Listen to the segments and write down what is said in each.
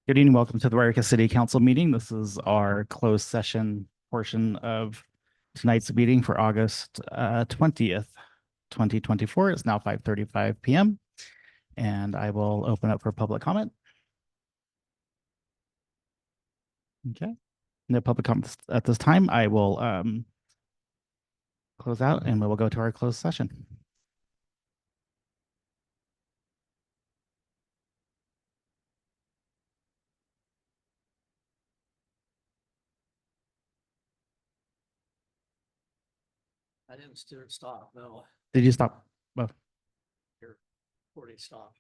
Good evening. Welcome to the Yreka City Council meeting. This is our closed session portion of tonight's meeting for August 20th, 2024. It's now 5:35 p.m. and I will open up for public comment. Okay. No public comments at this time. I will close out and we will go to our closed session. I didn't stop, no. Did you stop? Oh. Here, 40 stop.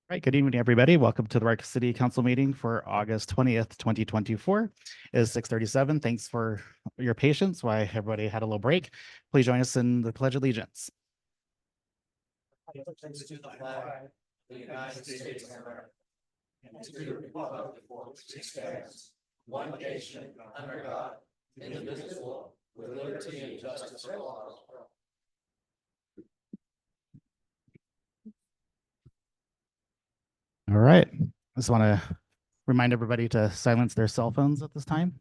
Right. Good evening, everybody. Welcome to the Yreka City Council meeting for August 20th, 2024. It is 6:37. Thanks for your patience while everybody had a little break. Please join us in the Pledge of Allegiance. Allegiance to the flag of the United States of America and to the republic for which it stands, one nation under God, indivisible, with liberty and justice for all. All right. I just want to remind everybody to silence their cell phones at this time.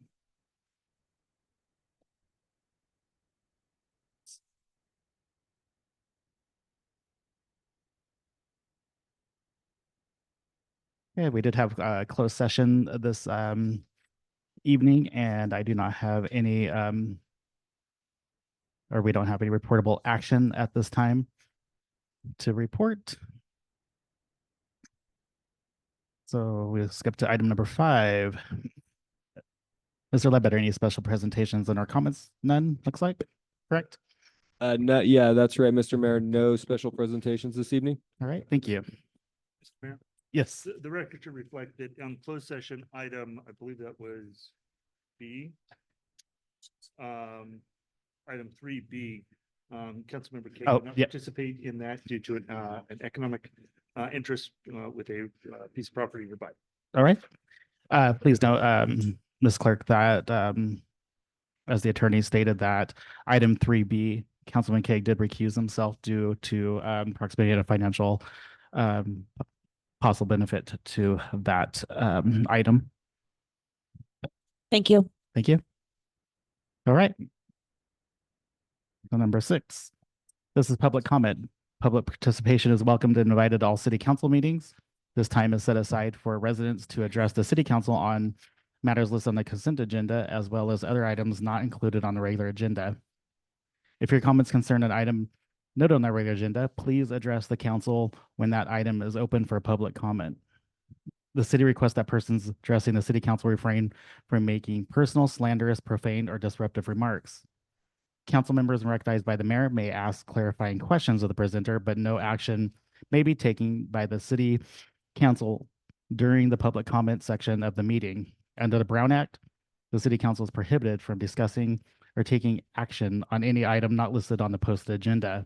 Yeah, we did have a closed session this evening, and I do not have any, or we don't have any reportable action at this time to report. So we'll skip to item number 5. Mr. Ledbetter, any special presentations and or comments? None, looks like, correct? No, yeah, that's right, Mr. Mayor. No special presentations this evening. All right, thank you. Mr. Mayor, Yes. the record should reflect that on closed session item, I believe that was B. Item 3B, Councilmember Kay did not participate in that due to an economic interest with a piece of property nearby. All right. Please note, Ms. Clerk, that as the attorney stated that item 3B, Councilman Kay did recuse himself due to proximity and a financial possible benefit to that item. Thank you. Thank you. All right. So number 6. This is public comment. Public participation is welcomed and invited to all city council meetings. This time is set aside for residents to address the city council on matters listed on the consent agenda, as well as other items not included on the regular agenda. If your comments concern an item noted on the regular agenda, please address the council when that item is open for public comment. The city requests that persons addressing the city council refrain from making personal, slanderous, profane, or disruptive remarks. Council members recognized by the mayor may ask clarifying questions of the presenter, but no action may be taken by the city council during the public comment section of the meeting. Under the Brown Act, the city council is prohibited from discussing or taking action on any item not listed on the posted agenda.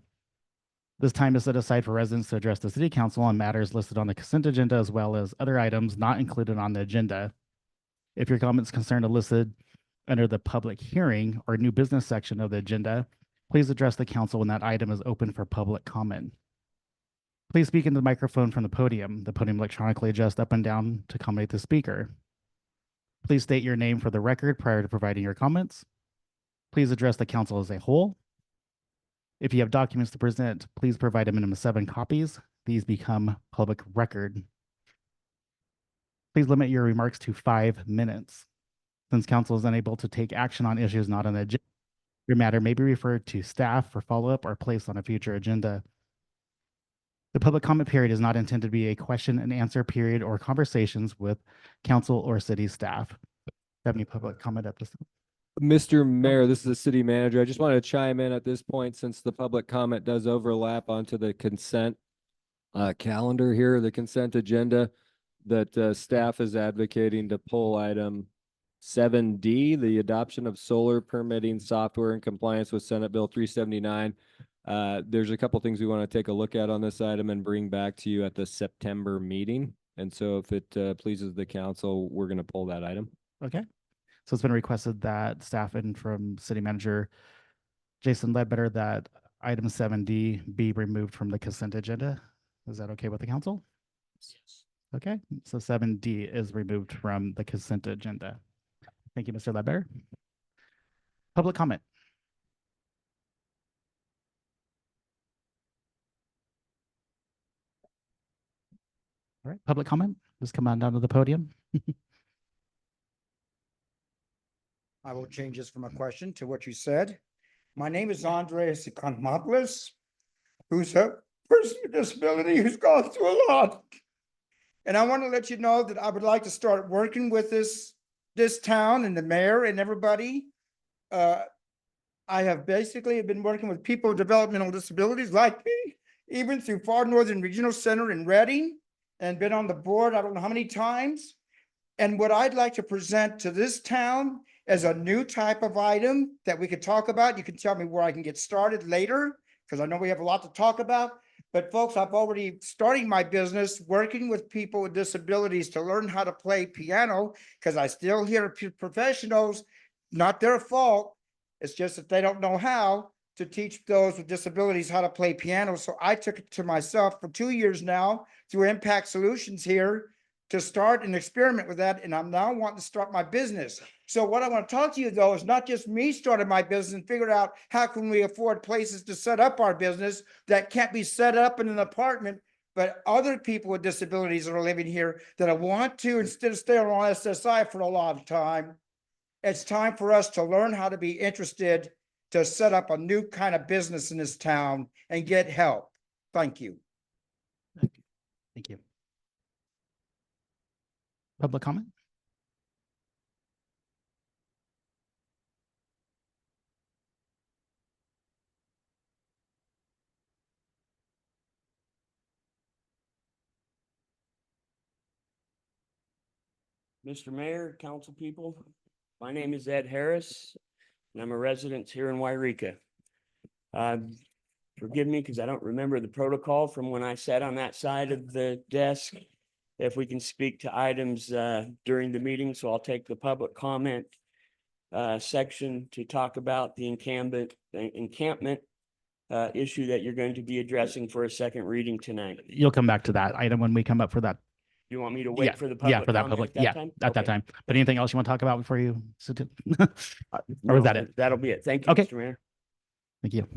This time is set aside for residents to address the city council on matters listed on the consent agenda, as well as other items not included on the agenda. If your comments concern are listed under the public hearing or new business section of the agenda, please address the council when that item is open for public comment. Please speak into the microphone from the podium. The podium electronically adjusts up and down to accommodate the speaker. Please state your name for the record prior to providing your comments. Please address the council as a whole. If you have documents to present, please provide a minimum of 7 copies. These become public record. Please limit your remarks to 5 minutes. Since council is unable to take action on issues not on the agenda, your matter may be referred to staff for follow-up or placed on a future agenda. The public comment period is not intended to be a question and answer period or conversations with council or city staff. Have any public comment at this time? Mr. Mayor, this is the city manager. I just wanted to chime in at this point since the public comment does overlap onto the consent calendar here, the consent agenda, that staff is advocating to pull item 7D, the adoption of solar permitting software in compliance with Senate Bill 379. There's a couple things we want to take a look at on this item and bring back to you at the September meeting. And so if it pleases the council, we're going to pull that item. Okay. So it's been requested that staff and from city manager Jason Ledbetter that item 7D be removed from the consent agenda. Is that okay with the council? Okay, so 7D is removed from the consent agenda. Thank you, Mr. Ledbetter. Public comment. All right, public comment. Just come on down to the podium. I will change this from a question to what you said. My name is Andres Economopoulos, who's a person with disability who's gone through a lot. And I want to let you know that I would like to start working with this town and the mayor and everybody. I have basically been working with people with developmental disabilities like me, even through Far Northern Regional Center in Reading, and been on the board, I don't know how many times. And what I'd like to present to this town as a new type of item that we could talk about, you can tell me where I can get started later, because I know we have a lot to talk about. But folks, I've already starting my business working with people with disabilities to learn how to play piano, because I still hear professionals, not their fault. It's just that they don't know how to teach those with disabilities how to play piano. So I took it to myself for 2 years now through Impact Solutions here to start an experiment with that. And I'm now wanting to start my business. So what I want to talk to you though is not just me starting my business and figuring out how can we afford places to set up our business that can't be set up in an apartment, but other people with disabilities that are living here that I want to, instead of staying on SSI for a long time, it's time for us to learn how to be interested to set up a new kind of business in this town and get help. Thank you. Thank you. Public comment. Mr. Mayor, council people, my name is Ed Harris, and I'm a resident here in Yreka. Forgive me because I don't remember the protocol from when I sat on that side of the desk. If we can speak to items during the meeting, so I'll take the public comment section to talk about the encampment issue that you're going to be addressing for a second reading tonight. You'll come back to that item when we come up for that. You want me to wait for the public? Yeah, for that comment public. at that Yeah, time? at that Okay. time. But anything else you want to talk about before you sit down? Or No, was that it? That'll be it. Thank you, Okay. Mr. Mayor. Thank you.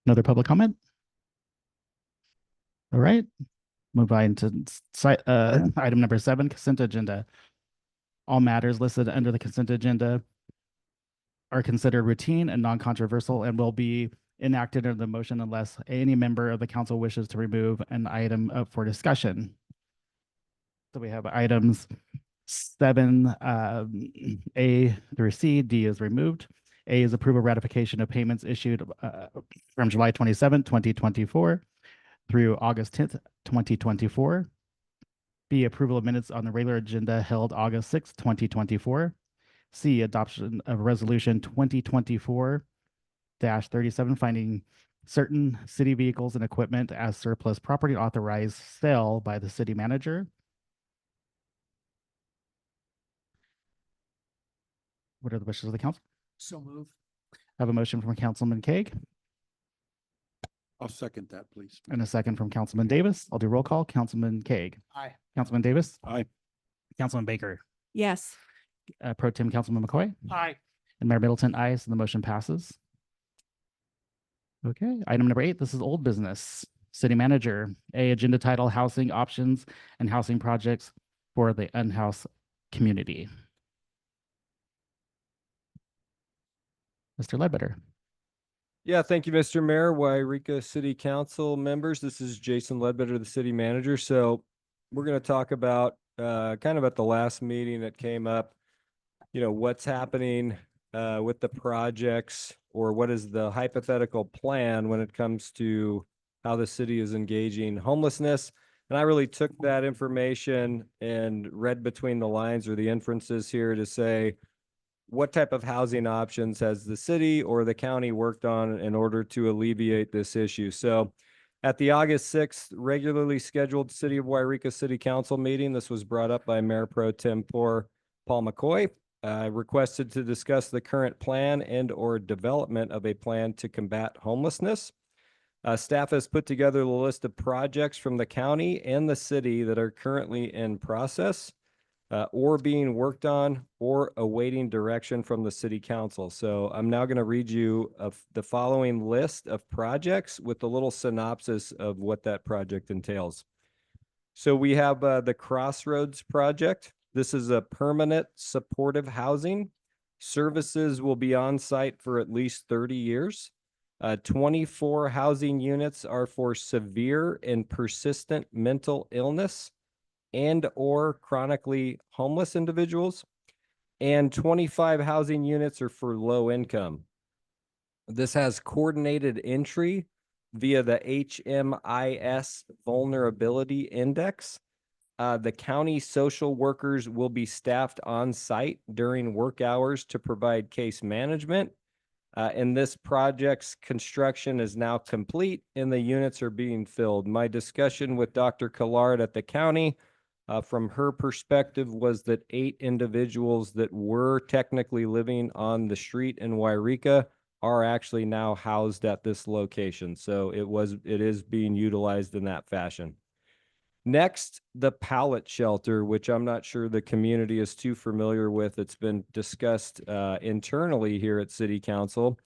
Another public comment? All right. Move on to item number 7, consent agenda. All matters listed under the consent agenda are considered routine and non-controversial and will be enacted under the motion unless any member of the council wishes to remove an item up for discussion. So we have items 7 A through C. D is removed. A is approval ratification of payments issued from July 27, 2024 through August 10th, 2024. B, approval of minutes on the regular agenda held August 6th, 2024. C, adoption of resolution 2024-37, finding certain city vehicles and equipment as surplus property, authorized sale by the city manager. What are the wishes of the council? So move. I have a motion from Councilman Kaeg I'll second that, please. and a second from Councilman Davis. I'll do roll call. Councilman Kaeg. Aye. Councilman Davis. Aye. Councilman Baker. Yes. Pro Tem Councilman McCoy. Aye. And Mayor Middleton, aye, so the motion passes. Okay, item number 8, this is old business. City manager, A, agenda title, housing options and housing projects for the unhoused community. Mr. Ledbetter. Yeah, thank you, Mr. Mayor, Yreka City Council members. This is Jason Ledbetter, the city manager. So we're going to talk about kind of at the last meeting that came up, you know, what's happening with the projects, or what is the hypothetical plan when it comes to how the city is engaging homelessness. And I really took that information and read between the lines or the inferences here to say, what type of housing options has the city or the county worked on in order to alleviate this issue? So at the August 6th regularly scheduled City of Yreka City Council meeting, this was brought up by Mayor Pro Tempore Paul McCoy, requested to discuss the current plan and or development of a plan to combat homelessness. Staff has put together a list of projects from the county and the city that are currently in process or being worked on or awaiting direction from the city council. So I'm now going to read you the following list of projects with a little synopsis of what that project entails. So we have the Crossroads project. This is a permanent supportive housing. Services will be on site for at least 30 years. 24 housing units are for severe and persistent mental illness and or chronically homeless individuals, and 25 housing units are for low income. This has coordinated entry via the HMIS Vulnerability Index. The county social workers will be staffed on site during work hours to provide case management. And this project's construction is now complete and the units are being filled. My discussion with Dr. Collard at the county, from her perspective, was that 8 individuals that were technically living on the street in Yreka are actually now housed at this location. So it is being utilized in that fashion. Next, the pallet shelter, which I'm not sure the community is too familiar with. It's been discussed internally here at City Council.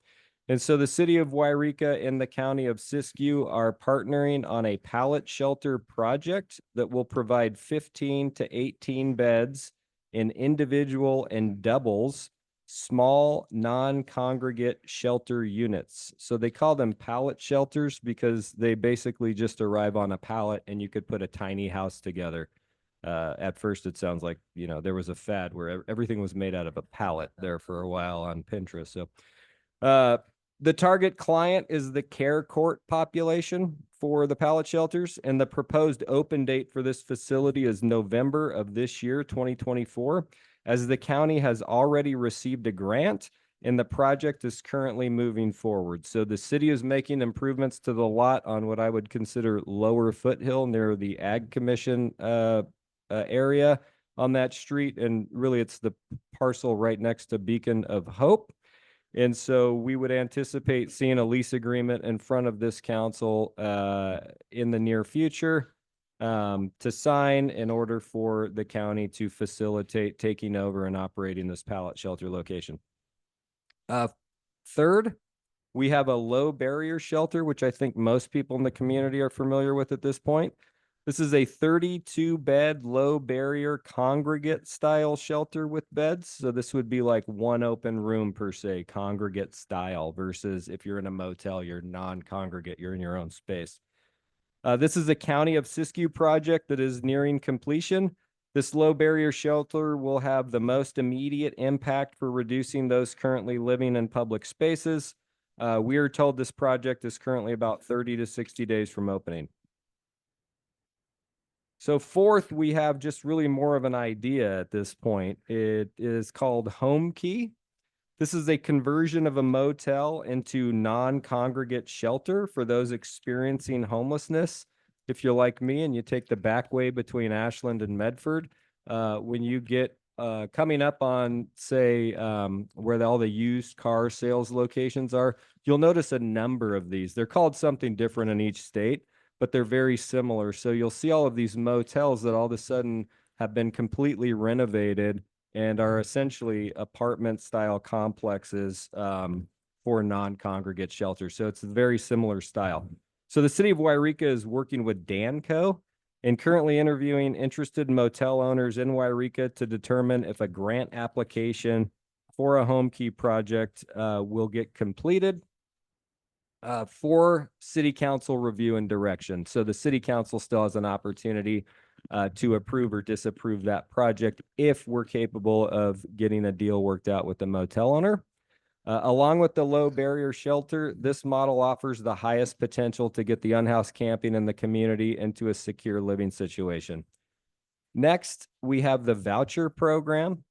And so the city of Yreka and the county of Siskiyou are partnering on a pallet shelter project that will provide 15 to 18 beds in individual and doubles, small non-congregate shelter units. So they call them pallet shelters because they basically just arrive on a pallet and you could put a tiny house together. At first it sounds like, there was a fad where everything was made out of a pallet there for a while on Pinterest. So the target client is the care court population for the pallet shelters, and the proposed open date for this facility is November of this year, 2024, as the county has already received a grant and the project is currently moving forward. So the city is making improvements to the lot on what I would consider lower foothill near the Ag Commission area on that street, and really it's the parcel right next to Beacon of Hope. And so we would anticipate seeing a lease agreement in front of this council in the near future to sign in order for the county to facilitate taking over and operating this pallet shelter location. Third, we have a low barrier shelter, which I think most people in the community are familiar with at this point. This is a 32-bed low barrier congregate style shelter with beds. So this would be like one open room per se, congregate style, versus if you're in a motel, you're non-congregate, you're in your own space. This is a County of Siskiyou project that is nearing completion. This low barrier shelter will have the most immediate impact for reducing those currently living in public spaces. We are told this project is currently about 30 to 60 days from opening. So fourth, we have just really more of an idea at this point. It is called Home Key. This is a conversion of a motel into non-congregate shelter for those experiencing homelessness. If you're like me and you take the back way between Ashland and Medford, when you get coming up on, say, where all the used car sales locations are, you'll notice a number of these. They're called something different in each state, but they're very similar. So you'll see all of these motels that all of a sudden have been completely renovated and are essentially apartment style complexes for non-congregate shelters. So it's a very similar style. So the city of Yreka is working with Danco and currently interviewing interested motel owners in Yreka to determine if a grant application for a home key project will get completed for city council review and direction. So the city council still has an opportunity to approve or disapprove that project if we're capable of getting a deal worked out with the motel owner. Along with the low barrier shelter, this model offers the highest potential to get the unhoused camping in the community into a secure living situation. Next, we have the voucher program.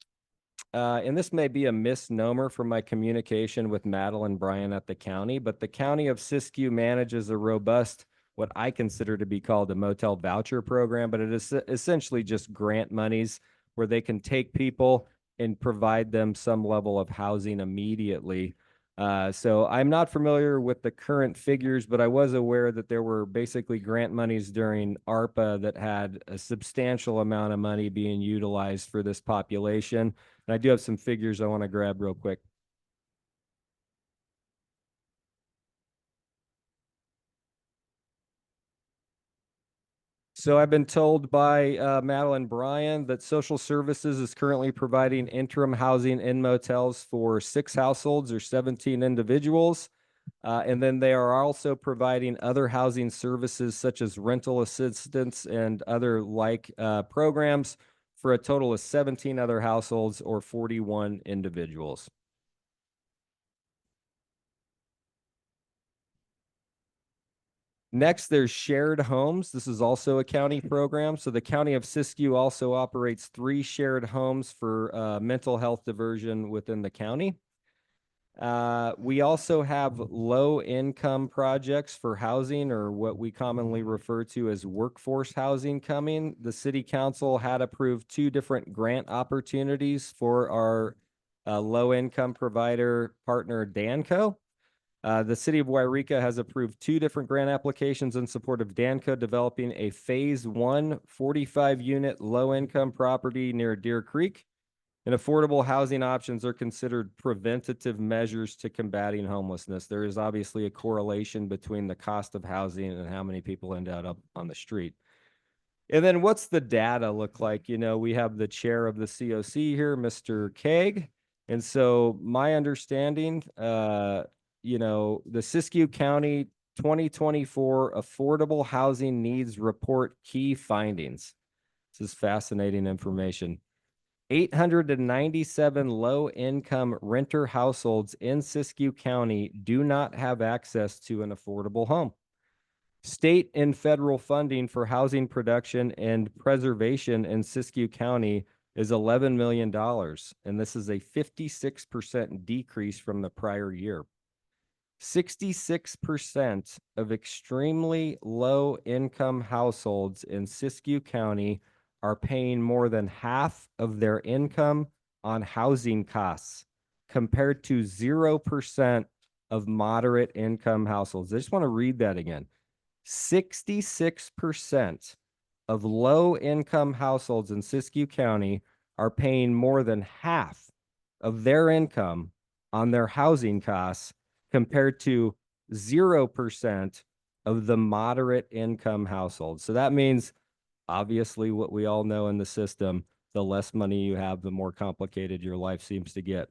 and this may be a misnomer from my communication with Madeline Bryan at the county, but the county of Siskiyou manages a robust, what I consider to be called a motel voucher program, but it is essentially just grant monies where they can take people and provide them some level of housing immediately. So I'm not familiar with the current figures, but I was aware that there were basically grant monies during ARPA that had a substantial amount of money being utilized for this population. And I do have some figures I want to grab real quick. So I've been told by Madeline Bryan that social services is currently providing interim housing in motels for 6 households or 17 individuals. And then they are also providing other housing services such as rental assistance and other like programs for a total of 17 other households or 41 individuals. Next, there's shared homes. This is also a county program. So the county of Siskiyou also operates 3 shared homes for mental health diversion within the county. We also have low income projects for housing, or what we commonly refer to as workforce housing coming. The city council had approved 2 different grant opportunities for our low income provider partner Danco. The city of Yreka has approved 2 different grant applications in support of Danco developing a phase 1 45-unit low-income property near Deer Creek. And affordable housing options are considered preventative measures to combating homelessness. There is obviously a correlation between the cost of housing and how many people end up on the street. And then what's the data look like? You know, we have the chair of the COC here, Mr. Kaeg. And so my understanding, you know, the Siskiyou County 2024 Affordable Housing Needs Report key findings. This is fascinating information. 897 low-income renter households in Siskiyou County do not have access to an affordable home. State and federal funding for housing production and preservation in Siskiyou County is $11 million, and this is a 56% decrease from the prior year. 66% of extremely low-income households in Siskiyou County are paying more than half of their income on housing costs, compared to 0% of moderate income households. I just want to read that again. 66% of low income households in Siskiyou County are paying more than half of their income on their housing costs, compared to 0% of the moderate income households. So that means, obviously, what we all know in the system, the less money you have, the more complicated your life seems to get.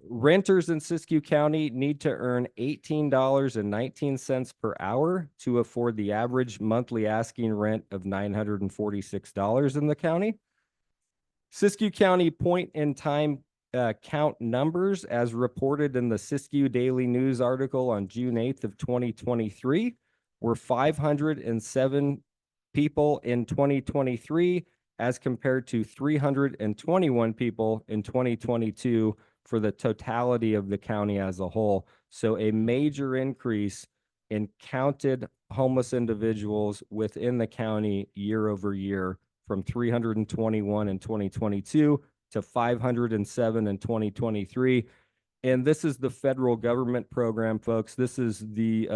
Renters in Siskiyou County need to earn $18.19 per hour to afford the average monthly asking rent of $946 in the county. Siskiyou County point in time count numbers as reported in the Siskiyou Daily News article on June 8th of 2023 were 507 people in 2023 as compared to 321 people in 2022 for the totality of the county as a whole. So a major increase in counted homeless individuals within the county year over year, from 321 in 2022 to 507 in 2023. And this is the federal government program, folks. This is the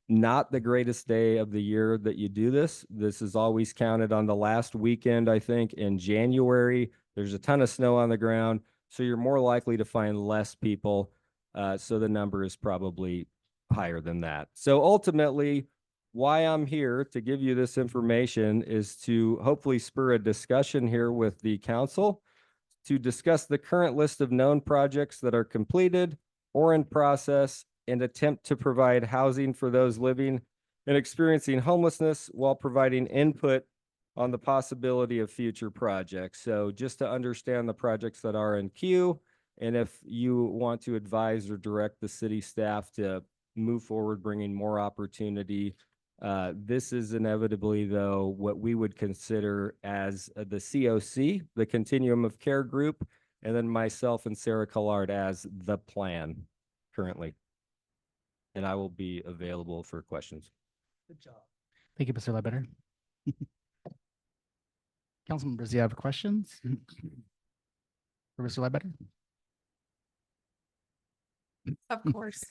not the greatest day of the year that you do this. This is always counted on the last weekend, I think, in January. There's a ton of snow on the ground, so you're more likely to find less people. So the number is probably higher than that. So ultimately, why I'm here to give you this information is to hopefully spur a discussion here with the council to discuss the current list of known projects that are completed or in process and attempt to provide housing for those living and experiencing homelessness while providing input on the possibility of future projects. So just to understand the projects that are in queue, and if you want to advise or direct the city staff to move forward, bringing more opportunity This is inevitably, though, what we would consider as the COC, the Continuum of Care Group, and then myself and Sarah Collard as the plan currently. And I will be available for questions. Good job. Thank you, Mr. Ledbetter. Council members, do you have questions for Mr. Ledbetter? Of course.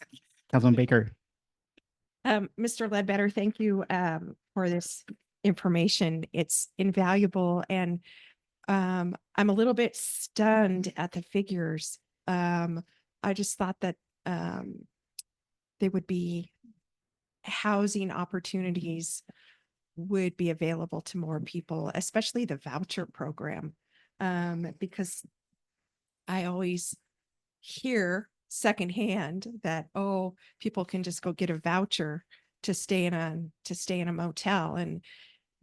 Councilman Baker? Mr. Ledbetter, thank you for this information. It's invaluable, and I'm a little bit stunned at the figures. I just thought that they would be housing opportunities would be available to more people, especially the voucher program. Because I always hear secondhand that, oh, people can just go get a voucher to stay in a motel. And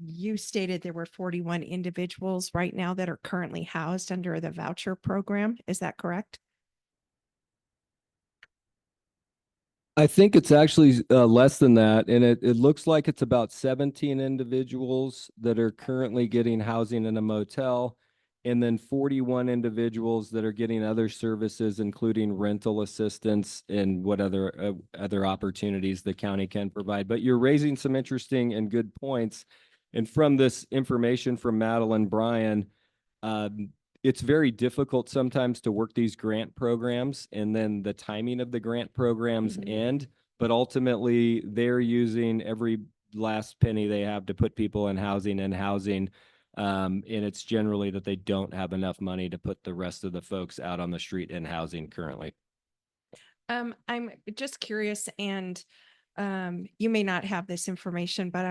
you stated there were 41 individuals right now that are currently housed under the voucher program. Is that correct? I think it's actually less than that, and it looks like it's about 17 individuals that are currently getting housing in a motel, and then 41 individuals that are getting other services, including rental assistance and what other opportunities the county can provide. But you're raising some interesting and good points. And from this information from Madeline Bryan, it's very difficult sometimes to work these grant programs, and then the timing of the grant programs end, but ultimately they're using every last penny they have to put people in housing. And it's generally that they don't have enough money to put the rest of the folks out on the street in housing currently. I'm just curious, and you may not have this information, but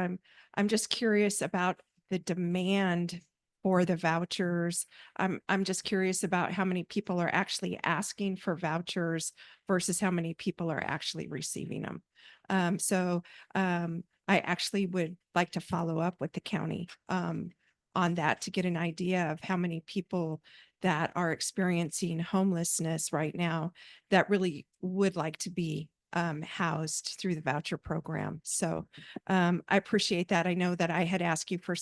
I'm just curious about the demand for the vouchers. I'm just curious about how many people are actually asking for vouchers versus how many people are actually receiving them. So I actually would like to follow up with the county on that to get an idea of how many people that are experiencing homelessness right now that really would like to be housed through the voucher program. So I appreciate that. I know that I had asked you for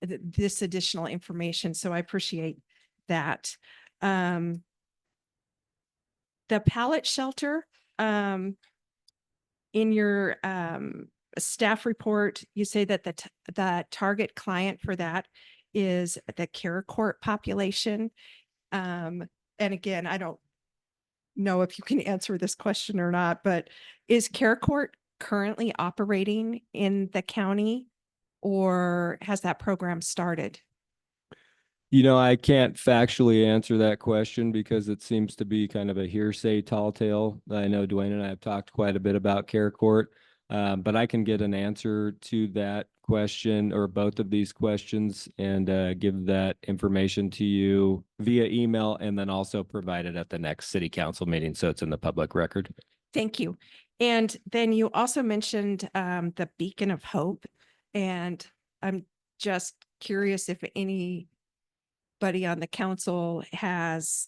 this additional information, so I appreciate that. The pallet shelter, in your staff report, you say that the target client for that is the care court population. And again, I don't know if you can answer this question or not, but is care court currently operating in the county, or has that program started? I can't factually answer that question because it seems to be kind of a hearsay tall tale. I know Dwayne and I have talked quite a bit about care court, but I can get an answer to that question or both of these questions and give that information to you via email, and then also provide it at the next city council meeting so it's in the public record. Thank you. And then you also mentioned the Beacon of Hope, and I'm just curious if anybody on the council has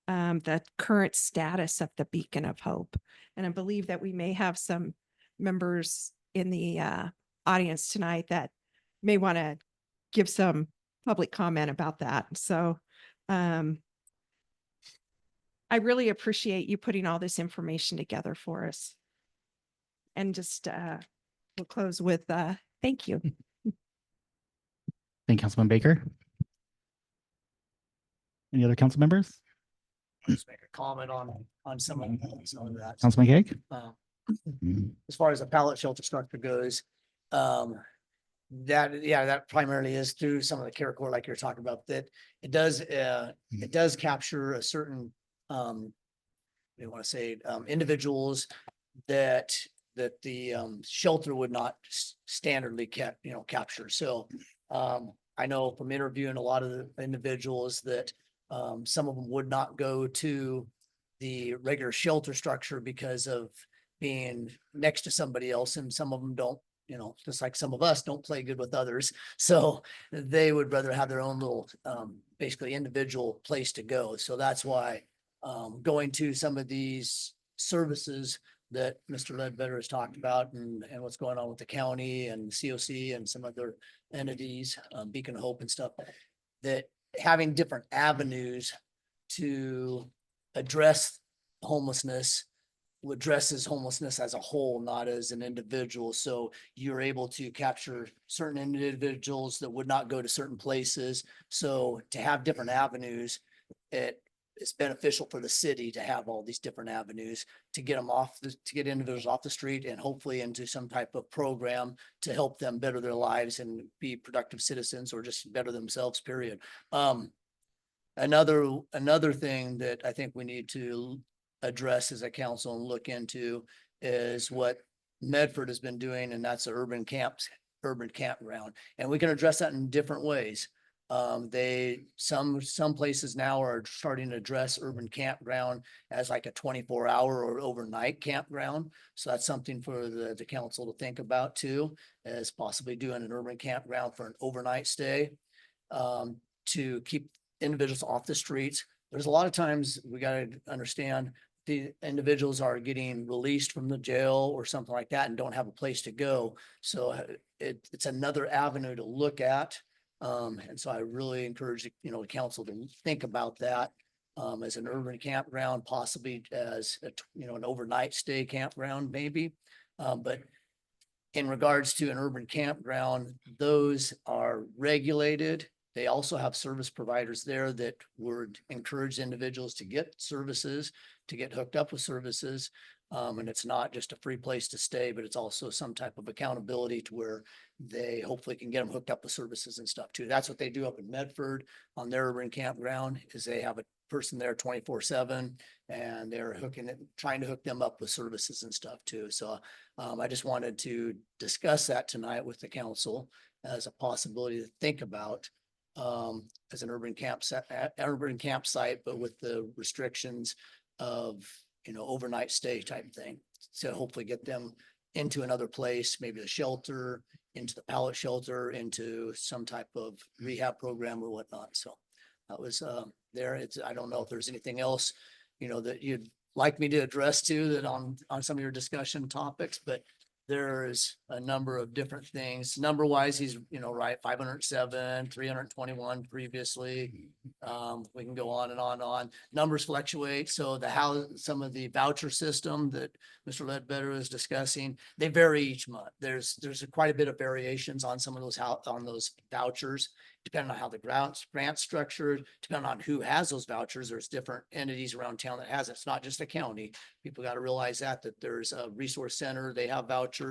the current status of the Beacon of Hope. And I believe that we may have some members in the audience tonight that may want to give some public comment about that. So I really appreciate you putting all this information together for us. And just we'll close with thank you. Thank you, Councilman Baker. Any other council members? I'll just make a comment on some of that. Councilman Cake? As far as the pallet shelter structure goes, that primarily is through some of the care court, like you're talking about, that it does capture a certain, they want to say, individuals that the shelter would not standardly capture. So I know from interviewing a lot of the individuals that some of them would not go to the regular shelter structure because of being next to somebody else, and some of them don't, just like some of us don't play good with others. So they would rather have their own little, basically individual place to go. So that's why going to some of these services that Mr. Ledbetter has talked about and what's going on with the county and COC and some other entities, Beacon of Hope and stuff, that having different avenues to address homelessness addresses homelessness as a whole, not as an individual. So you're able to capture certain individuals that would not go to certain places. So to have different avenues, it's beneficial for the city to have all these different avenues to get them to get individuals off the street and hopefully into some type of program to help them better their lives and be productive citizens or just better themselves, period. Another thing that I think we need to address as a council and look into is what Medford has been doing, and that's the urban campground. And we can address that in different ways. Some places now are starting to address urban campground as like a 24-hour or overnight campground. So that's something for the council to think about too, as possibly doing an urban campground for an overnight stay, to keep individuals off the streets. There's a lot of times we got to understand the individuals are getting released from the jail or something like that and don't have a place to go. So it's another avenue to look at. And so I really encourage, the council to think about that as an urban campground, possibly as an overnight stay campground, maybe. But in regards to an urban campground, those are regulated. They also have service providers there that would encourage individuals to get services, to get hooked up with services. And it's not just a free place to stay, but it's also some type of accountability to where they hopefully can get them hooked up with services and stuff too. That's what they do up in Medford on their urban campground, is they have a person there 24/7 and they're trying to hook them up with services and stuff too. So I just wanted to discuss that tonight with the council as a possibility to think about as an urban campsite, but with the restrictions of, overnight stay type thing. So hopefully get them into another place, maybe a shelter, into the pallet shelter, into some type of rehab program or whatnot. So that was there. I don't know if there's anything else, that you'd like me to address too, that on some of your discussion topics, but there's a number of different things. Number wise, he's, right, 507, 321 previously. We can go on and on and on. Numbers fluctuate. So some of the voucher system that Mr. Ledbetter is discussing, they vary each month. There's quite a bit of variations on some of those on those vouchers, depending on how the grant's structured, depending on who has those vouchers. There's different entities around town that has it. It's not just a county. People got to realize that there's a resource center, they have vouchers.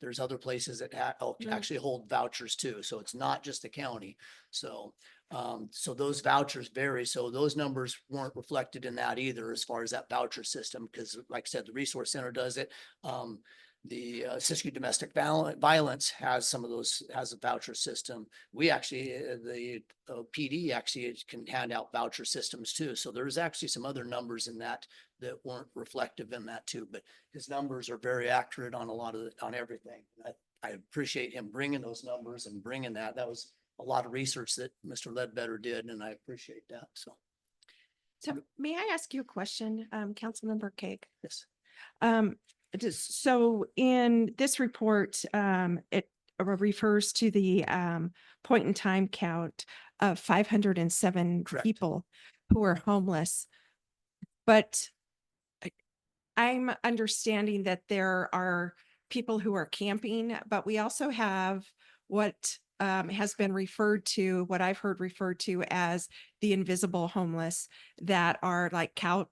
There's other places that actually hold vouchers too. So it's not just the county. So those vouchers vary. So those numbers weren't reflected in that either, as far as that voucher system, because like I said, the resource center does it. The Siskiyou Domestic Violence has some of those, has a voucher system. We actually, the PD actually can hand out voucher systems too. So there's actually some other numbers in that weren't reflective in that too, but his numbers are very accurate on on everything. I appreciate him bringing those numbers and bringing that. That was a lot of research that Mr. Ledbetter did, and I appreciate that. So may I ask you a question, Councilmember Cake? yes. So in this report, it refers to the point in time count of 507 Correct. people who are homeless. But I'm understanding that there are people who are camping, but we also have what has been what I've heard referred to as the invisible homeless, that are like couch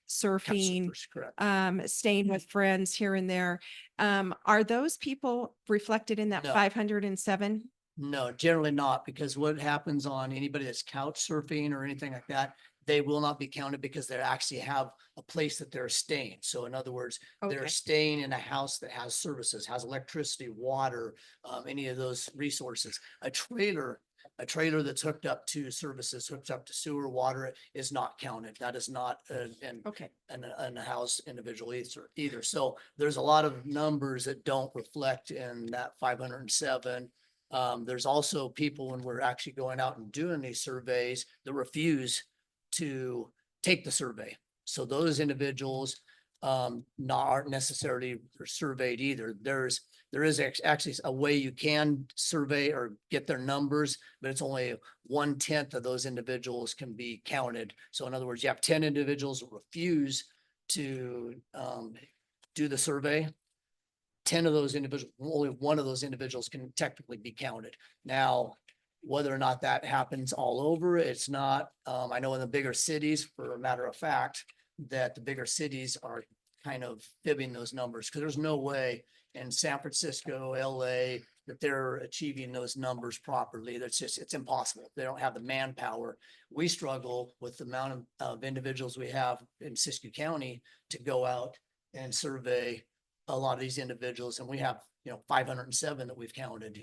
surfing, Correct. staying with friends here and there. Are those people reflected in that No. 507? No, generally not, because what happens on anybody that's couch surfing or anything like that, they will not be counted because they actually have a place that they're staying. So in other words, they're Okay. staying in a house that has services, has electricity, water, any of those resources. A trailer that's hooked up to services, hooked up to sewer, water, is not counted. That is not Okay. a house individual either. So there's a lot of numbers that don't reflect in that 507. There's also people, when we're actually going out and doing these surveys, that refuse to take the survey. So those individuals, not aren't necessarily surveyed either. There is actually a way you can survey or get their numbers, but it's only 1/10 of those individuals can be counted. So in other words, you have 10 individuals who refuse to do the survey. 10 of those individuals, only one of those individuals can technically be counted. Now, whether or not that happens all over, it's not, I know in the bigger cities, for a matter of fact, that the bigger cities are kind of fibbing those numbers, because there's no way in San Francisco, LA, that they're achieving those numbers properly. That's just, it's impossible. They don't have the manpower. We struggle with the amount of individuals we have in Siskiyou County to go out and survey a lot of these individuals, and we have, 507 that we've counted,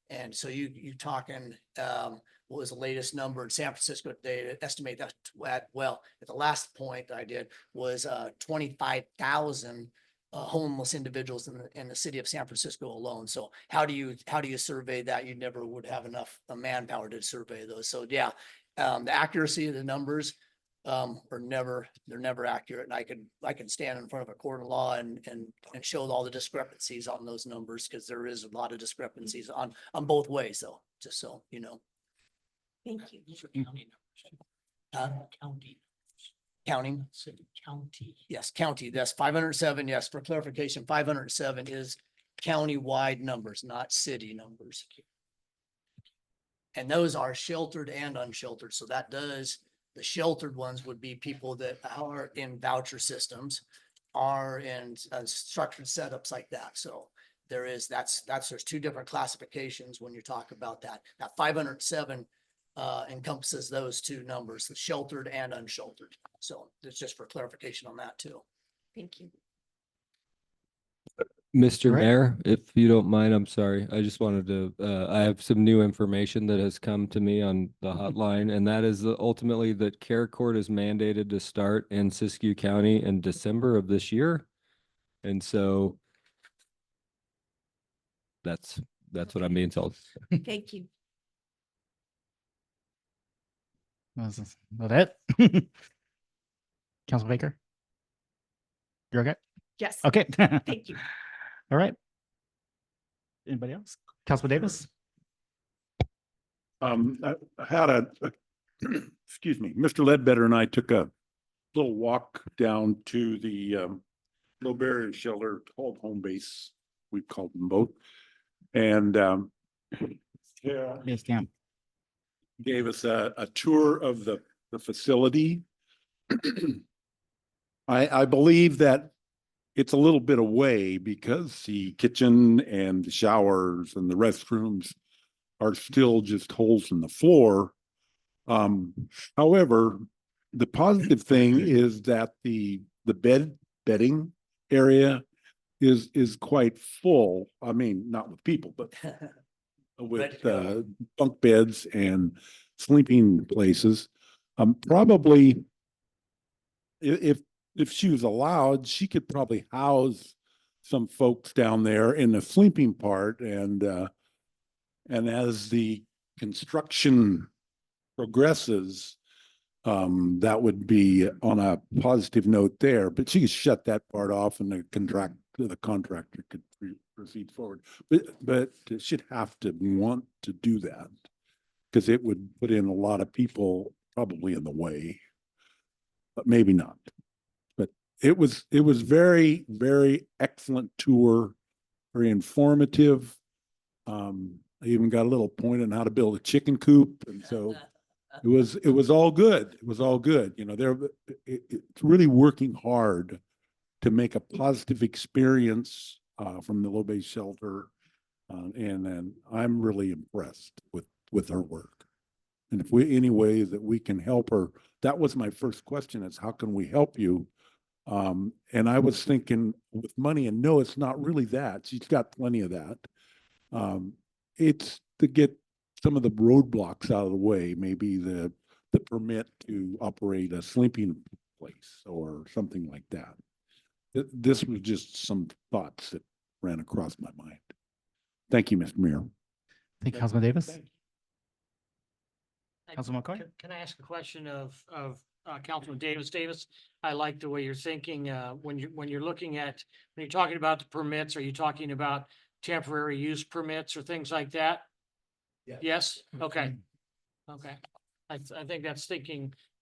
And so you talking, what was the latest number in San Francisco? They estimate that at the last point I did was 25,000 homeless individuals in the city of San Francisco alone. So how do you survey that? You never would have enough manpower to survey those. So yeah, the accuracy of the numbers they're never accurate. And I can stand in front of a court of law and show all the discrepancies on those numbers, because there is a lot of discrepancies on both ways, though, just so you know. Thank you. These are county numbers. County. Counting? County. Yes, county. That's 507. Yes, for clarification, 507 is county-wide numbers, not city numbers. And those are sheltered and unsheltered. So that does, the sheltered ones would be people that are in voucher systems, are in structured setups like that. So there's two different classifications when you talk about that. That 507 encompasses those two numbers, the sheltered and unsheltered. So it's just for clarification on that too. Thank you. Mr. Right. Mayor, if you don't mind, I'm sorry. I just wanted to, I have some new information that has come to me on the hotline, and that is ultimately that Care Court is mandated to start in Siskiyou County in December of this year. And so that's what I'm being told. Thank you. Is that it? Council Baker? You're okay? Yes. Okay. Thank you. All right. Anybody else? Councilman Davis? I had excuse me, Mr. Ledbetter and I took a little walk down to the low barrier shelter called Home Base. We've called them both. And yeah, Yes, Cam. gave us a tour of the facility. I believe that it's a little bit away because the kitchen and the showers and the restrooms are still just holes in the floor. However, the positive thing is that the bedding area is quite full. I mean, not with people, but with bunk beds and sleeping places. Probably if she was allowed, she could probably house some folks down there in the sleeping part. And as the construction progresses, that would be on a positive note there. But she could shut that part off, and the contractor could proceed forward. But it should have to want to do that, because it would put in a lot of people probably in the way, but maybe not. But it was very, very excellent tour, very informative. I even got a little point on how to build a chicken coop, and so it was all good. It was all good. It's really working hard to make a positive experience from the low base shelter, and I'm really impressed with her work. And if any way that we can help her, that was my first question: is how can we help you? And I was thinking with money, and no, it's not really that. She's got plenty of that. It's to get some of the roadblocks out of the way, maybe the permit to operate a sleeping place or something like that. This was just some thoughts that ran across my mind. Thank you, Mr. Mayor. Thank you, Councilman Davis. Councilman McCoy? Can I ask a question of Councilman Davis? Davis, I like the way you're thinking, when you're looking at, when you're talking about the permits, are you talking about temporary use permits or things like that? Yeah. Yes, okay, okay. I think that's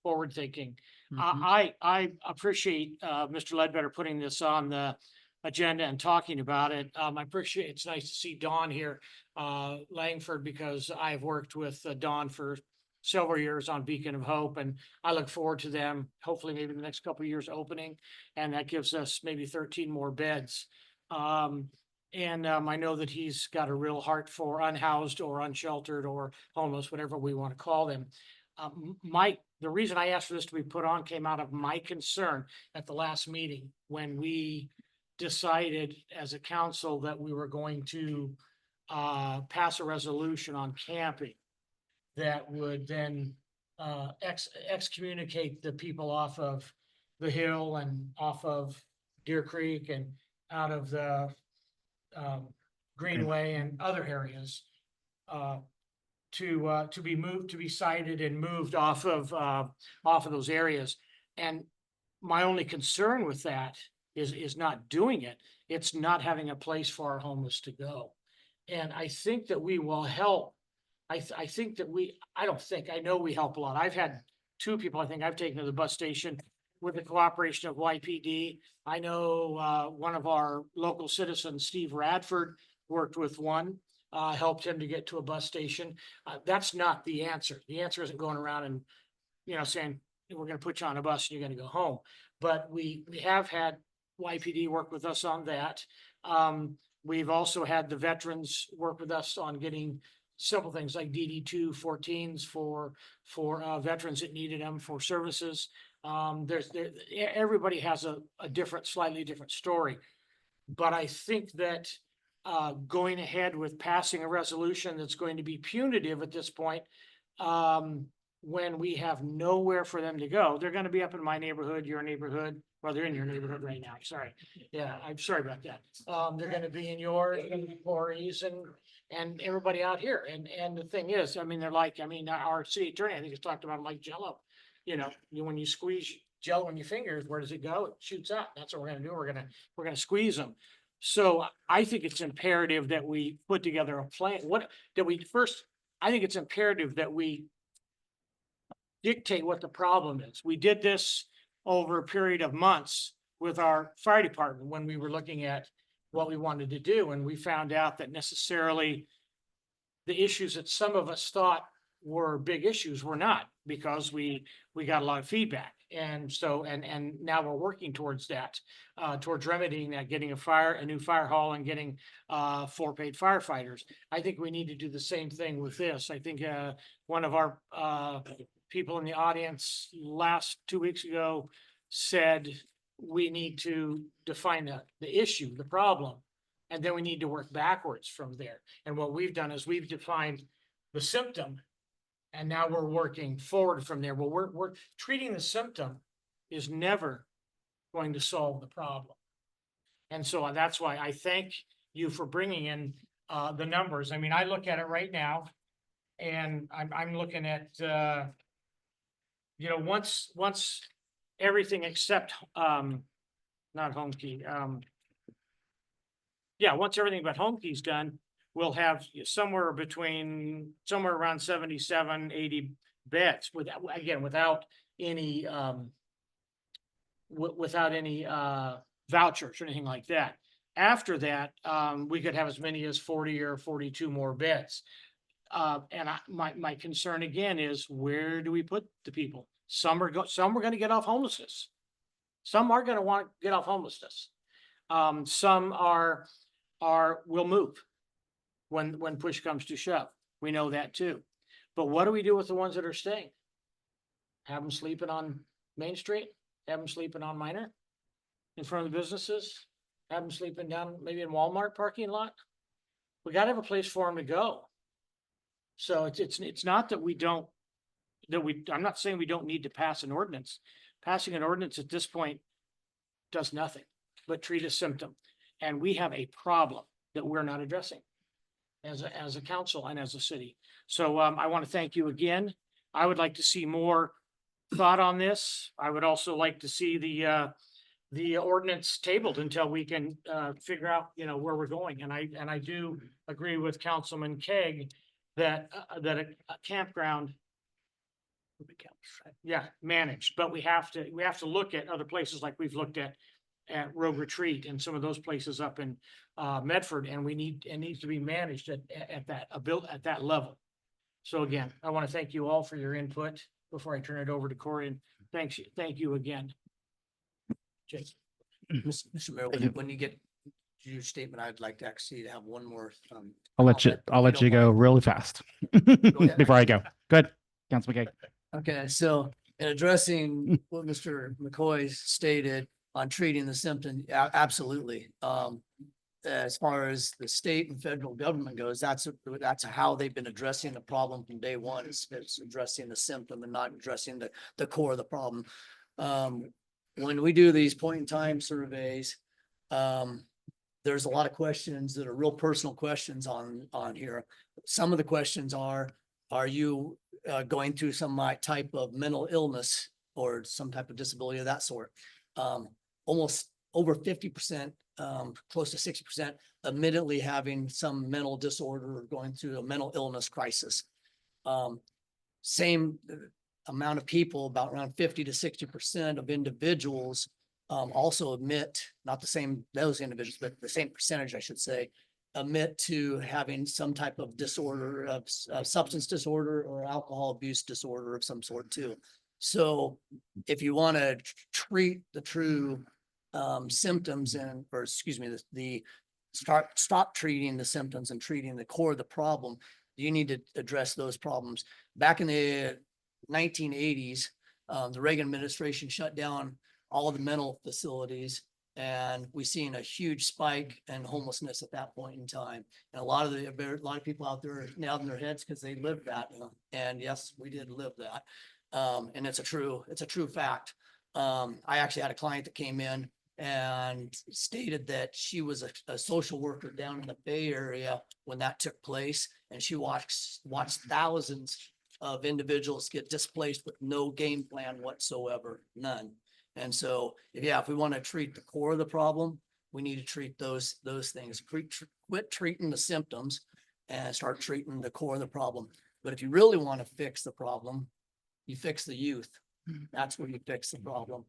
forward thinking. Mhm. I appreciate, Mr. Ledbetter putting this on the agenda and talking about it. I appreciate, it's nice to see Dawn here, Langford, because I've worked with Dawn for several years on Beacon of Hope, and I look forward to them, hopefully maybe the next couple of years opening, and that gives us maybe 13 more beds. I know that he's got a real heart for unhoused or unsheltered or homeless, whatever we want to call them. The reason I asked for this to be put on came out of my concern at the last meeting when we decided as a council that we were going to pass a resolution on camping that would then excommunicate the people off of the hill and off of Deer Creek and out of the Greenway and other areas to be moved, to be cited and moved off of those areas. And my only concern with that is not doing it. It's not having a place for our homeless to go. And I think that we will help. I think that I know we help a lot. I've had two people I think I've taken to the bus station with the cooperation of YPD. I know one of our local citizens, Steve Radford, worked with one, helped him to get to a bus station. That's not the answer. The answer isn't going around and, saying, we're going to put you on a bus and you're going to go home. But we have had YPD work with us on that. We've also had the veterans work with us on getting simple things like DD 214s for veterans that needed them for services. Everybody has a slightly different story. But I think that going ahead with passing a resolution that's going to be punitive at this point, when we have nowhere for them to go, they're going to be up in my neighborhood, your neighborhood. Well, they're in your neighborhood right now. Sorry. Yeah, I'm sorry about that. They're going to be in yours, Corey's, and everybody out here. And the thing is, they're like, our city attorney, I think, has talked about them like Jello. When you squeeze Jello in your fingers, where does it go? It shoots out. That's what we're going to do. We're going to squeeze them. So I think it's imperative that we put together a plan. I think it's imperative that we dictate what the problem is. We did this over a period of months with our fire department when we were looking at what we wanted to do. And we found out that necessarily the issues that some of us thought were big issues were not, because we got a lot of feedback. And so, and now we're working towards that, towards remedying that, getting a new fire hall and getting 4 paid firefighters. I think we need to do the same thing with this. I think one of our people in the audience 2 weeks ago said we need to define the issue, the problem, and then we need to work backwards from there. And what we've done is we've defined the symptom, and now we're working forward from there. Well, we're treating the symptom is never going to solve the problem. And so that's why I thank you for bringing in the numbers. I look at it right now, and I'm looking at, once everything except, not home key, once everything but home key's done, we'll have somewhere around 77, 80 beds without any vouchers or anything like that. After that, we could have as many as 40 or 42 more beds. My concern again is, where do we put the people? Some are going to get off homelessness. Some are going to want to get off homelessness. Some will move when push comes to shove. We know that too. But what do we do with the ones that are staying? Have them sleeping on Main Street? Have them sleeping on Minor in front of the businesses? Have them sleeping down maybe in Walmart parking lot? We got to have a place for them to go. So it's not that I'm not saying we don't need to pass an ordinance. Passing an ordinance at this point does nothing but treat a symptom. And we have a problem that we're not addressing as a council and as a city. So I want to thank you again. I would like to see more thought on this. I would also like to see the ordinance tabled until we can figure out, you know, where we're going. And I do agree with Councilman Keg that a campground, yeah, managed, but we have to look at other places like we've looked at Rogue Retreat and some of those places up in Medford, and it needs to be managed at that level. So again, I want to thank you all for your input before I turn it over to Corey, and thank you again. Jake. Mr. Mayor, Thank you. when you get to your statement, I'd like to actually have one more. I'll let comment, I'll if let you don't go mind. really fast ahead. before I go. Good. Councilman Keg. Okay, so in addressing what Mr. McCoy stated on treating the symptom, absolutely. As far as the state and federal government goes, that's how they've been addressing the problem from day one. It's addressing the symptom and not addressing the core of the problem. When we do these point in time surveys, there's a lot of questions that are real personal questions on here. Some of the questions are you going through some type of mental illness or some type of disability of that sort? Almost over 50%, close to 60%, admittedly having some mental disorder or going through a mental illness crisis. Same amount of people, about around 50 to 60% of individuals also admit, not the same, those individuals, but the same percentage, I should say, admit to having some type of disorder of substance disorder or alcohol abuse disorder of some sort too. So if you want to treat the true symptoms stop treating the symptoms and treating the core of the problem, you need to address those problems. Back in the 1980s, the Reagan administration shut down all of the mental facilities, and we seen a huge spike in homelessness at that point in time. And a lot of people out there are nodding their heads because they lived that. And yes, we did live that. And it's a true fact. I actually had a client that came in and stated that she was a social worker down in the Bay Area when that took place, and she watched thousands of individuals get displaced with no game plan whatsoever, none. And so, if we want to treat the core of the problem, we need to treat those things. Quit treating the symptoms and start treating the core of the problem. But if you really want to fix the problem, you fix the youth. That's where you fix the problem.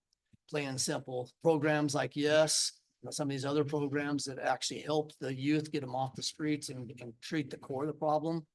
Plain and simple. Programs like Yes, some of these other programs that actually help the youth get them off the streets and treat the core of the problem.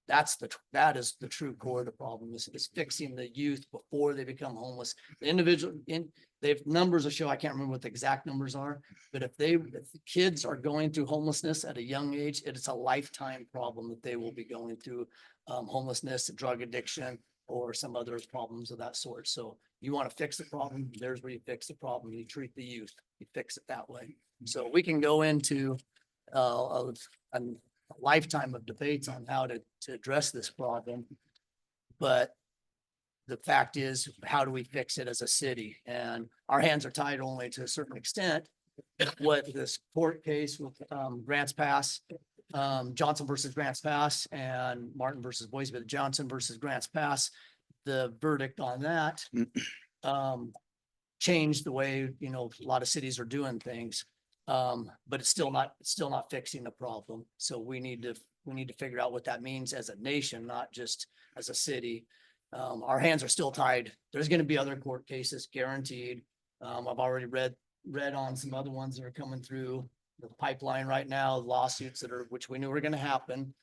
That is the true core of the problem is fixing the youth before they become homeless. The individual they have numbers that show, I can't remember what the exact numbers are, but if the kids are going through homelessness at a young age, it's a lifetime problem that they will be going through homelessness, drug addiction, or some other problems of that sort. So you want to fix the problem, there's where you fix the problem. You treat the youth, you fix it that way. So we can go into a lifetime of debates on how to address this problem. But the fact is, how do we fix it as a city? And our hands are tied only to a certain extent. What this court case with Grants Pass, Johnson versus Grants Pass, and Martin versus Boise, but Johnson versus Grants Pass, the verdict on that changed the way, a lot of cities are doing things. But it's still not fixing the problem. So we need to figure out what that means as a nation, not just as a city. Our hands are still tied. There's going to be other court cases guaranteed. I've already read on some other ones that are coming through the pipeline right now, lawsuits which we knew were going to happen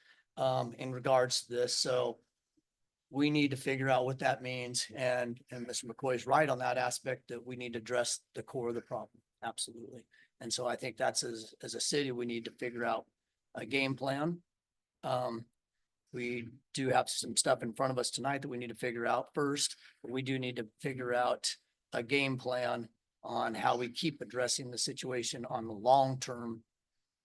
in regards to this. So we need to figure out what that means. And Mr. McCoy is right on that aspect that we need to address the core of the problem. Absolutely. And so I think that's as a city, we need to figure out a game plan. We do have some stuff in front of us tonight that we need to figure out first. But we do need to figure out a game plan on how we keep addressing the situation on the long-term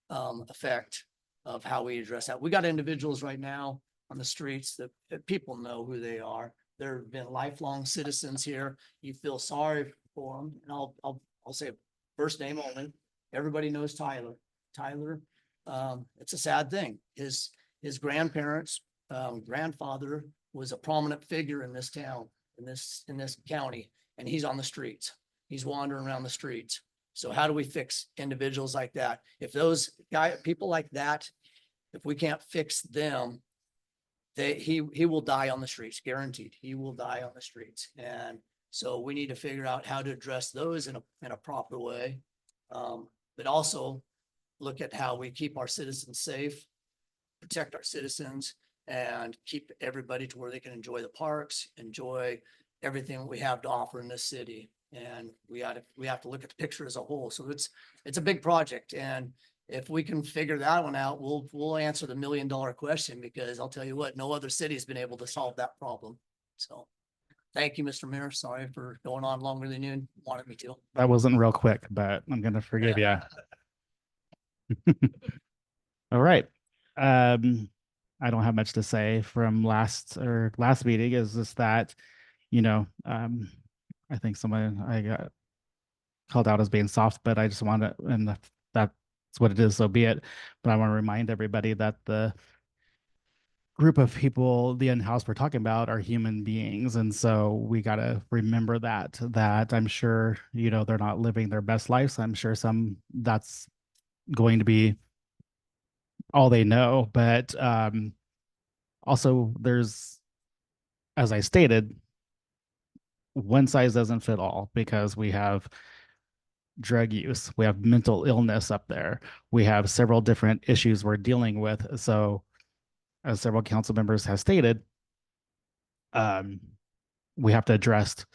effect of how we address that. We got individuals right now on the streets that people know who they are. There have been lifelong citizens here. You feel sorry for them. And I'll say first name only. Everybody knows Tyler. Tyler, it's a sad thing. His grandparents, grandfather was a prominent figure in this town, in this county, and he's on the streets. He's wandering around the streets. So how do we fix individuals like that? If those people like that, if we can't fix them, he will die on the streets, guaranteed. He will die on the streets. And so we need to figure out how to address those in a proper way. But also look at how we keep our citizens safe, protect our citizens, and keep everybody to where they can enjoy the parks, enjoy everything we have to offer in this city. And we have to look at the picture as a whole. So it's a big project. And if we can figure that one out, we'll answer the $1 million question, because I'll tell you what, no other city has been able to solve that problem. So thank you, Mr. Mayor. Sorry for going on longer than you wanted me to. That wasn't real quick, but I'm going to forgive you. All right. I don't have much to say from last meeting. Is just that, I think I got called out as being soft, but I just want to, and that's what it is, so be it. But I want to remind everybody that the group of people, the in-house we're talking about, are human beings. And so we got to remember that I'm sure, they're not living their best lives. I'm sure that's going to be all they know. But also there's, as I stated, one size doesn't fit all, because we have drug use, we have mental illness up there, we have several different issues we're dealing with. So as several council members have stated, we have to address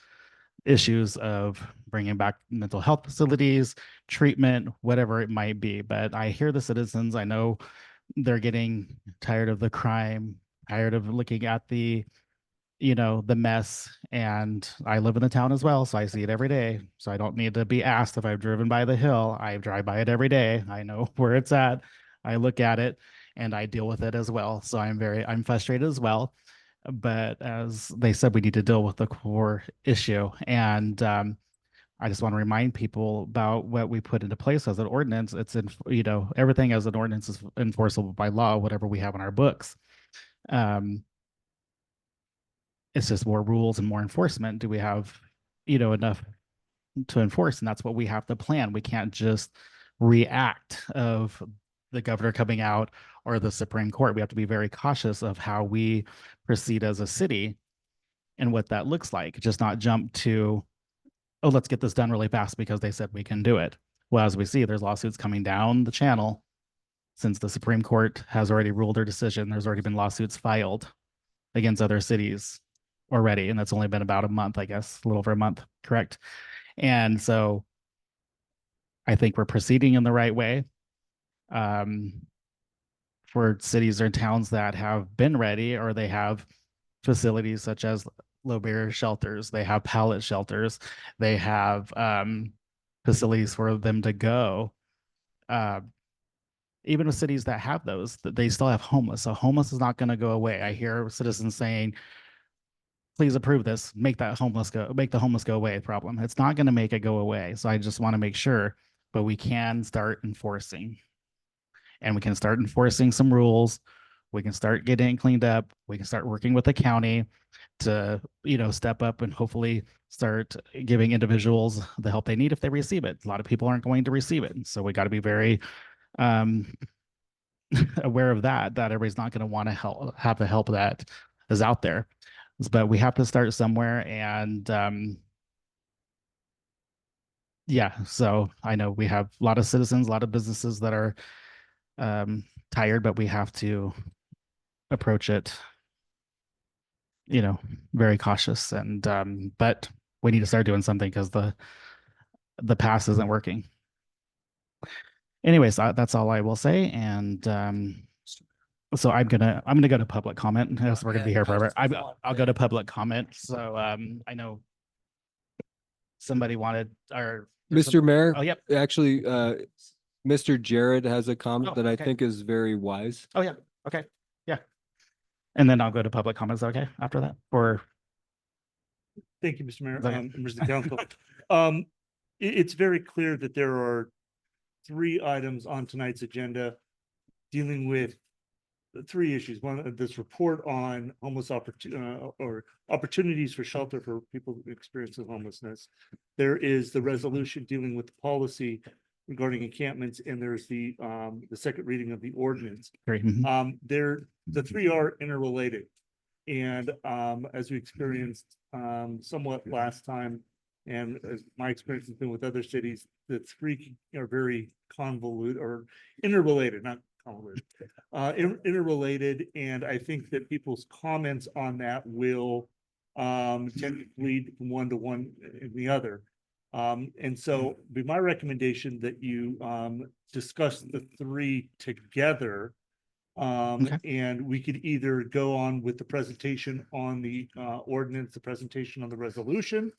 issues of bringing back mental health facilities, treatment, whatever it might be. But I hear the citizens. I know they're getting tired of the crime, tired of looking at the mess. And I live in the town as well, so I see it every day. So I don't need to be asked if I've driven by the hill. I drive by it every day. I know where it's at. I look at it and I deal with it as well. So I'm frustrated as well. But as they said, we need to deal with the core issue. And I just want to remind people about what we put into place as an ordinance. It's everything as an ordinance is enforceable by law, whatever we have in our books. It's just more rules and more enforcement. Do we have, enough to enforce? And that's what we have to plan. We can't just react of the governor coming out or the Supreme Court. We have to be very cautious of how we proceed as a city and what that looks like. Just not jump to, oh, let's get this done really fast because they said we can do it. Well, as we see, there's lawsuits coming down the channel since the Supreme Court has already ruled their decision. There's already been lawsuits filed against other cities already, and that's only been about a month, I guess, a little over a month, correct? And so I think we're proceeding in the right way. For cities or towns that have been ready, or they have facilities such as low barrier shelters, they have pallet shelters, they have facilities for them to go. Even with cities that have those, they still have homeless. So homeless is not going to go away. I hear citizens saying, please approve this, make the homeless go away problem. It's not going to make it go away. So I just want to make sure, but we can start enforcing. And we can start enforcing some rules. We can start getting it cleaned up. We can start working with the county to, step up and hopefully start giving individuals the help they need if they receive it. A lot of people aren't going to receive it. So we got to be very aware of that everybody's not going to want to have the help that is out there. But we have to start somewhere. And yeah, so I know we have a lot of citizens, a lot of businesses that are tired, but we have to approach it, very cautious. And but we need to start doing something because the past isn't working. Anyways, that's all I will say. And so I'm gonna go to public comment. Yes, we're gonna be here forever. I'll go to public comment. So I know somebody wanted Mr. Mayor. Oh, yep. Actually, Mr. Jared has a comment that I okay. think is very wise. Oh, yeah. Okay. Yeah. And then I'll go to public comments. Okay. After that, or Thank you, Mr. Mayor, Okay. members of the council. It's very clear that there are 3 items on tonight's agenda dealing with three issues. One, this report on homeless or opportunities for shelter for people experiencing homelessness. There is the resolution dealing with the policy regarding encampments, and there's the second reading of the ordinance. Great. Mhm. The three are interrelated. And as we experienced somewhat last time, and as my experience has been with other cities, the three are very convoluted or interrelated, not convoluted, interrelated. And I think that people's comments on that will tend to lead from one to one in the other. And so be my recommendation that you discuss the three together. Okay. And we could either go on with the presentation on the ordinance, the presentation on the resolution,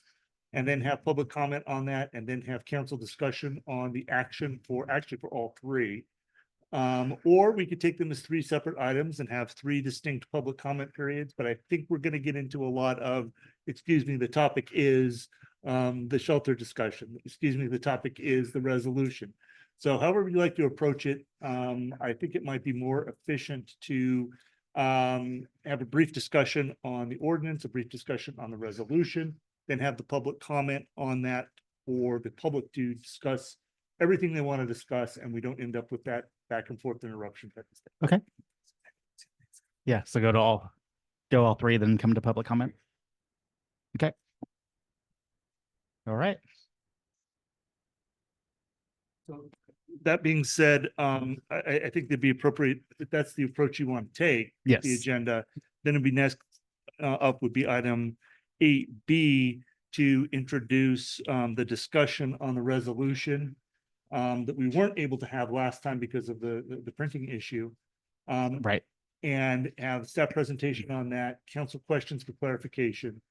and then have public comment on that, and then have council discussion on the action for all three. Or we could take them as three separate items and have three distinct public comment periods, but I think we're going to get into a lot of, the topic is the shelter discussion. The topic is the resolution. So however you like to approach it, I think it might be more efficient to have a brief discussion on the ordinance, a brief discussion on the resolution, then have the public comment on that for the public to discuss everything they want to discuss, and we don't end up with that back and forth interruption type of stuff. Okay. Yeah, so go all three, then come to public comment. Okay. All right. So that being said, I think it'd be appropriate if that's the approach you want to take. Yes. The agenda, then it'd be next up would be item 8B to introduce the discussion on the resolution that we weren't able to have last time because of the printing issue. Right. And have staff presentation on that, council questions for clarification,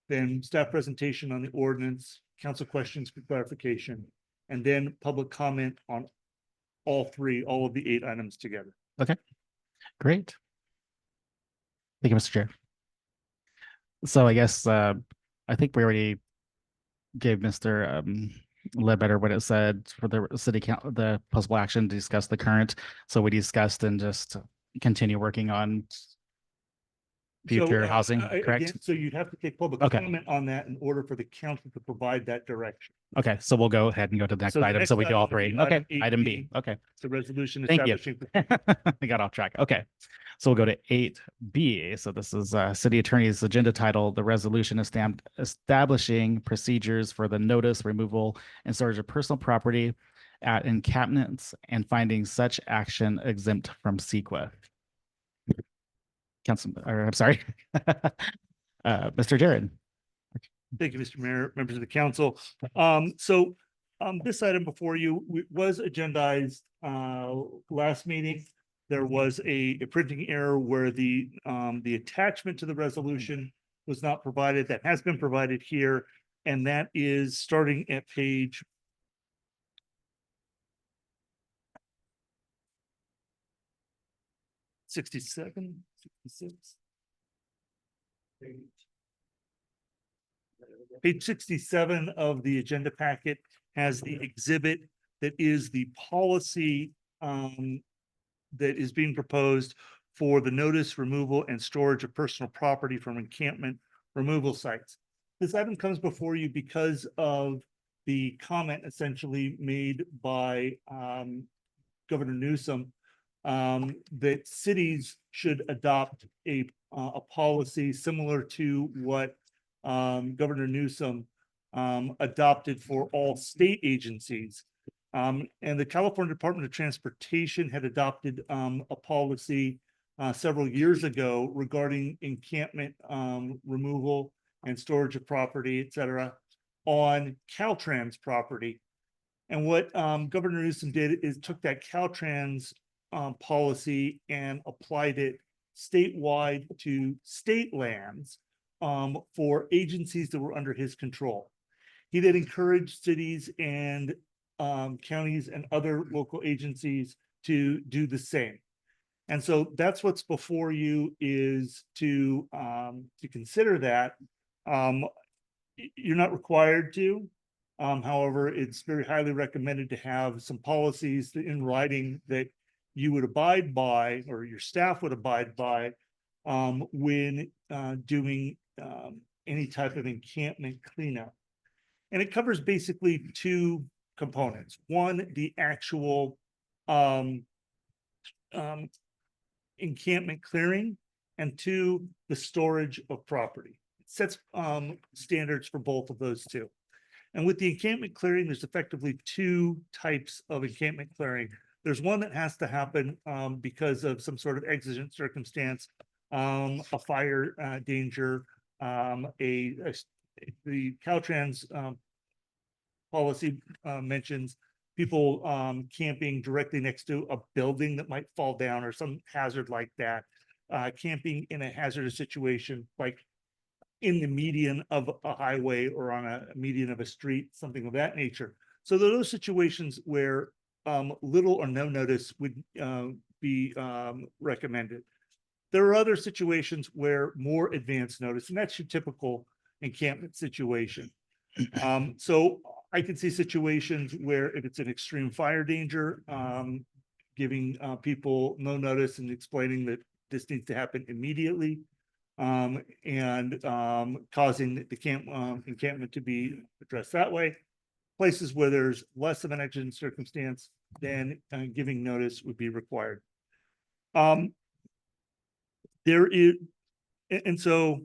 then staff presentation on the ordinance, council questions for clarification, and then public comment on all of the 8 items together. Okay, great. Thank you, Mr. Chair. So I guess I think we already gave Mr. Ledbetter what it said for the city council, the possible action to discuss the current. So we discussed and just continue working on future housing, correct? Again, so you'd have to take public Okay. comment on that in order for the council to provide that direction. Okay, so we'll go ahead and go to the next So the item. next So we do all item would be three. Okay, item item 8B. B. Okay, The resolution Thank you. establishing. I got off track. Okay, so we'll go to 8B. So this is city attorney's agenda title, the resolution establishing procedures for the notice, removal, and storage of personal property at encampments and finding such action exempt from CEQA. I'm sorry, Mr. Jared. Thank you, Mr. Mayor, members of the council. This item before you was agendized last meeting. There was a printing error where the attachment to the resolution was not provided. That has been provided here, and that is starting at page 67, 66. Page 67 of the agenda packet has the exhibit that is the policy that is being proposed for the notice, removal, and storage of personal property from encampment removal sites. This item comes before you because of the comment essentially made by Governor Newsom that cities should adopt a policy similar to what Governor Newsom adopted for all state agencies. And the California Department of Transportation had adopted a policy several years ago regarding encampment removal and storage of property, et cetera, on Caltrans property. And what Governor Newsom did is took that Caltrans policy and applied it statewide to state lands for agencies that were under his control. He then encouraged cities and counties and other local agencies to do the same. And so that's what's before you is to consider that. You're not required to. However, it's very highly recommended to have some policies in writing that you would abide by, or your staff would abide by, when doing any type of encampment cleanup. And it covers basically two components. One, the actual um, encampment clearing, and two, the storage of property. It sets standards for both of those two. And with the encampment clearing, there's effectively two types of encampment clearing. There's one that has to happen because of some sort of exigent circumstance, a fire danger, the Caltrans policy mentions people camping directly next to a building that might fall down or some hazard like that. Camping in a hazardous situation, like in the median of a highway or on a median of a street, something of that nature. So those situations where little or no notice would be recommended. There are other situations where more advanced notice, and that's your typical encampment situation. So I can see situations where if it's an extreme fire danger, giving people no notice and explaining that this needs to happen immediately, and causing the encampment to be addressed that way. Places where there's less of an exigent circumstance, then giving notice would be required. There is, and so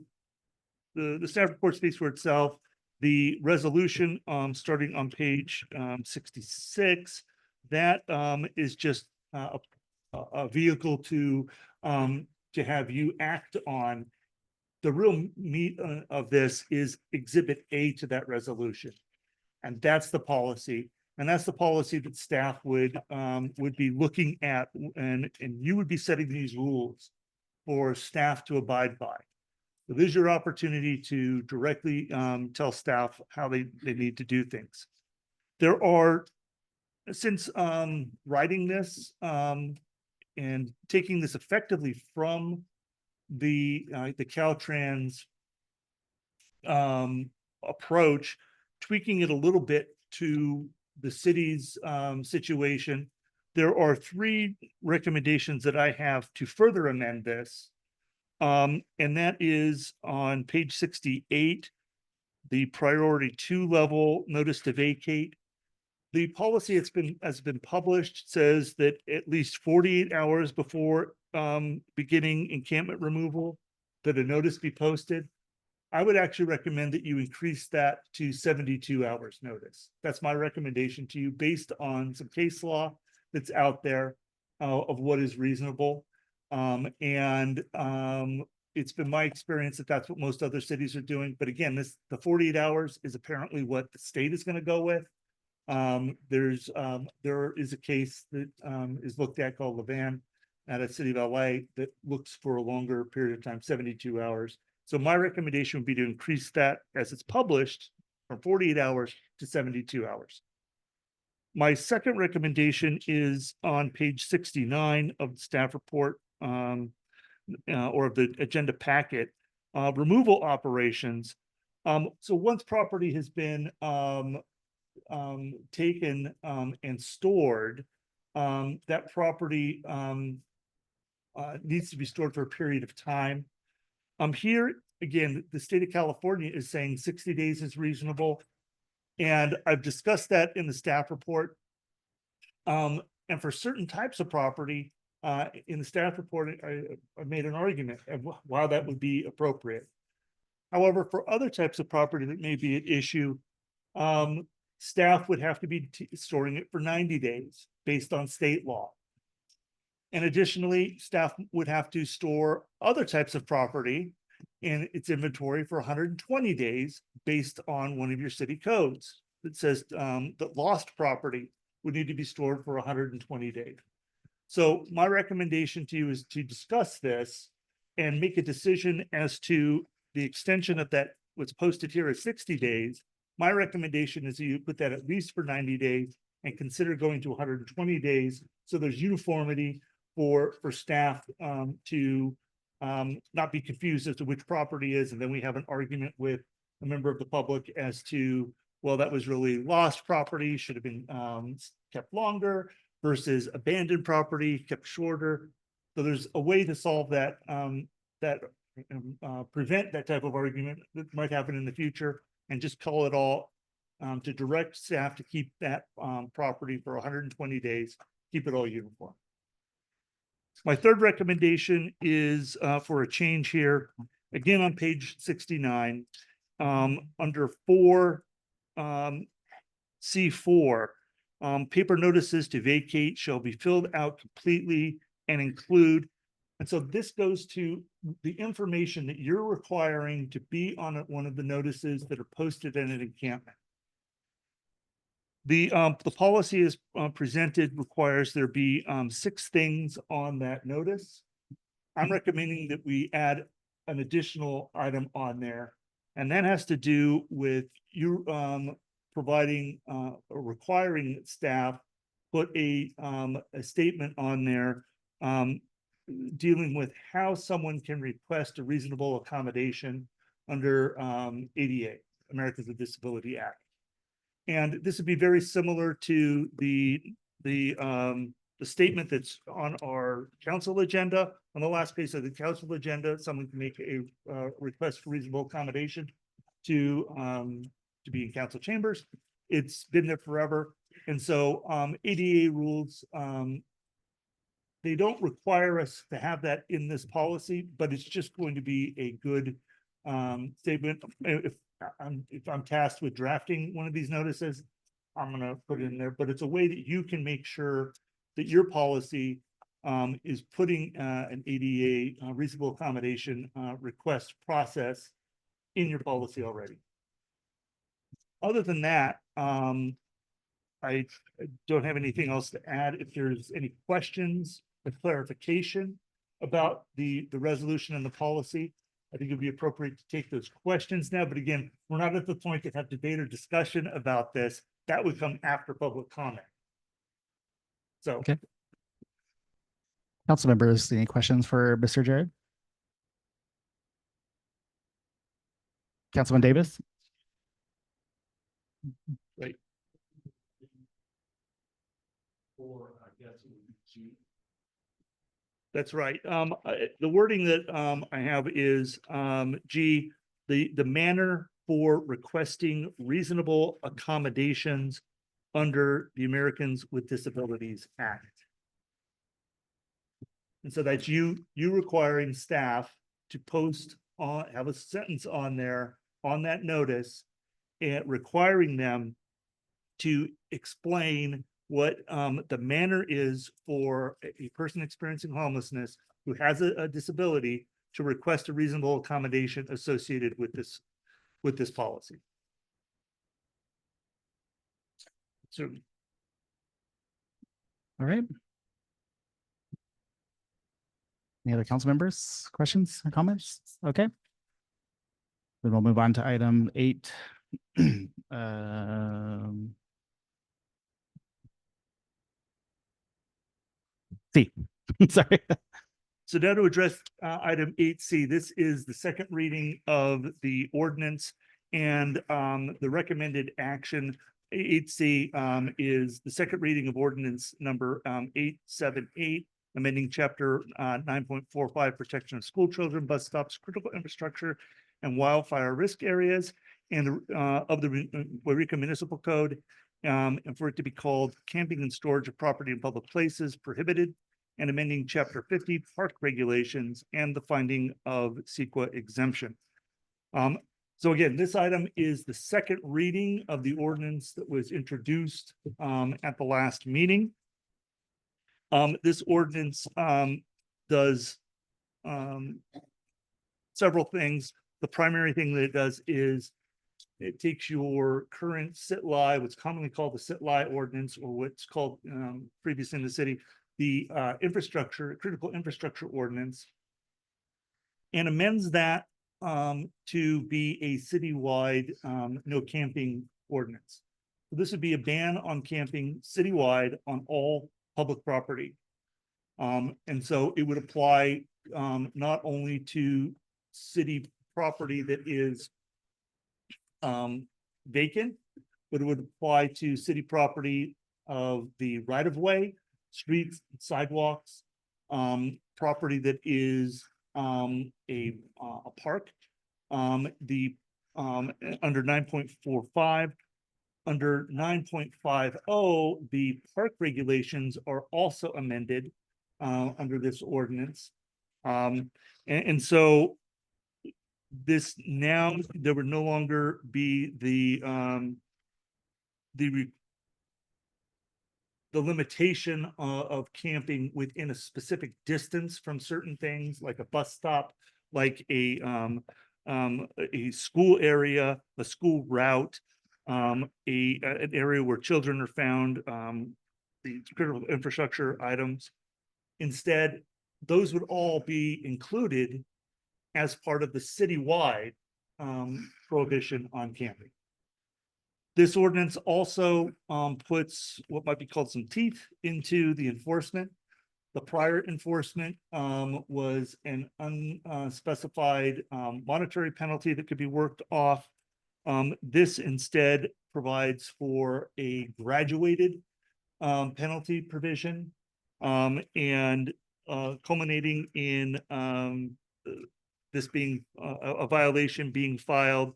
the staff report speaks for itself. The resolution, starting on page 66, that is just a vehicle to have you act on. The real meat of this is Exhibit A to that resolution, and that's the policy. And that's the policy that staff would be looking at, and you would be setting these rules for staff to abide by. So this is your opportunity to directly tell staff how they need to do things. There are, since writing this and taking this effectively from the Caltrans approach, tweaking it a little bit to the city's situation, there are 3 recommendations that I have to further amend this. And that is on page 68, the priority 2 level notice to vacate. The policy has been published says that at least 48 hours before beginning encampment removal, that a notice be posted. I would actually recommend that you increase that to 72 hours notice. That's my recommendation to you based on some case law that's out there of what is reasonable. It's been my experience that that's what most other cities are doing. But again, the 48 hours is apparently what the state is going to go with. There is a case that is looked at called Levan at a city of LA that looks for a longer period of time, 72 hours. So my recommendation would be to increase that as it's published from 48 hours to 72 hours. My second recommendation is on page 69 of the staff report or of the agenda packet, removal operations. So once property has been taken and stored, that property needs to be stored for a period of time. Here, again, the state of California is saying 60 days is reasonable. And I've discussed that in the staff report. And for certain types of property, in the staff report, I made an argument of why that would be appropriate. However, for other types of property that may be at issue, staff would have to be storing it for 90 days based on state law. And additionally, staff would have to store other types of property in its inventory for 120 days based on one of your city codes that says that lost property would need to be stored for 120 days. So my recommendation to you is to discuss this and make a decision as to the extension of that. What's posted here is 60 days. My recommendation is that you put that at least for 90 days and consider going to 120 days. So there's uniformity for staff to not be confused as to which property is. And then we have an argument with a member of the public as to, well, that was really lost property, should have been kept longer. versus abandoned property kept shorter. So there's a way to solve that, prevent that type of argument that might happen in the future and just call it all to direct staff to keep that property for 120 days, keep it all uniform. My third recommendation is for a change here, again on page 69, under 4 C4, paper notices to vacate shall be filled out completely and include. And so this goes to the information that you're requiring to be on one of the notices that are posted in an encampment. The policy is presented requires there be 6 things on that notice. I'm recommending that we add an additional item on there, and that has to do with you providing or requiring that staff put a statement on there dealing with how someone can request a reasonable accommodation under ADA, Americans with Disability Act. And this would be very similar to the statement that's on our council agenda. On the last page of the council agenda, someone can make a request for reasonable accommodation to be in council chambers. It's been there forever. And so ADA rules, they don't require us to have that in this policy, but it's just going to be a good statement. If I'm tasked with drafting one of these notices, I'm going to put it in there, but it's a way that you can make sure that your policy is putting an ADA reasonable accommodation request process in your policy already. Other than that, I don't have anything else to add. If there's any questions or clarification about the resolution and the policy, I think it'd be appropriate to take those questions now. But again, we're not at the point to have debate or discussion about this. That would come after public comment. So, Okay. Council members, any questions for Mr. Jared? Councilman Davis? right. Or I guess it would be G. That's right. The wording that I have is G, the manner for requesting reasonable accommodations under the Americans with Disabilities Act. And so that's you requiring staff to post on, have a sentence on there on that notice and requiring them to explain what the manner is for a person experiencing homelessness who has a disability to request a reasonable accommodation associated with this policy. So, All right. Any other council members, questions or comments? Okay. Then we'll move on to item 8. C. Sorry. so now to address item 8C, this is the second reading of the ordinance, and the recommended action 8C is the second reading of ordinance number 878, amending chapter 9.45, protection of school children, bus stops, critical infrastructure, and wildfire risk areas, and of the Yreka Municipal Code, and for it to be called camping and storage of property in public places prohibited, and amending chapter 50 park regulations and the finding of CEQA exemption. So again, this item is the second reading of the ordinance that was introduced at the last meeting. This ordinance does several things. The primary thing that it does is it takes your current sit-lie, what's commonly called the sit-lie ordinance, or what's called previously in the city, the critical infrastructure ordinance, and amends that to be a citywide no camping ordinance. So this would be a ban on camping citywide on all public property. And so it would apply not only to city property that is vacant, but it would apply to city property of the right of way, streets, sidewalks, property that is a park. The under 9.45. Under 9.50, the park regulations are also amended under this ordinance. And so this now, there would no longer be the limitation of camping within a specific distance from certain things, like a bus stop, like a school area, a school route, an area where children are found, the critical infrastructure items. Instead, those would all be included as part of the citywide prohibition on camping. This ordinance also puts what might be called some teeth into the enforcement. The prior enforcement was an unspecified monetary penalty that could be worked off. This instead provides for a graduated penalty provision and culminating in this being a violation being filed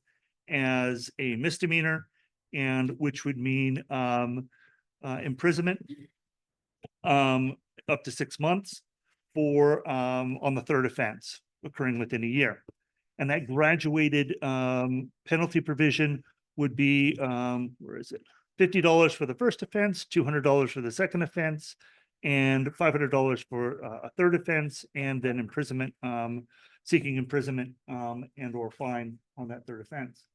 as a misdemeanor, and which would mean imprisonment up to 6 months for on the third offense occurring within a year. And that graduated penalty provision would be where is it? $50 for the first offense, $200 for the second offense, and $500 for a third offense, and then imprisonment, seeking imprisonment and or fine on that third offense.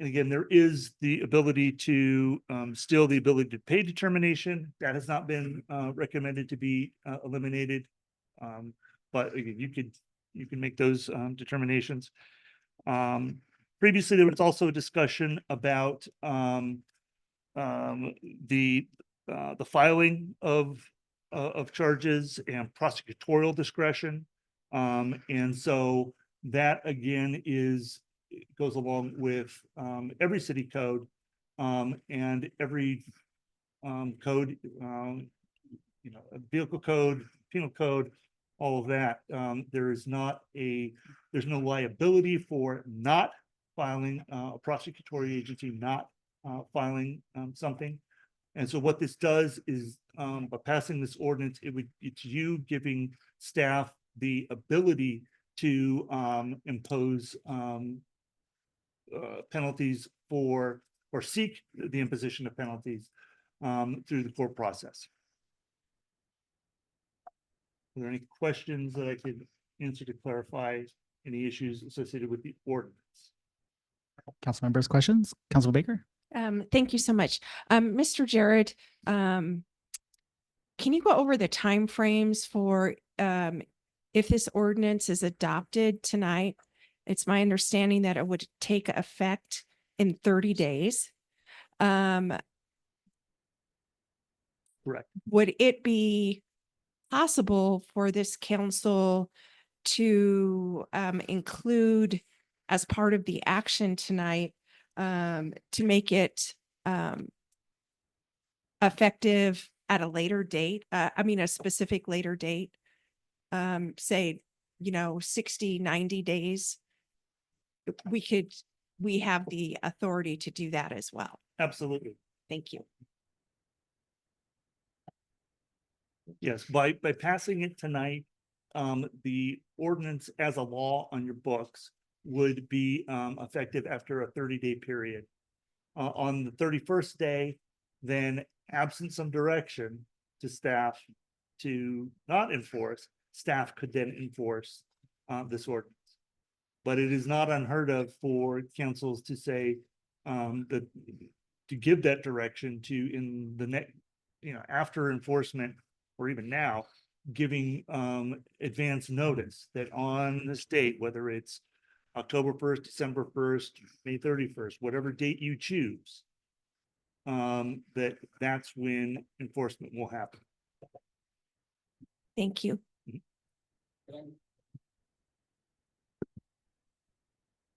And again, there is the ability to still the ability to pay determination. That has not been recommended to be eliminated. But again, you can make those determinations. Previously, there was also a discussion about the filing of charges and prosecutorial discretion. And so that again goes along with every city code and every code, vehicle code, penal code, all of that. There's no liability for not filing a prosecutory agency, not filing something. And so what this does is by passing this ordinance, it's you giving staff the ability to impose penalties or seek the imposition of penalties through the court process. Are there any questions that I could answer to clarify any issues associated with the ordinance? Council members, questions? Council Baker? Thank you so much. Mr. Jared, can you go over the timeframes for if this ordinance is adopted tonight? It's my understanding that it would take effect in 30 days. Correct. Would it be possible for this council to include as part of the action tonight to make it effective at a later date? A specific later date, say, 60, 90 days. We have the authority to do that as well. Absolutely. Thank you. Yes, by passing it tonight, the ordinance as a law on your books would be effective after a 30-day period. On the 31st day, then absent some direction to staff to not enforce, staff could then enforce this ordinance. But it is not unheard of for councils to say that to give that direction to in the next, after enforcement or even now, giving advance notice that on this date, whether it's October 1st, December 1st, May 31st, whatever date you choose, that's when enforcement will happen. Thank you.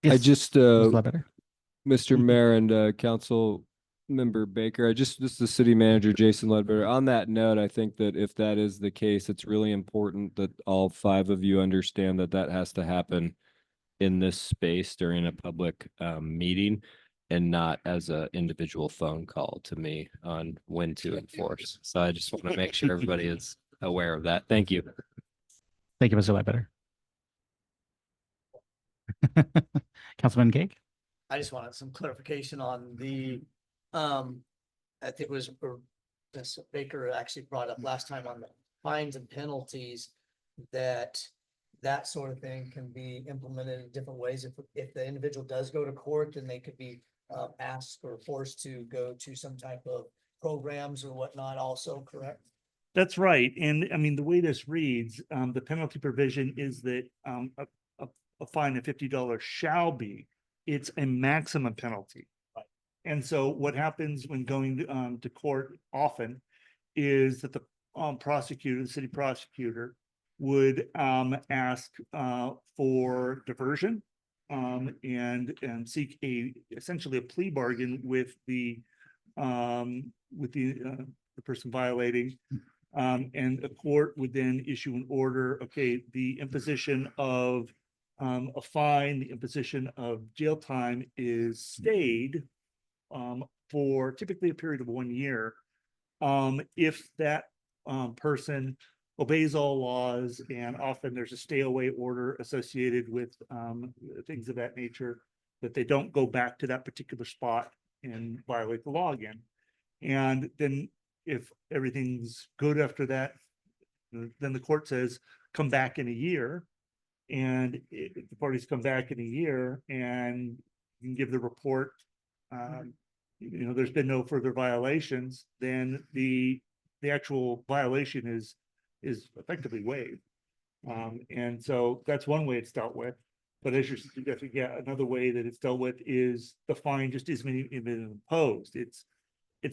I Yes, just, Councilor Ledbetter. Mr. Mayor and Council Member Baker, this is the city manager, Jason Ledbetter. On that note, I think that if that is the case, it's really important that all 5 of you understand that that has to happen in this space during a public meeting and not as a individual phone call to me on when to enforce. So I just want to make sure everybody is aware of that. Thank you. Thank you, Mr. Ledbetter. Councilman Cake? I just wanted some clarification on the, I think it was, Ms. Baker actually brought up last time on the fines and penalties, that that sort of thing can be implemented in different ways. If the individual does go to court, then they could be asked or forced to go to some type of programs or whatnot also, correct? That's right. And I mean, the way this reads, the penalty provision is that a fine of $50 shall be, it's a maximum penalty. And so what happens when going to court often is that the prosecutor, the city prosecutor, would ask for diversion and seek essentially a plea bargain with the person violating. And a court would then issue an order, okay, the imposition of a fine, the imposition of jail time is stayed for typically a period of 1 year. If that person obeys all laws, and often there's a stay away order associated with things of that nature, that they don't go back to that particular spot and violate the law again. And then if everything's good after that, then the court says, come back in a year. And if the parties come back in a year and you can give the report, there's been no further violations, then the actual violation is effectively waived. And so that's one way it's dealt with. But as you're suggesting, yeah, another way that it's dealt with is the fine just isn't even imposed. It's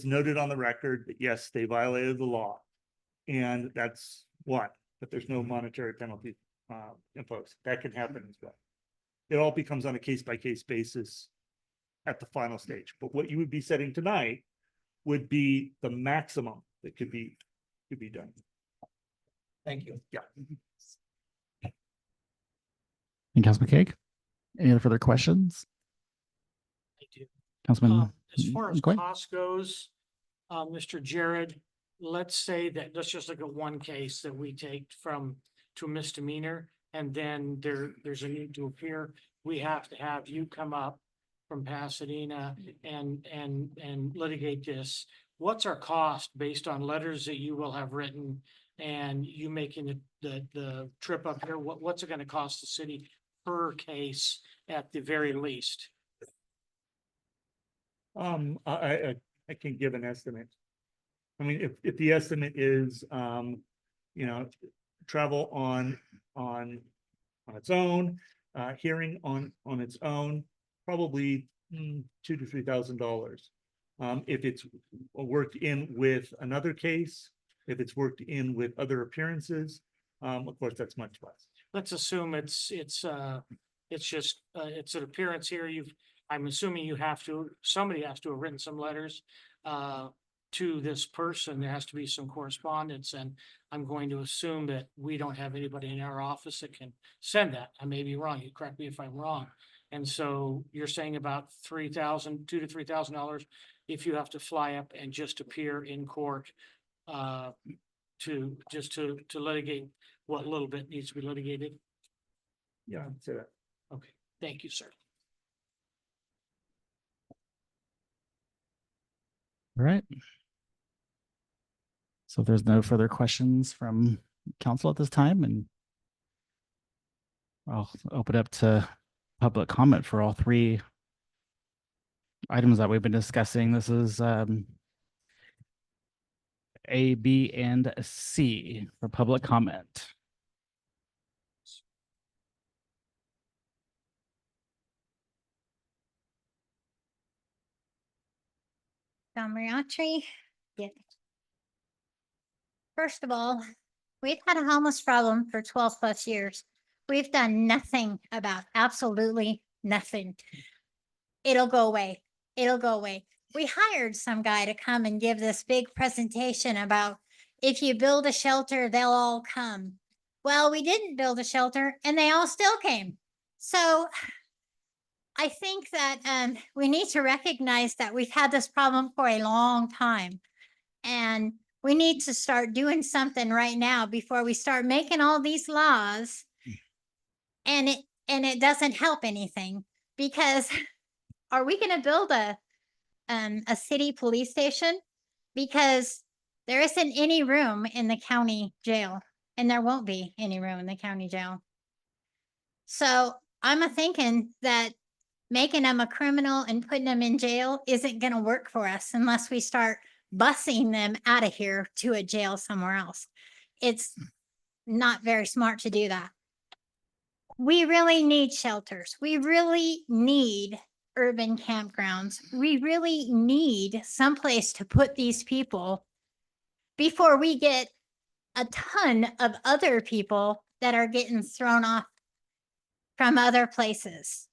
noted on the record that yes, they violated the law, and that's what, but there's no monetary penalty imposed. That can happen as well. It all becomes on a case-by-case basis at the final stage. But what you would be setting tonight would be the maximum that could be done. Thank you. Yeah. And Councilman Cake? Any other further questions? I do. Councilman? As far as McQuaid? cost goes, Mr. Jared, let's say that, let's just look at one case that we take to a misdemeanor, and then there's a need to appear. We have to have you come up from Pasadena and litigate this. What's our cost based on letters that you will have written and you making the trip up here? What's it gonna cost the city per case at the very least? I can give an estimate. I mean, if the estimate is, travel on its own, hearing on its own, probably $2,000 to $3,000. If it's worked in with another case, if it's worked in with other appearances, of course, that's much less. Let's assume it's just it's an appearance here. I'm assuming somebody has to have written some letters to this person. There has to be some correspondence, and I'm going to assume that we don't have anybody in our office that can send that. I may be wrong. You correct me if I'm wrong. And so you're saying about $2,000 to $3,000 if you have to fly up and just appear in court to litigate what little bit needs to be litigated. Yeah, I'd say that. Okay, thank you, sir. All right. So if there's no further questions from council at this time, and I'll open up to public comment for all 3 items that we've been discussing. This is A, B, and C for public comment. Mariachi. Yeah. First of all, we've had a homeless problem for 12 plus years. We've done nothing about absolutely nothing. It'll go away. It'll go away. we hired some guy to come and give this big presentation about if you build a shelter, they'll all come. Well, we didn't build a shelter and they all still came. So I think that we need to recognize that we've had this problem for a long time. And we need to start doing something right now before we start making all these laws. And it doesn't help anything, because are we going to build a city police station? Because there isn't any room in the county jail, and there won't be any room in the county jail. So I'm a thinking that making them a criminal and putting them in jail isn't going to work for us unless we start busing them out of here to a jail somewhere else. It's not very smart to do that. We really need shelters. We really need urban campgrounds. We really need someplace to put these people before we get a ton of other people that are getting thrown off from other places.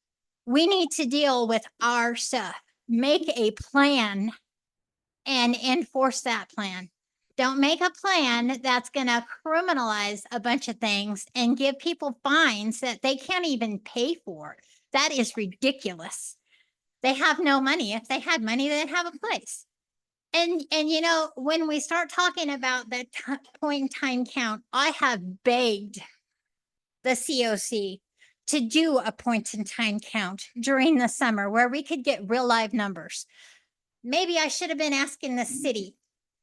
We need to deal with our stuff, make a plan and enforce that plan. Don't make a plan that's going to criminalize a bunch of things and give people fines that they can't even pay for. That is ridiculous. They have no money. If they had money, they'd have a place. And you know, when we start talking about the point in time count, I have begged the COC to do a point in time count during the summer where we could get real live numbers. Maybe I should have been asking the city.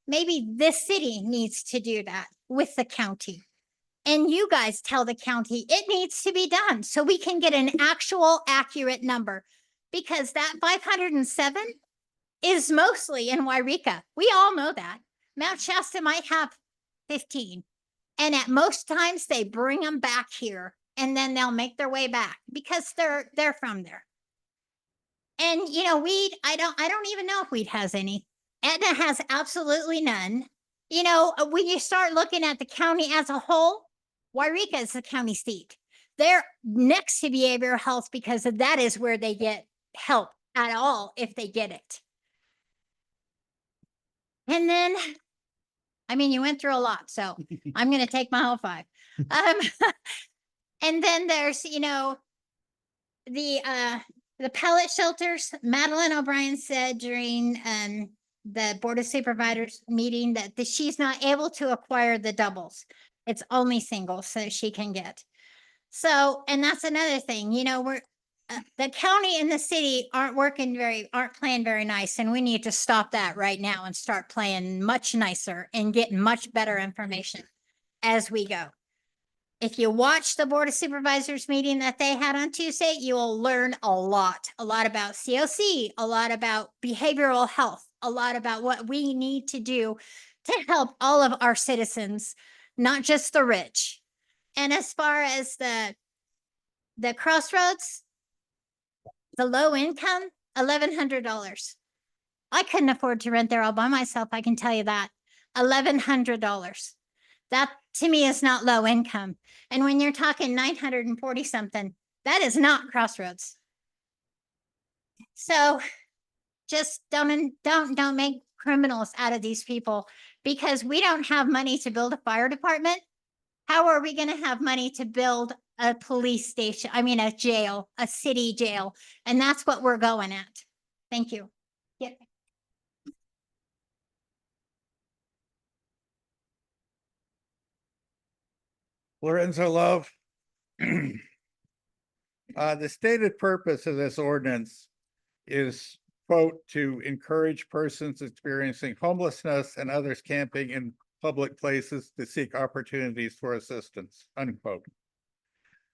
Maybe this city needs to do that with the county. And you guys tell the county it needs to be done so we can get an actual accurate number, because that 507 is mostly in Yreka. We all know that. Mount Shasta might have 15. And at most times they bring them back here and then they'll make their way back because they're from there. And you know, weed, I don't even know if weed has any. Etna has absolutely none. You know, when you start looking at the county as a whole, Yreka is the county seat. They're next to behavioral health because that is where they get help at all if they get it. And then, I mean, you went through a lot, so I'm going to take my whole 5. And then there's, you know, the pellet shelters. Madeline O'Brien said during the Board of Supervisors meeting that she's not able to acquire the doubles. It's only singles so she can get. So, and that's another thing, you know, we're the county and the city aren't playing very nice, and we need to stop that right now and start playing much nicer and getting much better information as we go. If you watch the Board of Supervisors meeting that they had on Tuesday, you will learn a lot about COC, a lot about behavioral health, a lot about what we need to do to help all of our citizens, not just the rich. And as far as the crossroads, the low income, $1,100. I couldn't afford to rent there all by myself. I can tell you that. $1,100. That to me is not low income. And when you're talking 940 something, that is not crossroads. So just don't make criminals out of these people, because we don't have money to build a fire department. How are we going to have money to build a police station? I mean, a jail, a city jail. And that's what we're going at. Thank you. Yeah. Lorenzo Love. The stated purpose of this ordinance is, quote, to encourage persons experiencing homelessness and others camping in public places to seek opportunities for assistance, unquote.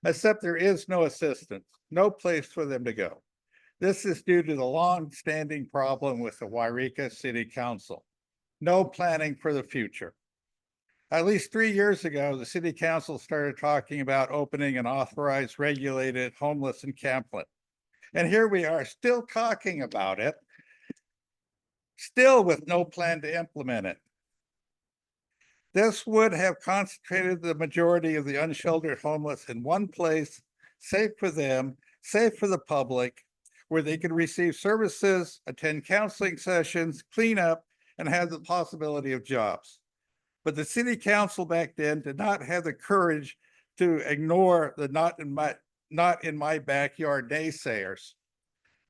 Except there is no assistance, no place for them to go. This is due to the long-standing problem with the Yreka City Council. No planning for the future. At least 3 years ago, the city council started talking about opening an authorized, regulated homeless encampment. And here we are still talking about it, still with no plan to implement it. This would have concentrated the majority of the unsheltered homeless in one place, safe for them, safe for the public, where they can receive services, attend counseling sessions, clean up, and have the possibility of jobs. But the city council back then did not have the courage to ignore the not in my backyard naysayers.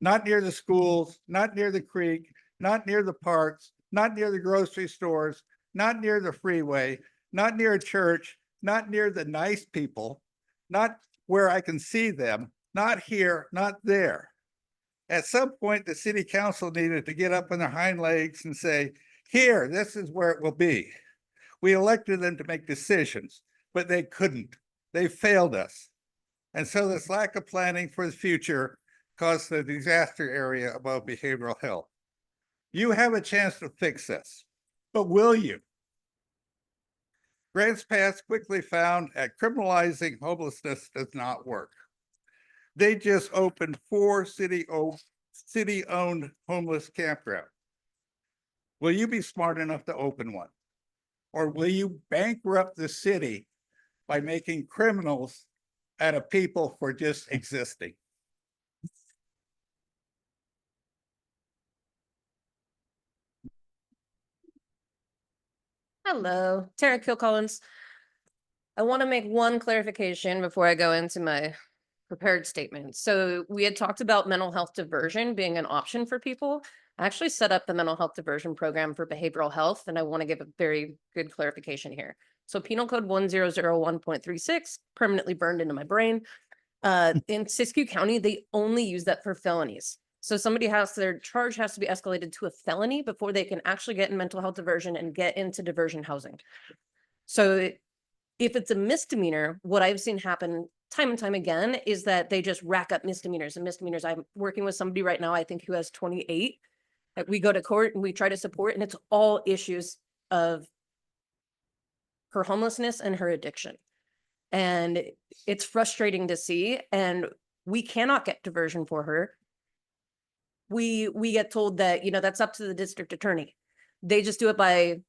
Not near the schools, not near the creek, not near the parks, not near the grocery stores, not near the freeway, not near a church, not near the nice people, not where I can see them, not here, not there. At some point, the city council needed to get up on their hind legs and say, here, this is where it will be. We elected them to make decisions, but they couldn't. They failed us. And so this lack of planning for the future caused the disaster area above behavioral health. You have a chance to fix this, but will you? Grants Pass quickly found that criminalizing homelessness does not work. They just opened 4 city-owned homeless campgrounds. Will you be smart enough to open one? Or will you bankrupt the city by making criminals out of people for just existing? Hello, Tara Kilcollins. I want to make one clarification before I go into my prepared statement. So we had talked about mental health diversion being an option for people. I actually set up the mental health diversion program for behavioral health, and I want to give a very good clarification here. So Penal Code 1001.36 permanently burned into my brain. In Siskiyou County, they only use that for felonies. So their charge has to be escalated to a felony before they can actually get in mental health diversion and get into diversion housing. So if it's a misdemeanor, what I've seen happen time and time again is that they just rack up misdemeanors and misdemeanors. I'm working with somebody right now, I think, who has 28. That we go to court and we try to support, and it's all issues of her homelessness and her addiction. And it's frustrating to see, and we cannot get diversion for her. We get told that, that's up to the district attorney. They just do it by,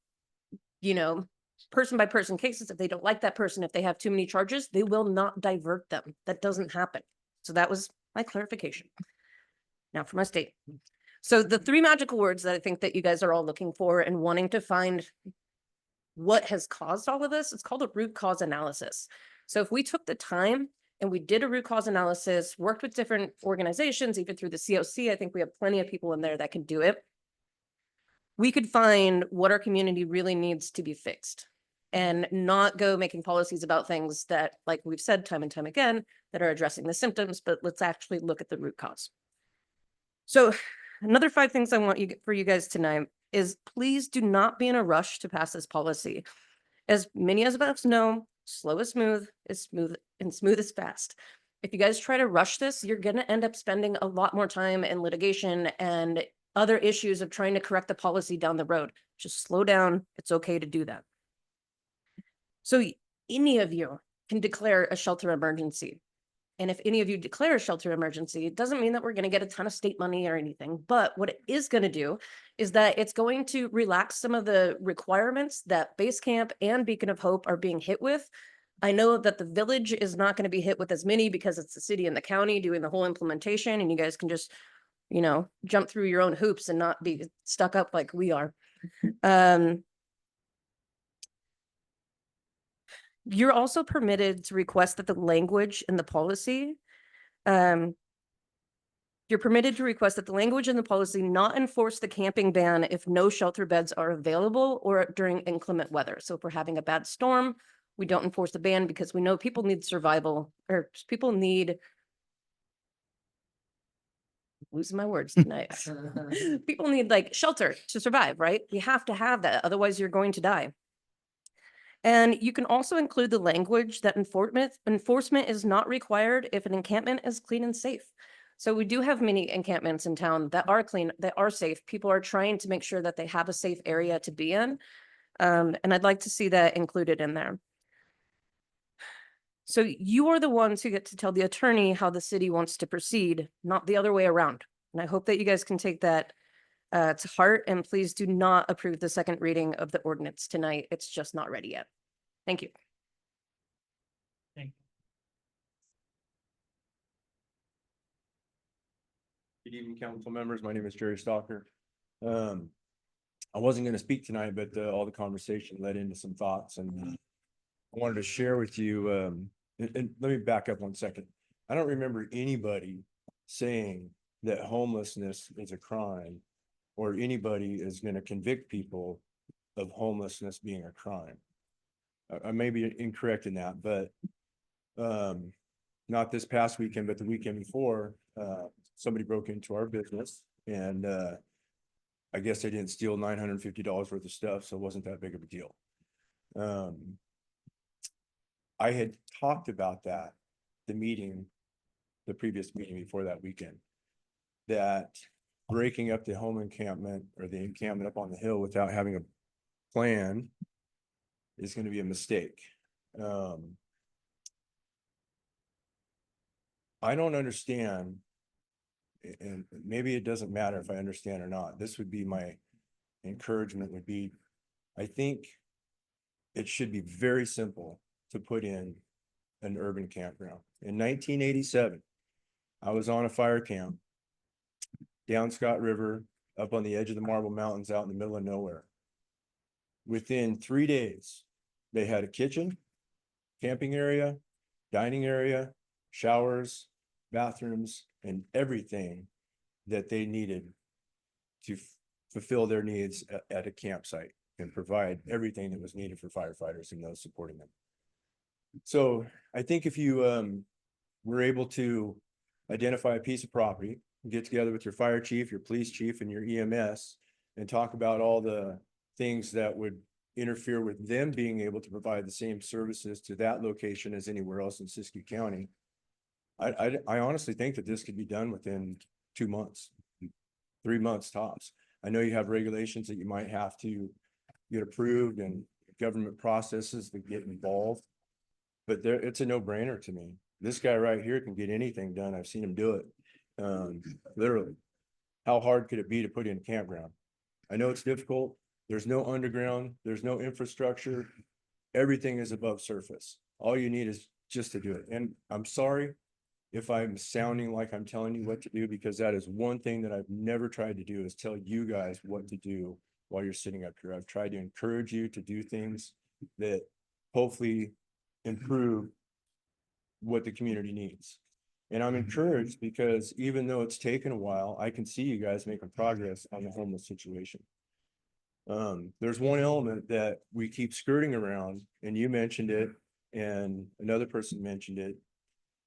person by person cases. If they don't like that person, if they have too many charges, they will not divert them. That doesn't happen. So that was my clarification. Now for my statement. So the 3 magical words that I think that you guys are all looking for and wanting to find what has caused all of this, it's called a root cause analysis. So if we took the time and we did a root cause analysis, worked with different organizations, even through the COC, I think we have plenty of people in there that can do it. We could find what our community really needs to be fixed and not go making policies about things that, like we've said time and time again, that are addressing the symptoms, but let's actually look at the root cause. So another 5 things I want for you guys tonight is please do not be in a rush to pass this policy. As many of us know, slow is smooth and smooth is fast. If you guys try to rush this, you're going to end up spending a lot more time in litigation and other issues of trying to correct the policy down the road. Just slow down. It's okay to do that. So any of you can declare a shelter emergency. And if any of you declare a shelter emergency, it doesn't mean that we're going to get a ton of state money or anything. But what it is going to do is that it's going to relax some of the requirements that Base Camp and Beacon of Hope are being hit with. I know that the village is not going to be hit with as many because it's the city and the county doing the whole implementation, and you guys can just, jump through your own hoops and not be stuck up like we are. You're also permitted to request that the language in the policy, you're permitted to request that the language in the policy not enforce the camping ban if no shelter beds are available or during inclement weather. So if we're having a bad storm, we don't enforce the ban because we know people need survival, or people need, losing my words tonight. People need shelter to survive, right? You have to have that. Otherwise you're going to die. And you can also include the language that enforcement is not required if an encampment is clean and safe. So we do have many encampments in town that are clean, that are safe. People are trying to make sure that they have a safe area to be in. And I'd like to see that included in there. So you are the ones who get to tell the attorney how the city wants to proceed, not the other way around. And I hope that you guys can take that to heart, and please do not approve the second reading of the ordinance tonight. It's just not ready yet. Thank you. Good evening, council members. My name is Jerry Stalker. I wasn't going to speak tonight, but all the conversation led into some thoughts, and I wanted to share with you. And let me back up 1 second. I don't remember anybody saying that homelessness is a crime, or anybody is going to convict people of homelessness being a crime. I may be incorrect in that, but not this past weekend, but the weekend before, somebody broke into our business, and I guess they didn't steal $950 worth of stuff, so it wasn't that big of a deal. I had talked about that, the previous meeting before that weekend, that breaking up the home encampment or the encampment up on the hill without having a plan is going to be a mistake. I don't understand, and maybe it doesn't matter if I understand or not. This would be my encouragement would be, I think it should be very simple to put in an urban campground. In 1987, I was on a fire camp down Scott River, up on the edge of the Marble Mountains, out in the middle of nowhere. Within 3 days, they had a kitchen, camping area, dining area, showers, bathrooms, and everything that they needed to fulfill their needs at a campsite and provide everything that was needed for firefighters and those supporting them. So I think if you were able to identify a piece of property, get together with your fire chief, your police chief, and your EMS, and talk about all the things that would interfere with them being able to provide the same services to that location as anywhere else in Siskiyou County. I honestly think that this could be done within 2 months, 3 months tops. I know you have regulations that you might have to get approved and government processes that get involved, but it's a no-brainer to me. This guy right here can get anything done. I've seen him do it. Literally, how hard could it be to put in a campground? I know it's difficult. There's no underground, there's no infrastructure. Everything is above surface. All you need is just to do it. And I'm sorry if I'm sounding like I'm telling you what to do, because that is one thing that I've never tried to do, is tell you guys what to do while you're sitting up here. I've tried to encourage you to do things that hopefully improve what the community needs. And I'm encouraged because even though it's taken a while, I can see you guys making progress on the homeless situation. There's one element that we keep skirting around, and you mentioned it, and another person mentioned it,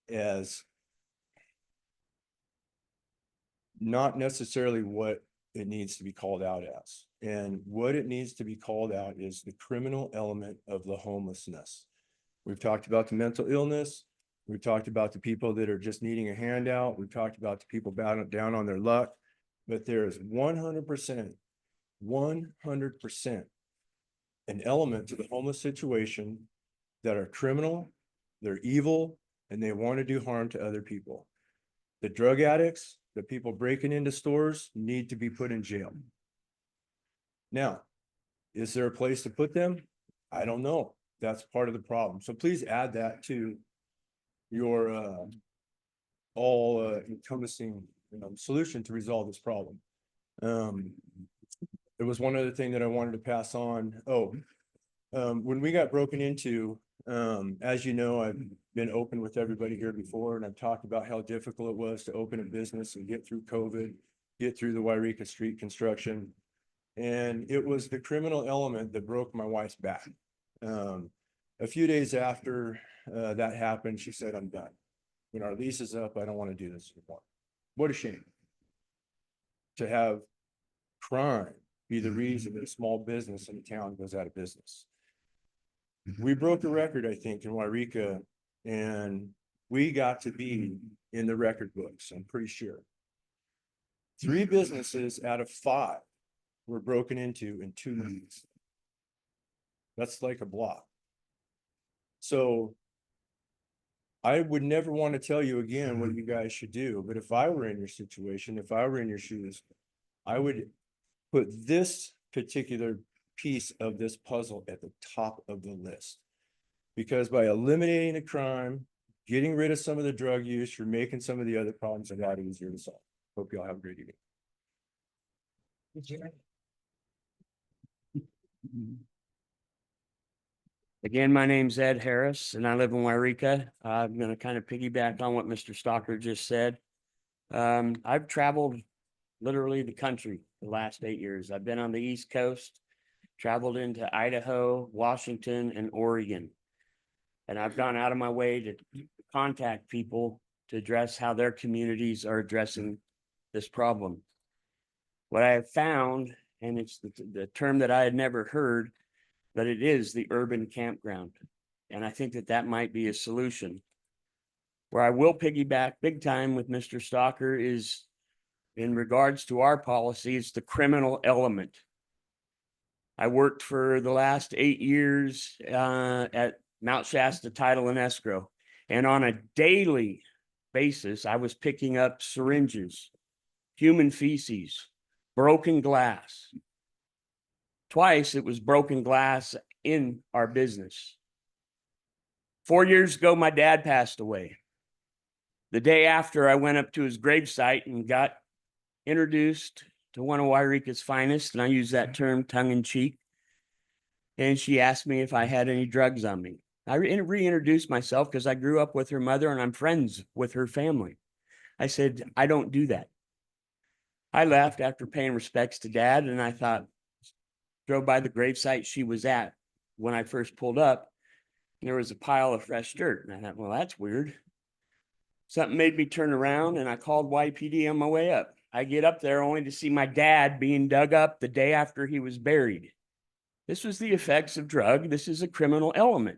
as not necessarily what it needs to be called out as. And what it needs to be called out is the criminal element of the homelessness. We've talked about the mental illness. We've talked about the people that are just needing a handout. We've talked about the people down on their luck, but there is 100% an element to the homeless situation that are criminal, they're evil, and they want to do harm to other people. The drug addicts, the people breaking into stores, need to be put in jail. Now, is there a place to put them? I don't know. That's part of the problem. So please add that to your all encompassing solution to resolve this problem. There was one other thing that I wanted to pass on. When we got broken into, as you know, I've been open with everybody here before, and I've talked about how difficult it was to open a business and get through COVID, get through the Yreka Street construction. And it was the criminal element that broke my wife's back. A few days after that happened, she said, "I'm done. When our lease is up, I don't want to do this anymore." What a shame to have crime be the reason that a small business in the town goes out of business. We broke a record, I think, in Yreka, and we got to be in the record books, I'm pretty sure. 3 businesses out of 5 were broken into in 2 weeks. That's like a block. So I would never want to tell you again what you guys should do, but if I were in your situation, if I were in your shoes, I would put this particular piece of this puzzle at the top of the list. Because by eliminating the crime, getting rid of some of the drug use, you're making some of the other problems a lot easier to solve. Hope you all have a great evening. Again, my name's Ed Harris and I live in Yreka. I'm gonna kind of piggyback on what Mr. Stalker just said. I've traveled literally the country the last 8 years. I've been on the East Coast, traveled into Idaho, Washington, and Oregon. And I've gone out of my way to contact people to address how their communities are addressing this problem. What I have found, and it's the term that I had never heard, but it is the urban campground. And I think that that might be a solution. Where I will piggyback big time with Mr. Stalker is in regards to our policy, it's the criminal element. I worked for the last 8 years at Mount Shasta Title and Escrow. And on a daily basis, I was picking up syringes, human feces, broken glass. Twice it was broken glass in our business. 4 years ago, my dad passed away. The day after, I went up to his gravesite and got introduced to one of Yreka's finest, and I use that term tongue in cheek. And she asked me if I had any drugs on me. I reintroduced myself because I grew up with her mother and I'm friends with her family. I said, I don't do that. I left after paying respects to Dad, and I thought, drove by the gravesite she was at when I first pulled up, and there was a pile of fresh dirt. And I thought, well, that's weird. Something made me turn around, and I called YPD on my way up. I get up there only to see my dad being dug up the day after he was buried. This was the effects of drug. This is a criminal element.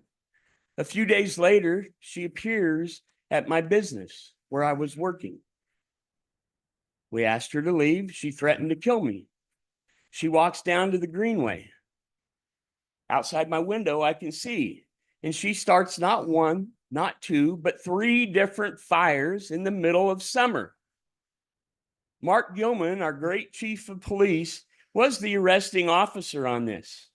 A few days later, she appears at my business where I was working. We asked her to leave. She threatened to kill me. She walks down to the greenway. Outside my window, I can see. And she starts not one, not two, but 3 different fires in the middle of summer. Mark Gilman, our great chief of police, was the arresting officer on this.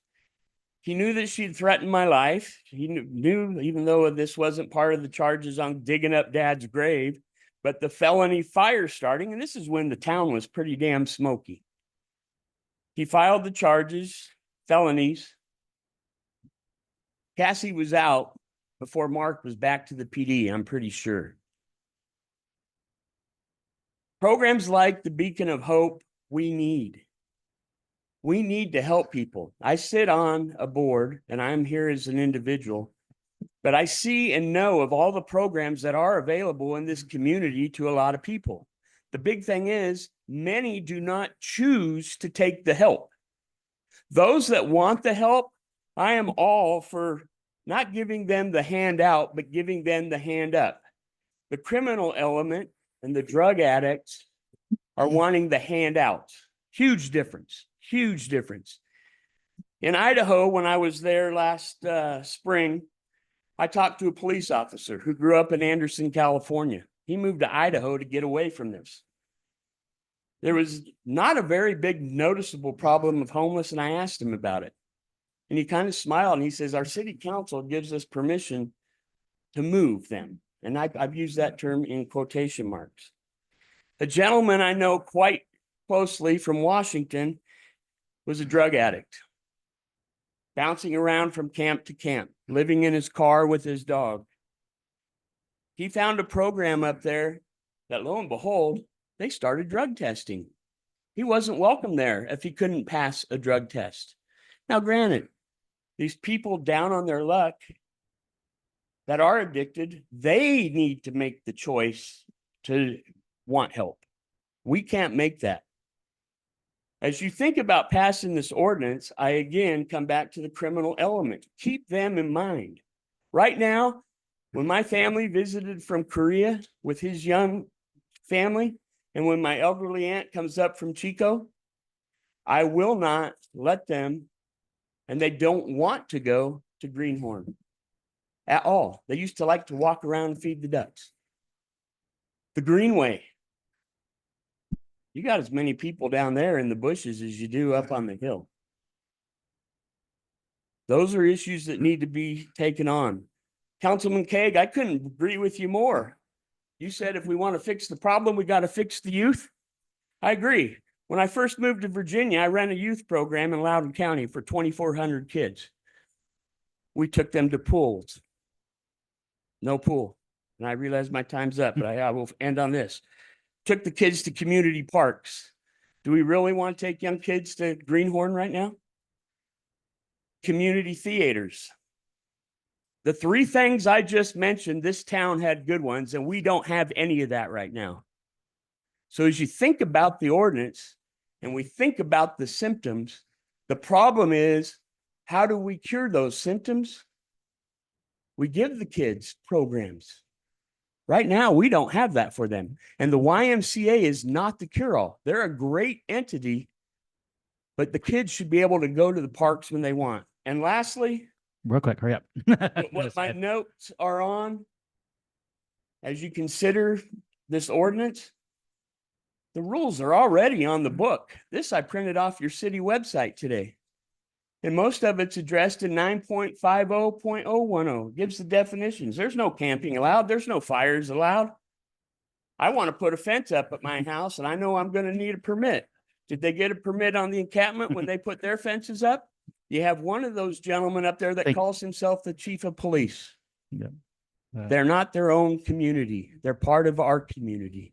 He knew that she'd threatened my life. He knew, even though this wasn't part of the charges on digging up Dad's grave, but the felony fire starting, and this is when the town was pretty damn smoky. He filed the charges, felonies. Cassie was out before Mark was back to the PD, I'm pretty sure. Programs like the Beacon of Hope, we need. We need to help people. I sit on a board, and I'm here as an individual, but I see and know of all the programs that are available in this community to a lot of people. The big thing is, many do not choose to take the help. Those that want the help, I am all for not giving them the handout, but giving them the hand up. The criminal element and the drug addicts are wanting the handout. Huge difference. Huge difference. In Idaho, when I was there last spring, I talked to a police officer who grew up in Anderson, California. He moved to Idaho to get away from this. There was not a very big noticeable problem of homeless, and I asked him about it. And he kind of smiled and he says, our city council gives us permission to move them. And I've used that term in quotation marks. A gentleman I know quite closely from Washington was a drug addict, bouncing around from camp to camp, living in his car with his dog. He found a program up there that, lo and behold, they started drug testing. He wasn't welcome there if he couldn't pass a drug test. Now, granted, these people down on their luck that are addicted, they need to make the choice to want help. We can't make that. As you think about passing this ordinance, I again come back to the criminal element. Keep them in mind. Right now, when my family visited from Korea with his young family, and when my elderly aunt comes up from Chico, I will not let them, and they don't want to go to Greenhorn at all. They used to like to walk around and feed the ducks. The Greenway. You got as many people down there in the bushes as you do up on the hill. Those are issues that need to be taken on. Councilman Kaag, I couldn't agree with you more. You said if we want to fix the problem, we got to fix the youth. I agree. When I first moved to Virginia, I ran a youth program in Loudoun County for 2,400 kids. We took them to pools. No pool. And I realize my time's up, but I will end on this. Took the kids to community parks. Do we really want to take young kids to Greenhorn right now? Community theaters. The three things I just mentioned, this town had good ones, and we don't have any of that right now. So as you think about the ordinance and we think about the symptoms, the problem is, how do we cure those symptoms? We give the kids programs. Right now, we don't have that for them. And the YMCA is not the cure-all. They're a great entity, but the kids should be able to go to the parks when they want. And lastly, Real quick, hurry up. what my notes are on, as you consider this ordinance, the rules are already on the book. This I printed off your city website today. And most of it's addressed in 9.50.010, gives the definitions. There's no camping allowed. There's no fires allowed. I want to put a fence up at my house and I know I'm going to need a permit. Did they get a permit on the encampment when they put their fences up? You have one of those gentlemen up there that calls himself the chief of police. Yeah. They're not their own community. They're part of our community.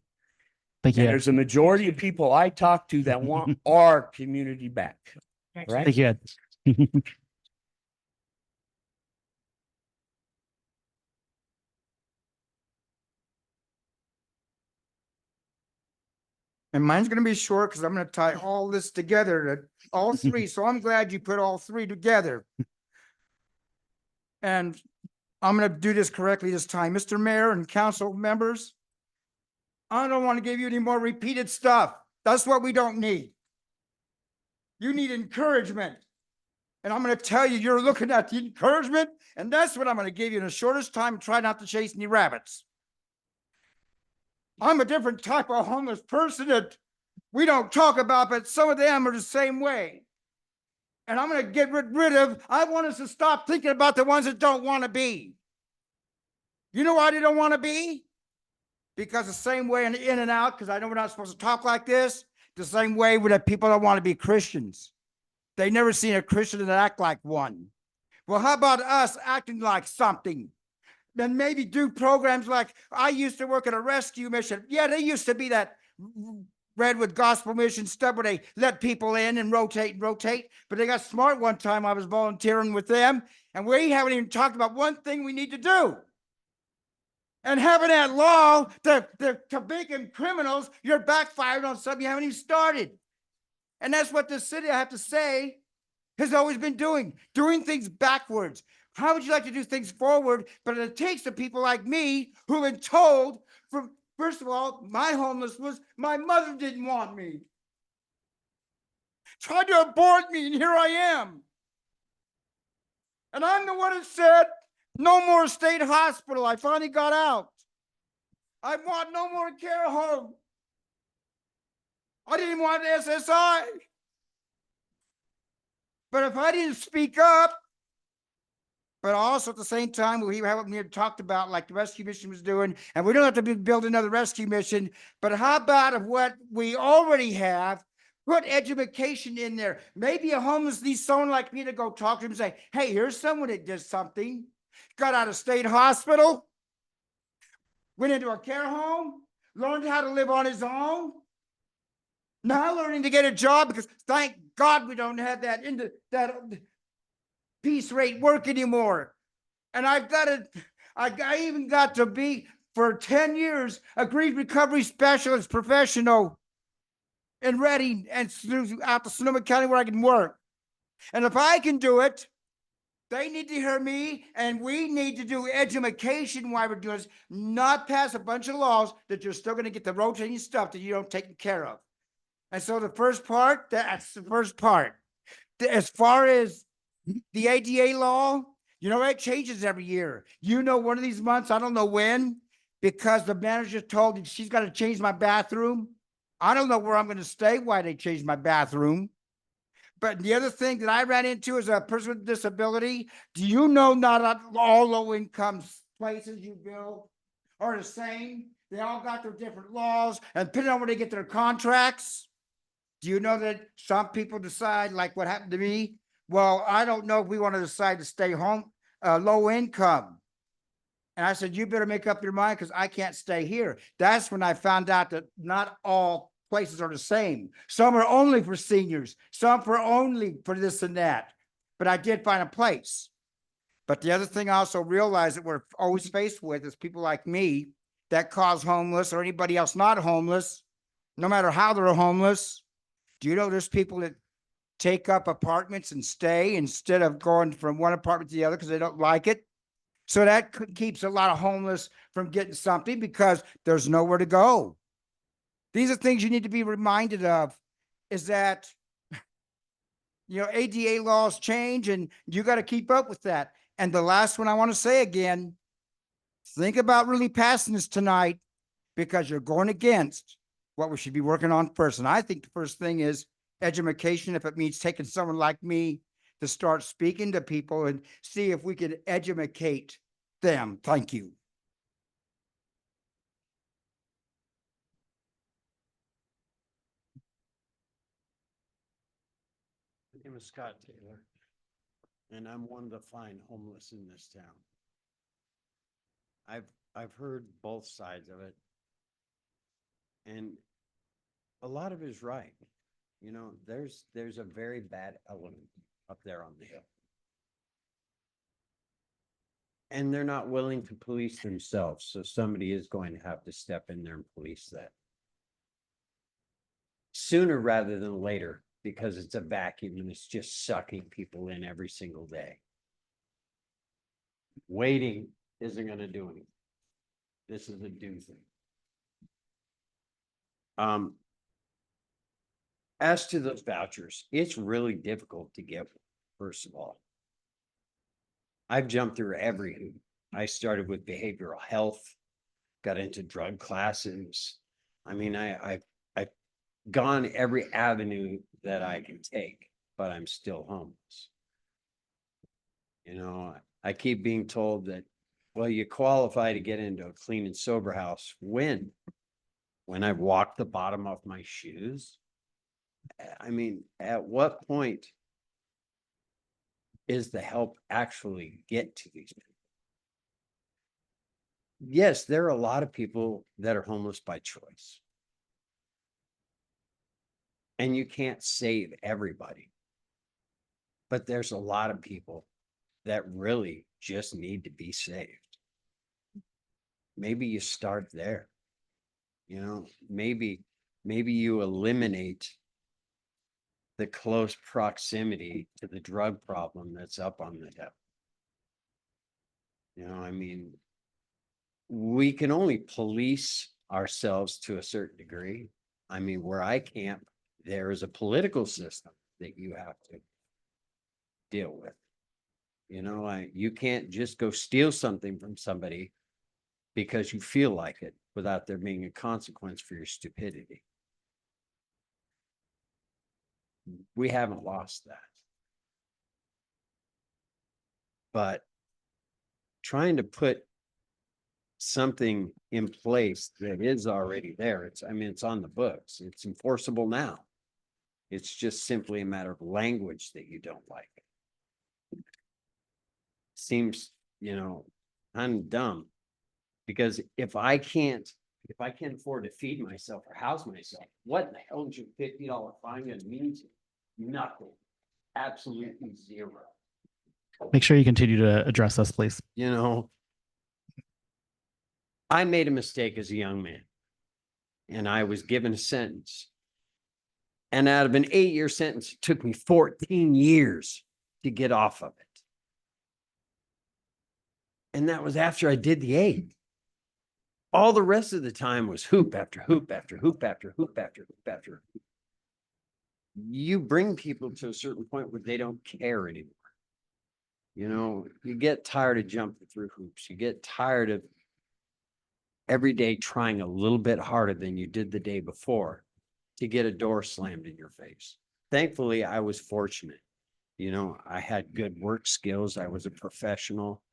Thank And you. Ed. there's a majority of people I talk to that want our community back. Right? Thank you, Ed. And mine's gonna be short because I'm gonna tie all this together, all three. So I'm glad you put all three together. And I'm gonna do this correctly this time. Mr. Mayor and council members, I don't want to give you any more repeated stuff. That's what we don't need. You need encouragement. And I'm gonna tell you, you're looking at the encouragement, and that's what I'm gonna give you in the shortest time. Try not to chase any rabbits. I'm a different type of homeless person that we don't talk about, but some of them are the same way. And I'm going to get rid of, I want us to stop thinking about the ones that don't want to be. You know why they don't want to be? Because the same way in and out, because I know we're not supposed to talk like this, the same way with the people that want to be Christians. They never seen a Christian that act like one. Well, how about us acting like something? Then maybe do programs like, I used to work at a rescue mission. Yeah, they used to be that Redwood Gospel Mission stuff where they let people in and rotate, but they got smart one time. I was volunteering with them, and we haven't even talked about one thing we need to do. And having that law to making criminals, you're backfired on something you haven't even started. And that's what the city, I have to say, has always been doing things backwards. How would you like to do things forward? But it takes the people like me who've been told from, first of all, my homeless was my mother didn't want me. Tried to abort me, and here I am. And I'm the one that said, no more state hospital. I finally got out. I want no more care home. I didn't want SSI. But if I didn't speak up, but also at the same time, we haven't talked about like the rescue mission was doing, and we don't have to build another rescue mission, but how about of what we already have, put education in there. Maybe a homeless needs someone like me to go talk to him and say, hey, here's someone that did something, got out of state hospital, went into a care home, learned how to live on his own, now learning to get a job, because thank God we don't have that piece rate work anymore. And I even got to be for 10 years a grief recovery specialist professional in Reading and throughout the Sonoma County where I can work. And if I can do it, they need to hear me, and we need to do education while we're doing this, not pass a bunch of laws that you're still going to get the rotating stuff that you don't take care of. And so the first part, that's the first part. As far as the ADA law, you know, it changes every year. You know, one of these months, I don't know when, because the manager told me she's got to change my bathroom. I don't know where I'm going to stay while they change my bathroom. But the other thing that I ran into as a person with disability, do you know not all low income places you build are the same? They all got their different laws and depending on where they get their contracts. Do you know that some people decide like what happened to me? Well, I don't know if we want to decide to stay home, low income. And I said, you better make up your mind because I can't stay here. That's when I found out that not all places are the same. Some are only for seniors, some for only for this and that. But I did find a place. But the other thing I also realized that we're always faced with is people like me that cause homeless or anybody else not homeless, no matter how they're homeless. Do you know there's people that take up apartments and stay instead of going from one apartment to the other because they don't like it? So that keeps a lot of homeless from getting something because there's nowhere to go. These are things you need to be reminded of, is that, you know, ADA laws change and you got to keep up with that. And the last one I want to say again, think about really passing this tonight because you're going against what we should be working on first. And I think the first thing is education, if it means taking someone like me to start speaking to people and see if we could educate them. Thank you. My name is Scott Taylor, and I'm one of the fine homeless in this town. I've heard both sides of it, and a lot of it is right. You know, there's a very bad element up there on the hill. And they're not willing to police themselves, so somebody is going to have to step in there and police that. Sooner rather than later, because it's a vacuum and it's just sucking people in every single day. Waiting isn't going to do anything. This is a do thing. As to those vouchers, it's really difficult to get one, first of all. I've jumped through every hoop. I started with behavioral health, got into drug classes. I mean, I've gone every avenue that I can take, but I'm still homeless. You know, I keep being told that, well, you qualify to get into a clean and sober house. When I've walked the bottom of my shoes? I mean, at what point is the help actually get to these people? Yes, there are a lot of people that are homeless by choice. And you can't save everybody. But there's a lot of people that really just need to be saved. Maybe you start there. You know, maybe you eliminate the close proximity to the drug problem that's up on the hill. You know, I mean, we can only police ourselves to a certain degree. I mean, where I camp, there is a political system that you have to deal with. You know, you can't just go steal something from somebody because you feel like it without there being a consequence for your stupidity. We haven't lost that. But trying to put something in place that is already there, it's on the books. It's enforceable now. It's just simply a matter of language that you don't like. Seems, you know, kind of dumb. Because if I can't afford to feed myself or house myself, what the hell is your $50 fine gonna mean to me? Nothing. Absolutely zero. Make sure you continue to address us, please. You know, I made a mistake as a young man, and I was given a sentence. And out of an 8-year sentence, it took me 14 years to get off of it. And that was after I did the 8. All the rest of the time was hoop after hoop after hoop after hoop after hoop after hoop. You bring people to a certain point where they don't care anymore. You know, you get tired of jumping through hoops. You get tired of every day trying a little bit harder than you did the day before to get a door slammed in your face. Thankfully, I was fortunate. You know, I had good work skills. I was a professional.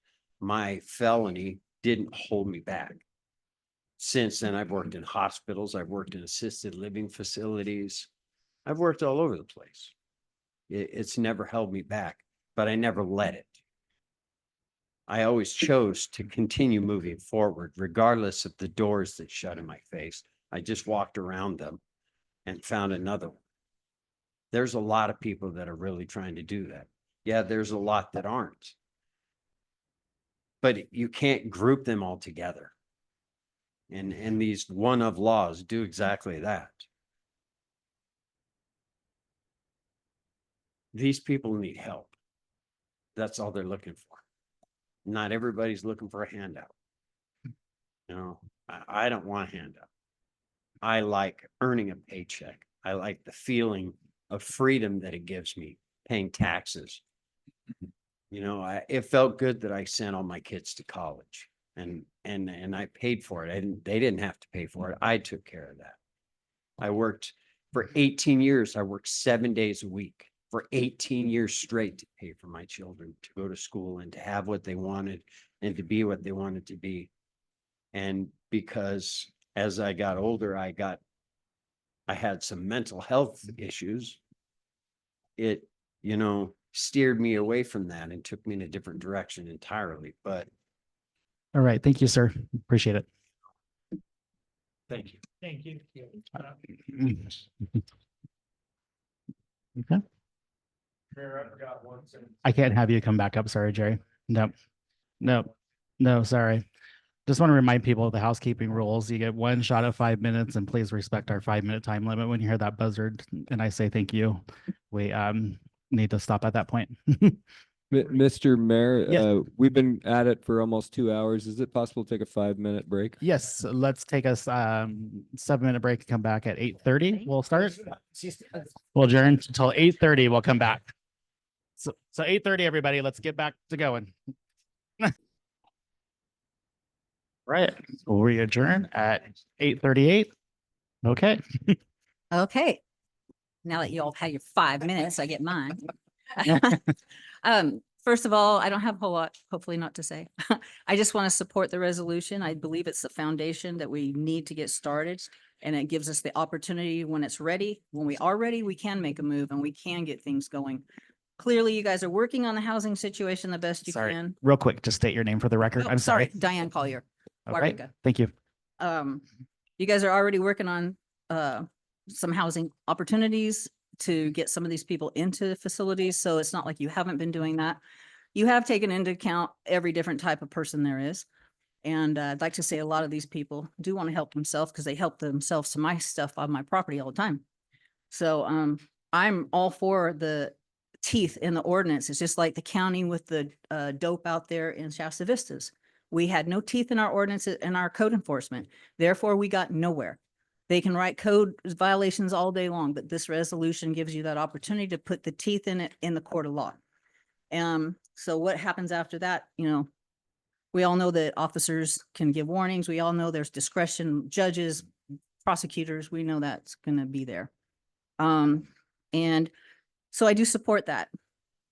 My felony didn't hold me back. Since then, I've worked in hospitals, I've worked in assisted living facilities. I've worked all over the place. It's never held me back, but I never let it. I always chose to continue moving forward, regardless of the doors that shut in my face. I just walked around them and found another one. There's a lot of people that are really trying to do that. Yeah, there's a lot that aren't. But you can't group them all together. And these one of laws do exactly that. These people need help. That's all they're looking for. Not everybody's looking for a handout. No, I don't want a handout. I like earning a paycheck. I like the feeling of freedom that it gives me, paying taxes. You know, it felt good that I sent all my kids to college and I paid for it. They didn't have to pay for it. I took care of that. I worked for 18 years. I worked 7 days a week for 18 years straight to pay for my children to go to school and to have what they wanted and to be what they wanted to be. And because as I got older, I had some mental health issues. It, you know, steered me away from that and took me in a different direction entirely. But All right. Thank you, sir. Appreciate it. thank you. Thank you. Okay. Mayor, I forgot one sentence. I can't have you come back up. Sorry, Jerry. No, sorry. Just want to remind people of the housekeeping rules. You get one shot at 5 minutes, and please respect our 5-minute time limit. When you hear that buzzard and I say thank you, we need to stop at that point. Mr. Mayor, Yes. we've been at it for almost 2 hours. Is it possible to take a 5-minute break? Yes, let's take a 7-minute break and come back at 8:30. We'll start. We'll adjourn until 8:30. We'll come back. So 8:30, everybody, let's get back to going. Right, we adjourn at 8:38. Okay. Okay. Now that you all had your 5 minutes, I get mine. First of all, I don't have a whole lot, hopefully not to say. I just want to support the resolution. I believe it's the foundation that we need to get started. And it gives us the opportunity when it's ready. When we are ready, we can make a move and we can get things going. Clearly, you guys are working on the housing situation the best you Sorry, can. real quick, just state your name for the record. Oh, I'm sorry. Diane Collier. Okay, Yreka. thank you. You guys are already working on some housing opportunities to get some of these people into facilities. So it's not like you haven't been doing that. You have taken into account every different type of person there is. And I'd like to say a lot of these people do want to help themselves because they help themselves to my stuff on my property all the time. So I'm all for the teeth in the ordinance. It's just like the county with the dope out there in Shasta Vistas. We had no teeth in our ordinances and our code enforcement. Therefore, we got nowhere. They can write code violations all day long, but this resolution gives you that opportunity to put the teeth in it in the court of law. So what happens after that? You know, we all know that officers can give warnings. We all know there's discretion, judges, prosecutors. We know that's going to be there. And so I do support that.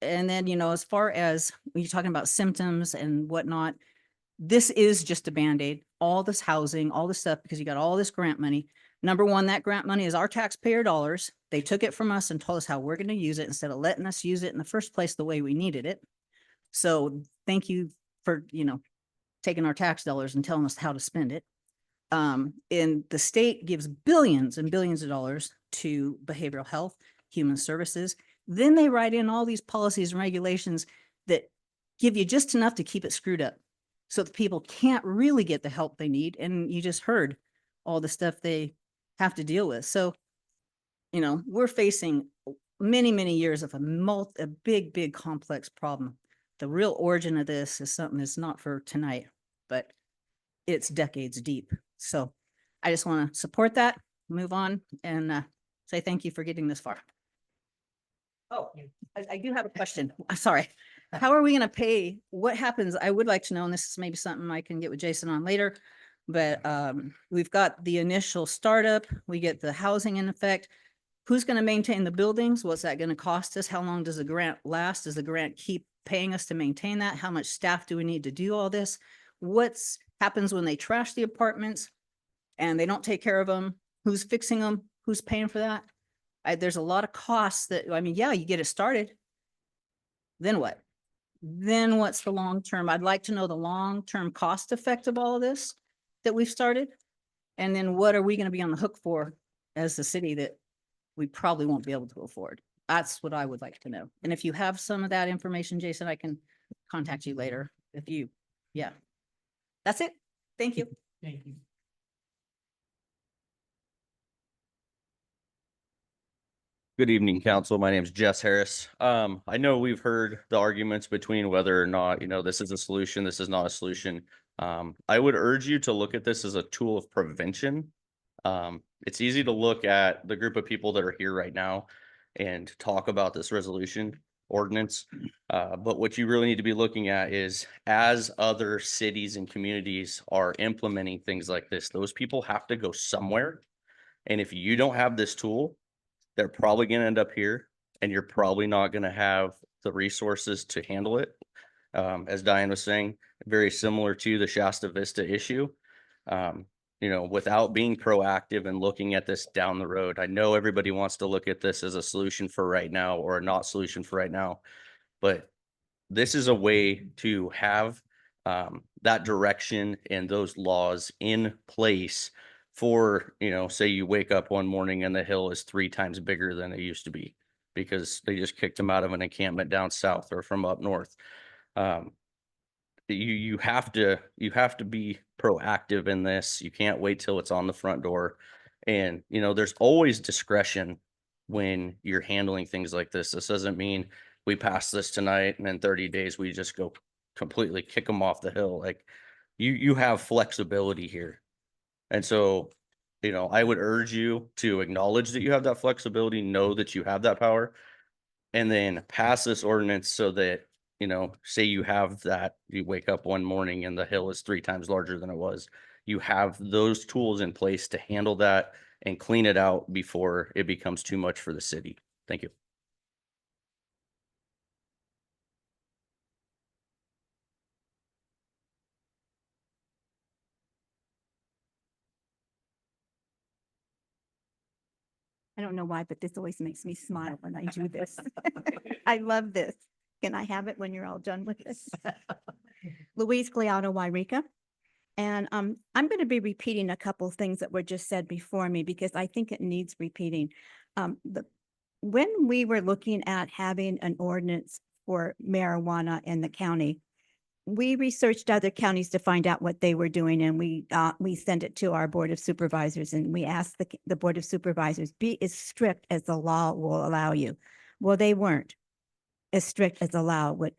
And then, you know, as far as when you're talking about symptoms and whatnot, this is just a Band-Aid, all this housing, all this stuff, because you got all this grant money. Number one, that grant money is our taxpayer dollars. They took it from us and told us how we're going to use it instead of letting us use it in the first place the way we needed it. So thank you for, you know, taking our tax dollars and telling us how to spend it. And the state gives billions and billions of dollars to behavioral health, human services. Then they write in all these policies and regulations that give you just enough to keep it screwed up so that people can't really get the help they need. And you just heard all the stuff they have to deal with. So, you know, we're facing many, many years of a big, big complex problem. The real origin of this is something that's not for tonight, but it's decades deep. So I just want to support that, move on, and say thank you for getting this far. Oh, I do have a question. I'm sorry. How are we going to pay? What happens? I would like to know, and this is maybe something I can get with Jason on later, but we've got the initial startup. We get the housing in effect. Who's going to maintain the buildings? What's that going to cost us? How long does the grant last? Does the grant keep paying us to maintain that? How much staff do we need to do all this? What happens when they trash the apartments? and they don't take care of them, who's fixing them? Who's paying for that? There's a lot of costs that, I mean, yeah, you get it started. Then what? Then what's the long term? I'd like to know the long-term cost effect of all of this that we've started. And then what are we going to be on the hook for as a city that we probably won't be able to afford? That's what I would like to know. And if you have some of that information, Jason, I can contact you later if you, yeah. That's it. Thank you. Thank you. Good evening, council. My name is Jess Harris. I know we've heard the arguments between whether or not, this is a solution, this is not a solution. I would urge you to look at this as a tool of prevention. It's easy to look at the group of people that are here right now and talk about this resolution ordinance. But what you really need to be looking at is as other cities and communities are implementing things like this, those people have to go somewhere. And if you don't have this tool, they're probably going to end up here, and you're probably not going to have the resources to handle it. As Diane was saying, very similar to the Shasta Vista issue. Without being proactive and looking at this down the road. I know everybody wants to look at this as a solution for right now or a not solution for right now, but this is a way to have that direction and those laws in place for, say you wake up one morning and the hill is 3 times bigger than it used to be because they just kicked them out of an encampment down south or from up north. You have to be proactive in this. You can't wait till it's on the front door. And, there's always discretion when you're handling things like this. This doesn't mean we pass this tonight and in 30 days we just go completely kick them off the hill. Like you have flexibility here. And so, I would urge you to acknowledge that you have that flexibility, know that you have that power, and then pass this ordinance so that, say you have that, you wake up one morning and the hill is 3 times larger than it was. You have those tools in place to handle that and clean it out before it becomes too much for the city. Thank you. I don't know why, but this always makes me smile when I do this. I love this. Can I have it when you're all done with this? Louise Gliano, Yreka. And I'm going to be repeating a couple of things that were just said before me because I think it needs repeating. When we were looking at having an ordinance for marijuana in the county, we researched other counties to find out what they were doing, and we sent it to our Board of Supervisors, and we asked the Board of Supervisors, be as strict as the law will allow you. Well, they weren't as strict as the law would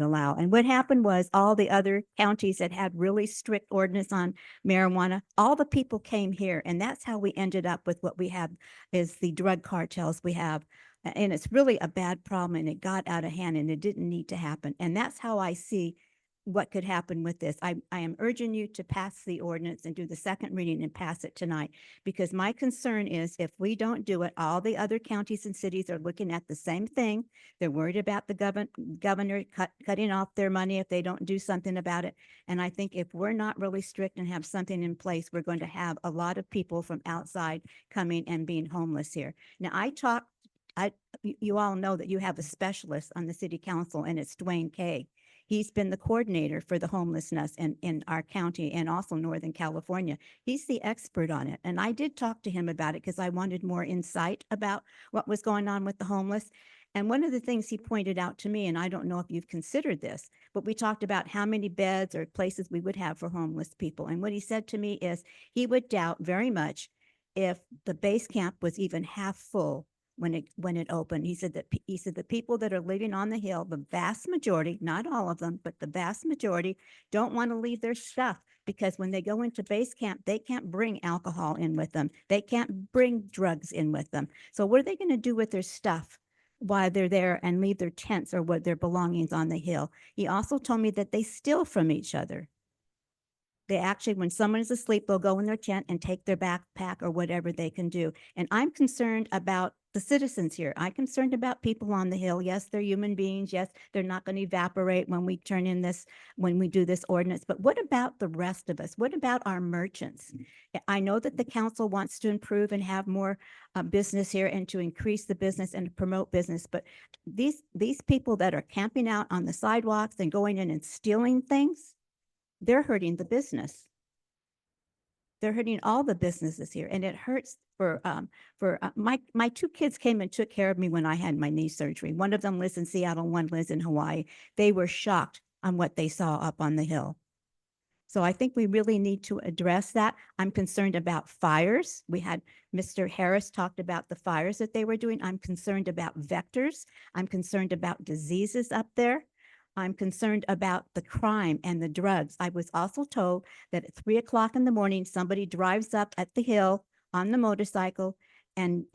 allow. And what happened was all the other counties that had really strict ordinance on marijuana, all the people came here, and that's how we ended up with what we have is the drug cartels we have. And it's really a bad problem, and it got out of hand, and it didn't need to happen. And that's how I see what could happen with this. I am urging you to pass the ordinance and do the second reading and pass it tonight, because my concern is if we don't do it, all the other counties and cities are looking at the same thing. They're worried about the governor cutting off their money if they don't do something about it. And I think if we're not really strict and have something in place, we're going to have a lot of people from outside coming and being homeless here. Now, you all know that you have a specialist on the city council, and it's Dwayne Kay. He's been the coordinator for the homelessness in our county and also Northern California. He's the expert on it. And I did talk to him about it because I wanted more insight about what was going on with the homeless. And one of the things he pointed out to me, and I don't know if you've considered this, but we talked about how many beds or places we would have for homeless people. And what he said to me is he would doubt very much if the base camp was even half full when it opened. He said the people that are living on the hill, the vast majority, not all of them, but the vast majority don't want to leave their stuff, because when they go into base camp, they can't bring alcohol in with them. They can't bring drugs in with them. So what are they going to do with their stuff while they're there and leave their tents or what their belongings on the hill? He also told me that they steal from each other. They actually, when someone is asleep, they'll go in their tent and take their backpack or whatever they can do. And I'm concerned about the citizens here. I'm concerned about people on the hill. Yes, they're human beings. Yes, they're not going to evaporate when we turn in this, when we do this ordinance. But what about the rest of us? What about our merchants? I know that the council wants to improve and have more business here and to increase the business and to promote business. But these people that are camping out on the sidewalks and going in and stealing things, they're hurting the business. They're hurting all the businesses here, and it hurts for my two kids came and took care of me when I had my knee surgery. One of them lives in Seattle, one lives in Hawaii. They were shocked on what they saw up on the hill. So I think we really need to address that. I'm concerned about fires. We had Mr. Harris talked about the fires that they were doing. I'm concerned about vectors. I'm concerned about diseases up there. I'm concerned about the crime and the drugs. I was also told that at 3 o'clock in the morning, somebody drives up at the hill on the motorcycle and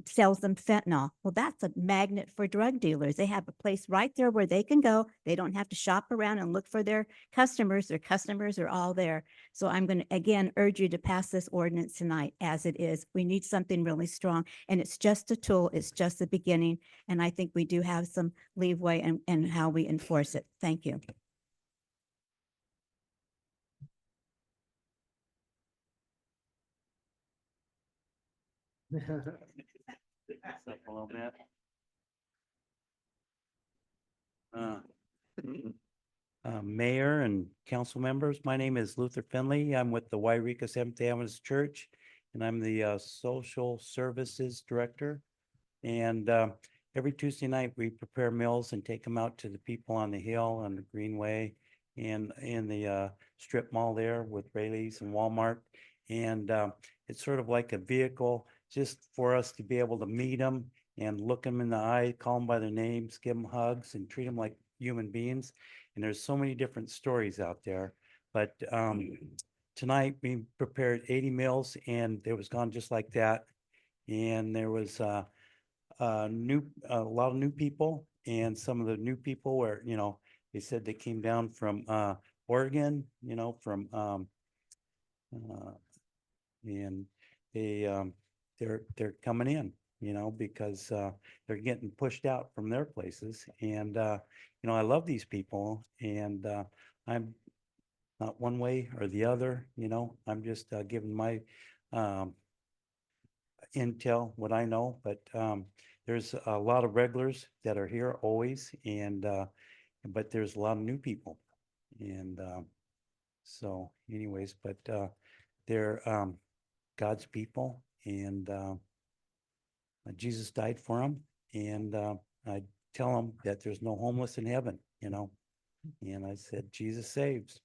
sells them fentanyl. Well, that's a magnet for drug dealers. They have a place right there where they can go. They don't have to shop around and look for their customers. Their customers are all there. So I'm going to, again, urge you to pass this ordinance tonight as it is. We need something really strong, and it's just a tool. It's just the beginning. And I think we do have some leeway in how we enforce it. Thank you. Mayor and council members, my name is Luther Finley. I'm with the Yreka Seventh-day Adventist Church, and I'm the Social Services Director. And every Tuesday night, we prepare meals and take them out to the people on the hill and the Greenway and in the strip mall there with Rayleigh's and Walmart. And it's sort of like a vehicle just for us to be able to meet them and look them in the eye, call them by their names, give them hugs, and treat them like human beings. And there's so many different stories out there. But tonight we prepared 80 meals, and it was gone just like that. And there was a lot of new people, and some of the new people were, they said they came down from Oregon, from and they're coming in, because they're getting pushed out from their places. And I love these people, and I'm not one way or the other. I'm just giving my intel, what I know. But there's a lot of regulars that are here always, and but there's a lot of new people. And so anyways, but they're God's people, and Jesus died for them. And I tell them that there's no homeless in heaven, and I said, Jesus saves.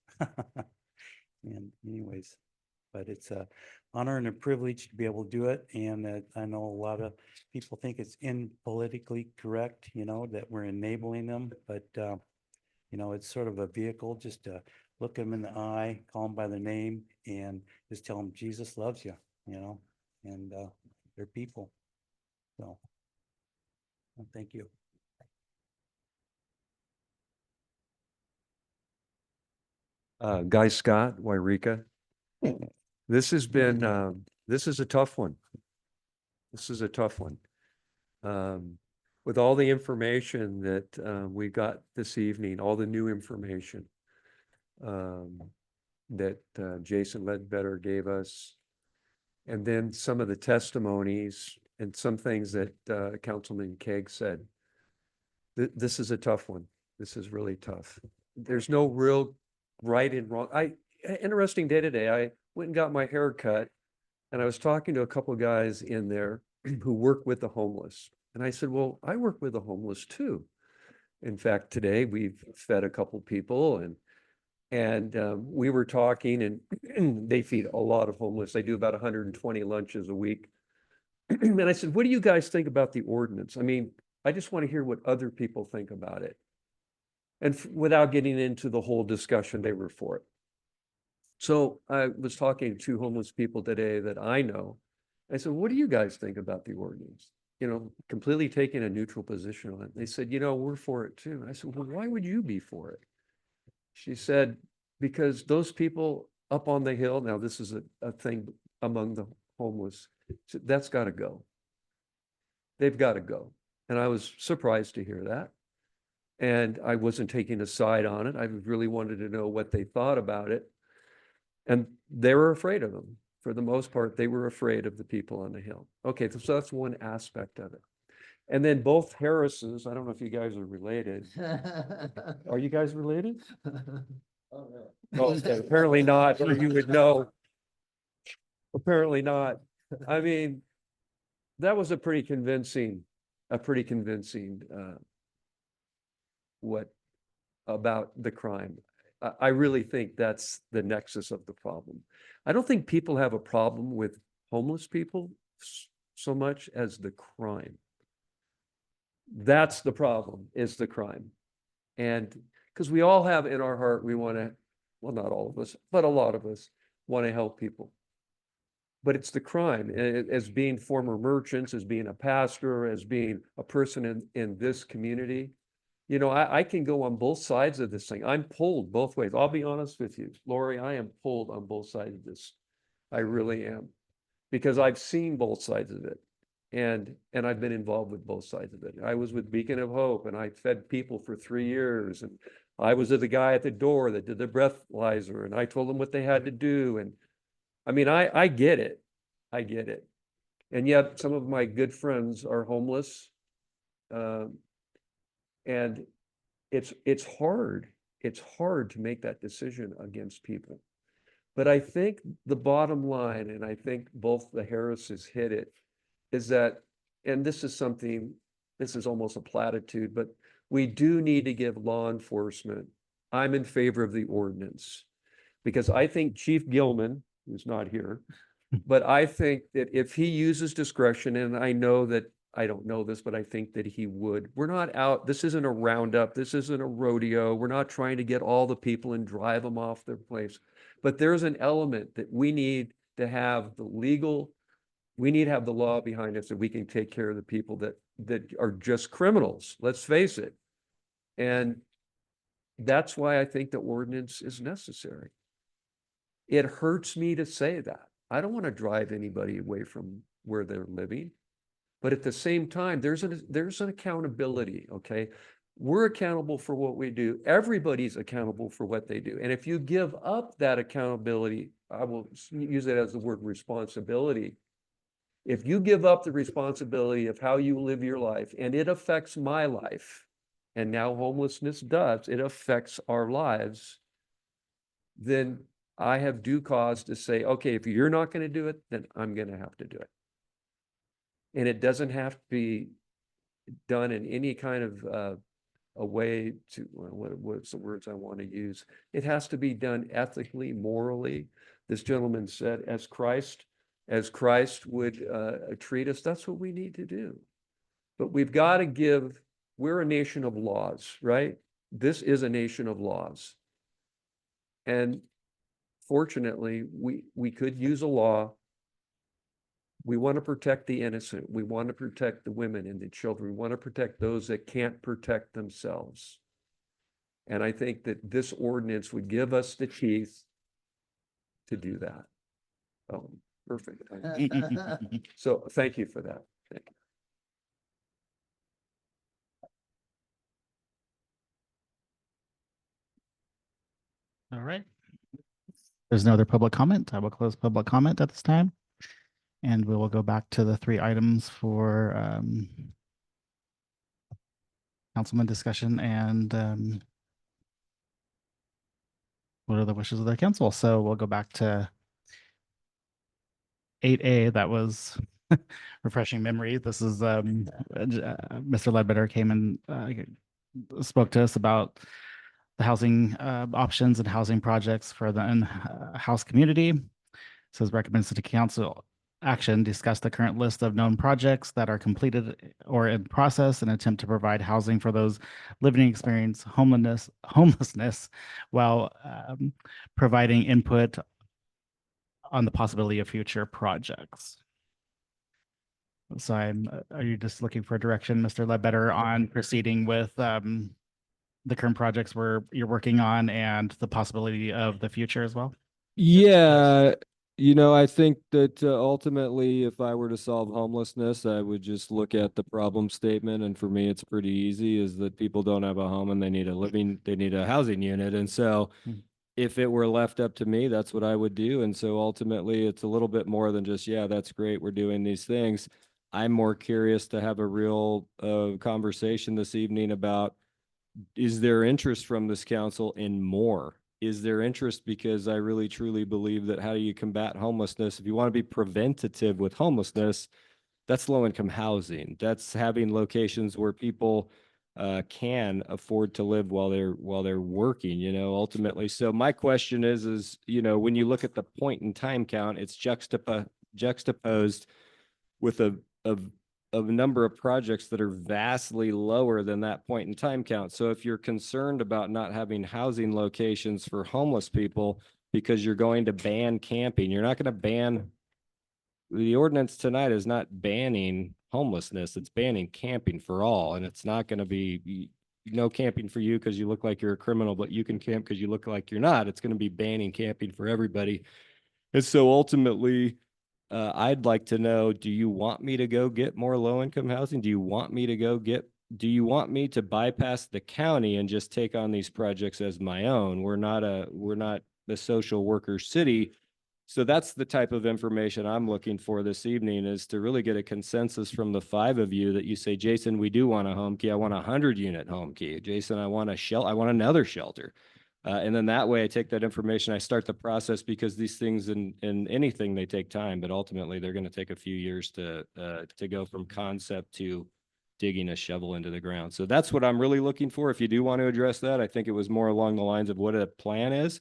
And anyways, but it's a honor and a privilege to be able to do it. And I know a lot of people think it's impolitically correct, that we're enabling them, but it's sort of a vehicle just to look them in the eye, call them by their name, and just tell them Jesus loves you, and they're people. So, well, thank you. Guy Scott, Yreka. This has been, this is a tough one. This is a tough one. With all the information that we got this evening, all the new information that Jason Ledbetter gave us, and then some of the testimonies and some things that Councilman Keg said, this is a tough one. This is really tough. There's no real right and wrong. Interesting day today. I went and got my hair cut, and I was talking to a couple of guys in there who work with the homeless. And I said, well, I work with the homeless too. In fact, today we've fed a couple people, and we were talking, and they feed a lot of homeless. They do about 120 lunches a week. And I said, what do you guys think about the ordinance? I mean, I just want to hear what other people think about it. And without getting into the whole discussion, they were for it. So I was talking to 2 homeless people today that I know. I said, what do you guys think about the ordinance? Completely taking a neutral position on it. They said, we're for it too. And I said, well, why would you be for it? She said, because those people up on the hill, now this is a thing among the homeless, so that's got to go. they've got to go. And I was surprised to hear that. And I wasn't taking a side on it. I really wanted to know what they thought about it. And they were afraid of them. For the most part, they were afraid of the people on the Hill. Okay, so that's one aspect of it. And then both Harrises, I don't know if you guys are related. Are you guys related? Oh, okay, apparently not, or you would know. Apparently not. I mean, that was a pretty convincing what about the crime. I really think that's the nexus of the problem. I don't think people have a problem with homeless people so much as the crime. That's the problem, is the crime. And because we all have in our heart, we want to, well, not all of us, but a lot of us want to help people. But it's the crime. As being former merchants, as being a pastor, as being a person in this community, you know, I can go on both sides of this thing. I'm pulled both ways. I'll be honest with you, Lori, I am pulled on both sides of this. I really am, because I've seen both sides of it. And I've been involved with both sides of it. I was with Beacon of Hope, and I fed people for 3 years. And I was the guy at the door that did the breathalyzer, and I told them what they had to do. And I mean, I get it. I get it. And yet some of my good friends are homeless. And it's hard. It's hard to make that decision against people. But I think the bottom line, and I think both the Harrises hit it, is that, and this is something, this is almost a platitude, but we do need to give law enforcement. I'm in favor of the ordinance, because I think Chief Gilman, who's not here, but I think that if he uses discretion, and I know that, I don't know this, but I think that he would. We're not out, this isn't a roundup, this isn't a rodeo. We're not trying to get all the people and drive them off their place. But there's an element that we need to have the legal, we need to have the law behind us, that we can take care of the people that are just criminals, let's face it. And that's why I think the ordinance is necessary. It hurts me to say that. I don't want to drive anybody away from where they're living. But at the same time, there's an accountability, okay? We're accountable for what we do. Everybody's accountable for what they do. And if you give up that accountability, I will use it as the word responsibility. If you give up the responsibility of how you live your life, and it affects my life, and now homelessness does, it affects our lives, then I have due cause to say, okay, if you're not going to do it, then I'm going to have to do it. And it doesn't have to be done in any kind of a way to, what's the words I want to use? It has to be done ethically, morally. This gentleman said, as Christ would treat us, that's what we need to do. But we've got to give, we're a nation of laws, right? This is a nation of laws. And fortunately, we could use a law. We want to protect the innocent. We want to protect the women and the children. We want to protect those that can't protect themselves. And I think that this ordinance would give us the teeth to do that. Oh, perfect. So thank you for that. Thank you. All right. There's no other public comment. I will close public comment at this time. And we will go back to the 3 items for councilman discussion and what are the wishes of the council. So we'll go back to 8A. That was refreshing memory. This is Mr. Ledbetter came and spoke to us about the housing options and housing projects for the house community. Says recommends to the council action, discuss the current list of known projects that are completed or in process and attempt to provide housing for those living experience homelessness while providing input on the possibility of future projects. So are you just looking for direction, Mr. Ledbetter, on proceeding with the current projects where you're working on and the possibility of the future as well? Yeah, You know, I think that ultimately, if I were to solve homelessness, I would just look at the problem statement. And for me, it's pretty easy, is that people don't have a home and they need they need a housing unit. And so Hmm. if it were left up to me, that's what I would do. And so ultimately, it's a little bit more than just, yeah, that's great, we're doing these things. I'm more curious to have a real conversation this evening about, is there interest from this council in more? Is there interest? Because I really truly believe that how do you combat homelessness? If you want to be preventative with homelessness, that's low income housing. That's having locations where people can afford to live while they're working, you know, ultimately. So my question is, you know, when you look at the point in time count, it's juxtaposed with a number of projects that are vastly lower than that point in time count. So if you're concerned about not having housing locations for homeless people because you're going to ban camping, you're not going to ban, the ordinance tonight is not banning homelessness, it's banning camping for all. And it's not going to be no camping for you because you look like you're a criminal, but you can camp because you look like you're not. It's going to be banning camping for everybody. And so ultimately, I'd like to know, do you want me to go get more low income housing? Do you want me to do you want me to bypass the county and just take on these projects as my own? We're not the social worker city. So that's the type of information I'm looking for this evening, is to really get a consensus from the five of you that you say, Jason, we do want a home key. I want a 100-unit home key. Jason, I want I want another shelter. And then that way I take that information, I start the process, because these things in anything, they take time, but ultimately they're going to take a few years to go from concept to digging a shovel into the ground. So that's what I'm really looking for. If you do want to address that, I think it was more along the lines of what a plan is.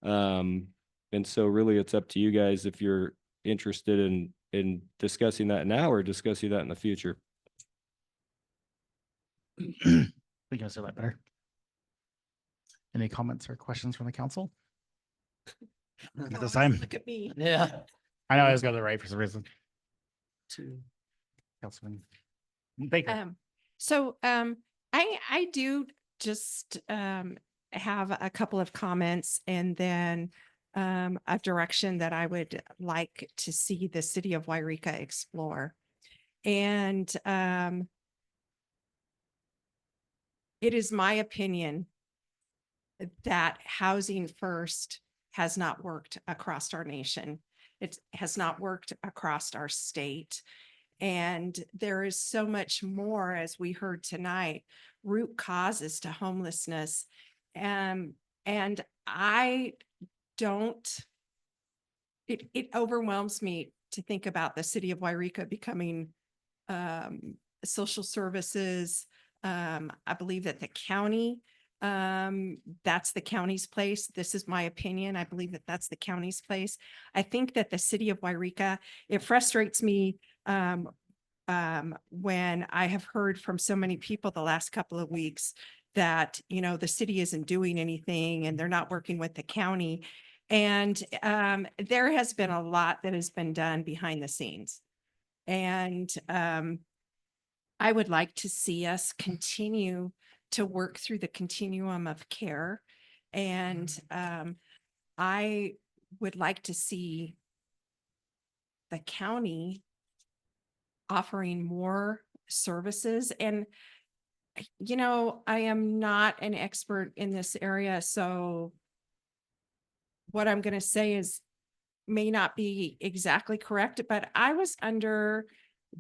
And so really it's up to you guys if you're interested in discussing that now or discussing that in the future. We can say that better. Any comments or questions from the council at this time? Look at me. Yeah. I know I was going to the right for some reason. Two. Councilman Baker. I do just have a couple of comments, and then a direction that I would like to see the city of Yreka explore. And it is my opinion that housing first has not worked across our nation. It has not worked across our state. And there is so much more, as we heard tonight, root causes to homelessness. And I don't, it overwhelms me to think about the city of Yreka becoming social services. I believe that the county, that's the county's place. This is my opinion. I believe that that's the county's place. I think that the city of Yreka, it frustrates me when I have heard from so many people the last couple of weeks that, you know, the city isn't doing anything and they're not working with the county. And there has been a lot that has been done behind the scenes. And I would like to see us continue to work through the continuum of care. And I would like to see the county offering more services. And, you know, I am not an expert in this area, so what I'm going to say is may not be exactly correct, but I was under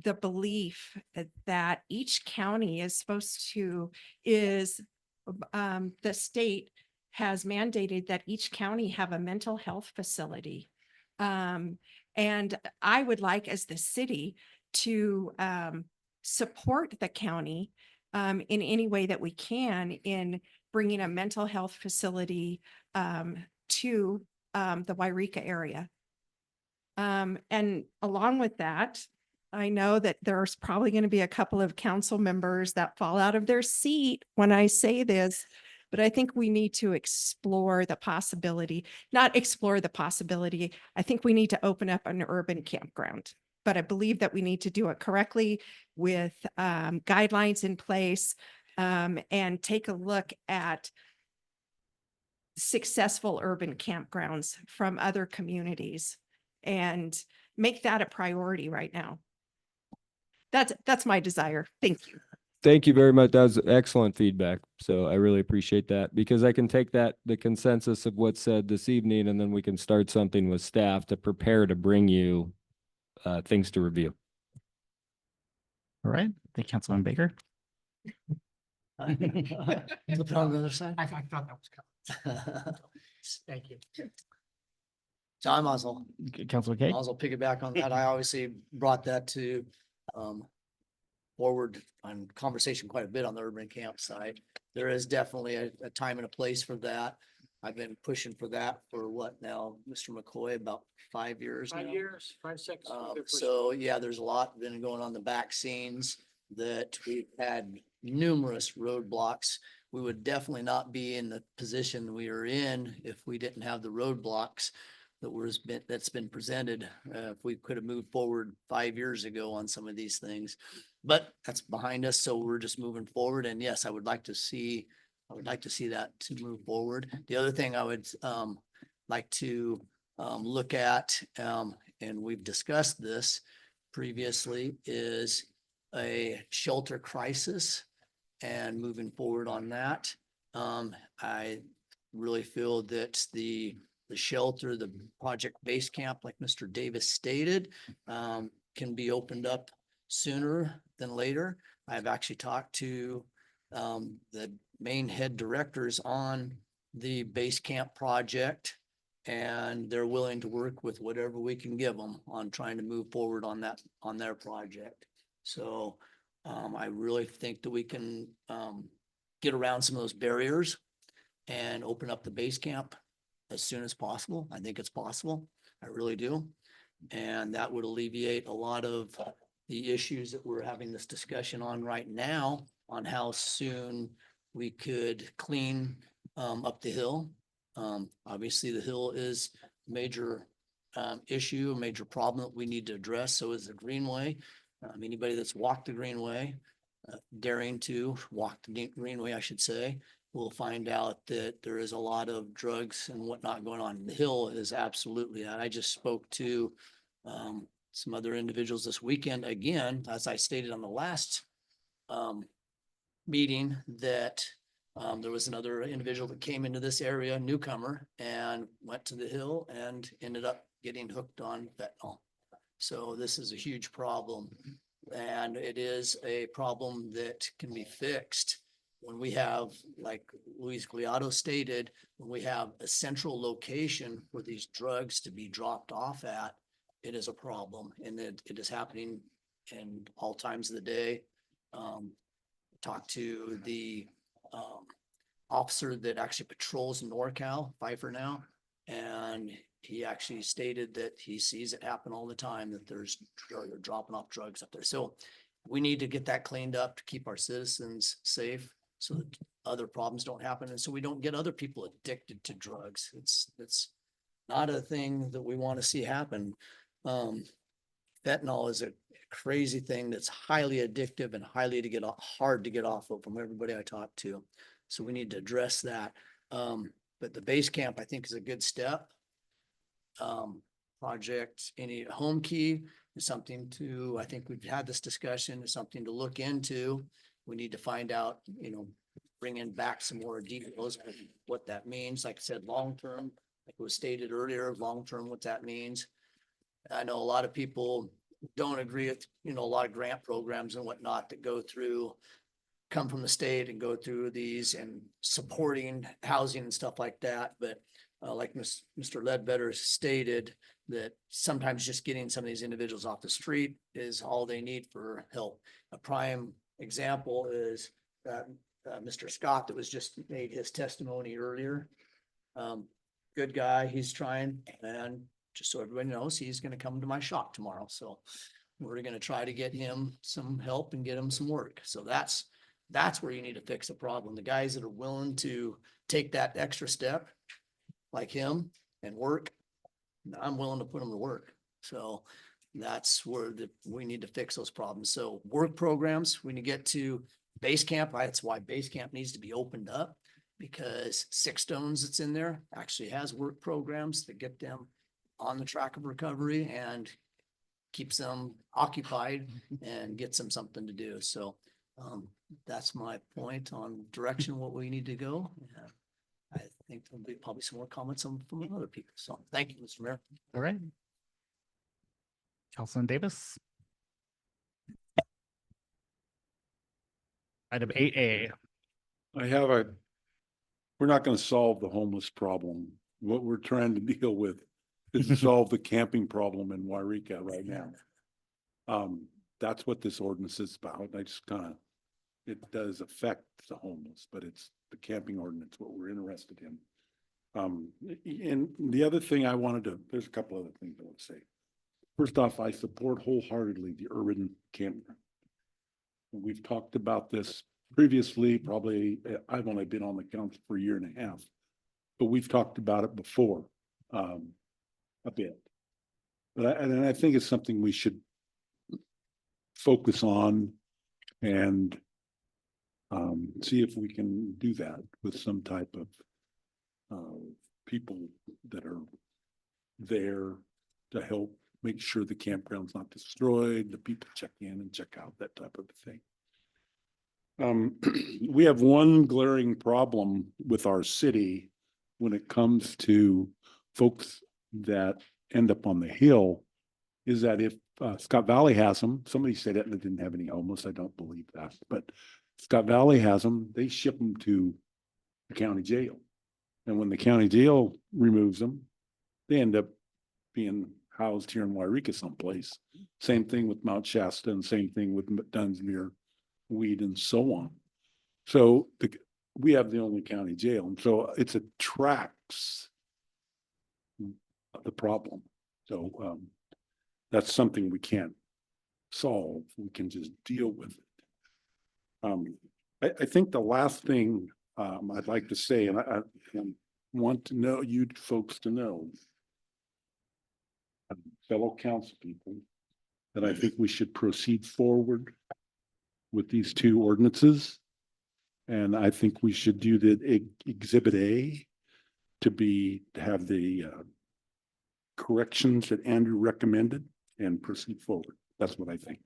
the belief that each county is supposed to, the state has mandated that each county have a mental health facility. And I would like, as the city, to support the county in any way that we can in bringing a mental health facility to the Yreka area. And along with that, I know that there's probably going to be a couple of council members that fall out of their seat when I say this, but I think we need to explore the possibility, not explore the possibility. I think we need to open up an urban campground, but I believe that we need to do it correctly with guidelines in place and take a look at successful urban campgrounds from other communities and make that a priority right now. That's my desire. Thank you. Thank you very much. That was excellent feedback. So I really appreciate that because I can take that, the consensus of what's said this evening, and then we can start something with staff to prepare to bring you things to review. All right, thank you, Councilman Baker. Flip it on the other side. I thought that was coming. Thank you. So I might as well, Councilman might Kay. as well piggyback on that. I obviously brought that to forward on conversation quite a bit on the urban campsite. There is definitely a time and a place for that. I've been pushing for that for what now, Mr. McCoy, about 5 years now? 5 years, 5, 6. So yeah, there's a lot been going on the back scenes that we've had numerous roadblocks. We would definitely not be in the position we are in if we didn't have the roadblocks that's been presented. If we could have moved forward 5 years ago on some of these things, but that's behind us. So we're just moving forward. And yes, I would like to see that to move forward. The other thing I would like to look at, and we've discussed this previously, is a shelter crisis and moving forward on that. I really feel that the shelter, the project base camp, like Mr. Davis stated, can be opened up sooner than later. I've actually talked to the main head directors on the base camp project, and they're willing to work with whatever we can give them on trying to move forward on that, on their project. So I really think that we can get around some of those barriers and open up the base camp as soon as possible. I think it's possible. I really do. And that would alleviate a lot of the issues that we're having this discussion on right now on how soon we could clean up the hill. Obviously the hill is a major issue, a major problem that we need to address. So is the Greenway. Anybody that's walked the Greenway, daring to walk the Greenway, I should say, will find out that there is a lot of drugs and whatnot going on. The hill is absolutely that. I just spoke to some other individuals this weekend, again, as I stated on the last meeting, that there was another individual that came into this area, newcomer, and went to the hill and ended up getting hooked on fentanyl. So this is a huge problem, and it is a problem that can be fixed when we have, like Luis Gliado stated, when we have a central location for these drugs to be dropped off at. It is a problem, and it is happening in all times of the day. Talked to the officer that actually patrols NorCal, Pfeiffer now, and he actually stated that he sees it happen all the time, that they're dropping off drugs up there. So we need to get that cleaned up to keep our citizens safe so that other problems don't happen. And so we don't get other people addicted to drugs. It's not a thing that we want to see happen. Fentanyl is a crazy thing that's highly addictive and hard to get off of from everybody I talk to. So we need to address that. But the base camp, I think, is a good step. Project, any home key is something to, I think we've had this discussion, is something to look into. We need to find out, bring in back some more details of what that means. Like I said, long-term, like it was stated earlier, long-term, what that means. I know a lot of people don't agree with, a lot of grant programs and whatnot that come from the state and go through these and supporting housing and stuff like that. But like Mr. Ledbetter stated, that sometimes just getting some of these individuals off the street is all they need for help. A prime example is Mr. Scott that was just made his testimony earlier. Good guy, he's trying, and just so everybody knows, he's going to come to my shop tomorrow. So we're going to try to get him some help and get him some work. So that's where you need to fix the problem. The guys that are willing to take that extra step, like him, and work, I'm willing to put them to work. So that's where we need to fix those problems. So work programs, when you get to base camp, that's why base camp needs to be opened up, because Six Stones that's in there actually has work programs that get them on the track of recovery and keeps them occupied and gets them something to do. So that's my point on direction, what we need to go. I think there'll be probably some more comments from other people. So thank you, Mr. Mayor. All right. Councilman Davis. Item 8A. We're not going to solve the homeless problem. What we're trying to deal with is to solve the camping problem in Yreka right now. That's what this ordinance is about. I just it does affect the homeless, but it's the camping ordinance, what we're interested in. And the other thing there's a couple other things I want to say. First off, I support wholeheartedly the urban campground. We've talked about this previously, probably, I've only been on the council for a year and a half, but we've talked about it before, a bit. But I think it's something we should focus on and see if we can do that with some type of people that are there to help make sure the campground's not destroyed, the people check in and check out, that type of thing. We have one glaring problem with our city when it comes to folks that end up on the hill, is that if Scott Valley has them, somebody said it and it didn't have any homeless, I don't believe that, but Scott Valley has them, they ship them to the county jail. And when the county jail removes them, they end up being housed here in Yreka someplace. Same thing with Mount Shasta and same thing with Dunsmuir, Weed, and so on. So we have the only county jail, and so it attracts the problem. So that's something we can't solve. We can just deal with it. I think the last thing I'd like to say, and I want to know you folks to know, fellow council people, that I think we should proceed forward with these two ordinances. And I think we should do the Exhibit A to have the corrections that Andrew recommended and proceed forward. That's what I think.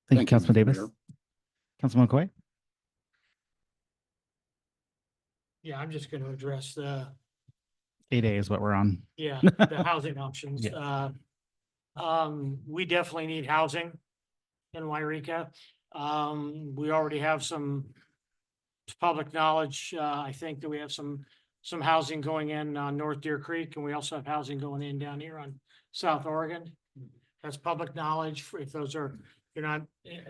Thank you, Councilman Mr. Davis. Mayor. Councilman McCoy. Yeah, I'm just gonna address the, 8A is what we're on. the housing options. Yeah. We definitely need housing in Yreka. We already have some public knowledge. I think that we have some housing going in on North Deer Creek, and we also have housing going in down here on South Oregon. That's public knowledge. If you're not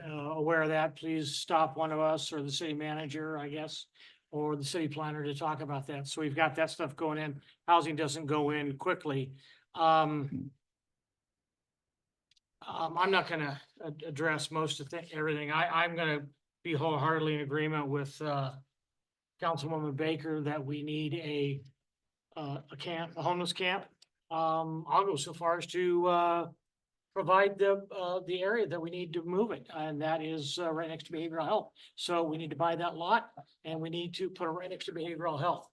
aware of that, please stop one of us or the city manager, I guess, or the city planner to talk about that. So we've got that stuff going in. Housing doesn't go in quickly. I'm not gonna address most of everything. I'm gonna be wholeheartedly in agreement with Councilwoman Baker that we need a homeless camp. I'll go so far as to provide the area that we need to move it, and that is right next to behavioral health. So we need to buy that lot, and we need to put it right next to behavioral health.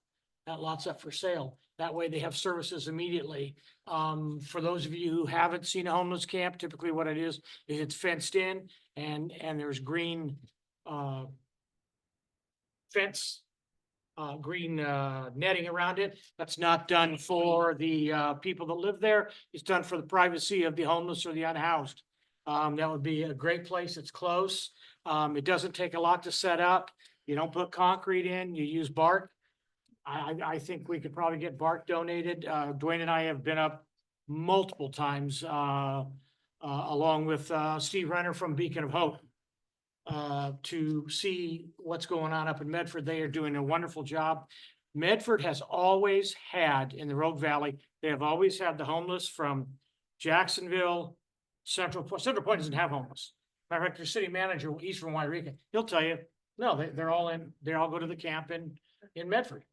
That lot's up for sale. That way they have services immediately. For those of you who haven't seen a homeless camp, typically what it is it's fenced in and there's green fence, green netting around it. That's not done for the people that live there. It's done for the privacy of the homeless or the unhoused. That would be a great place. It's close. It doesn't take a lot to set up. You don't put concrete in, you use bark. I think we could probably get bark donated. Dwayne and I have been up multiple times along with Steve Renner from Beacon of Hope to see what's going on up in Medford. They are doing a wonderful job. Medford has always had, in the Rogue Valley, they have always had the homeless from Jacksonville, Central Point. Central Point doesn't have homeless. Matter of fact, your city manager, he's from Yreka. He'll tell you, no, they all go to the camp in Medford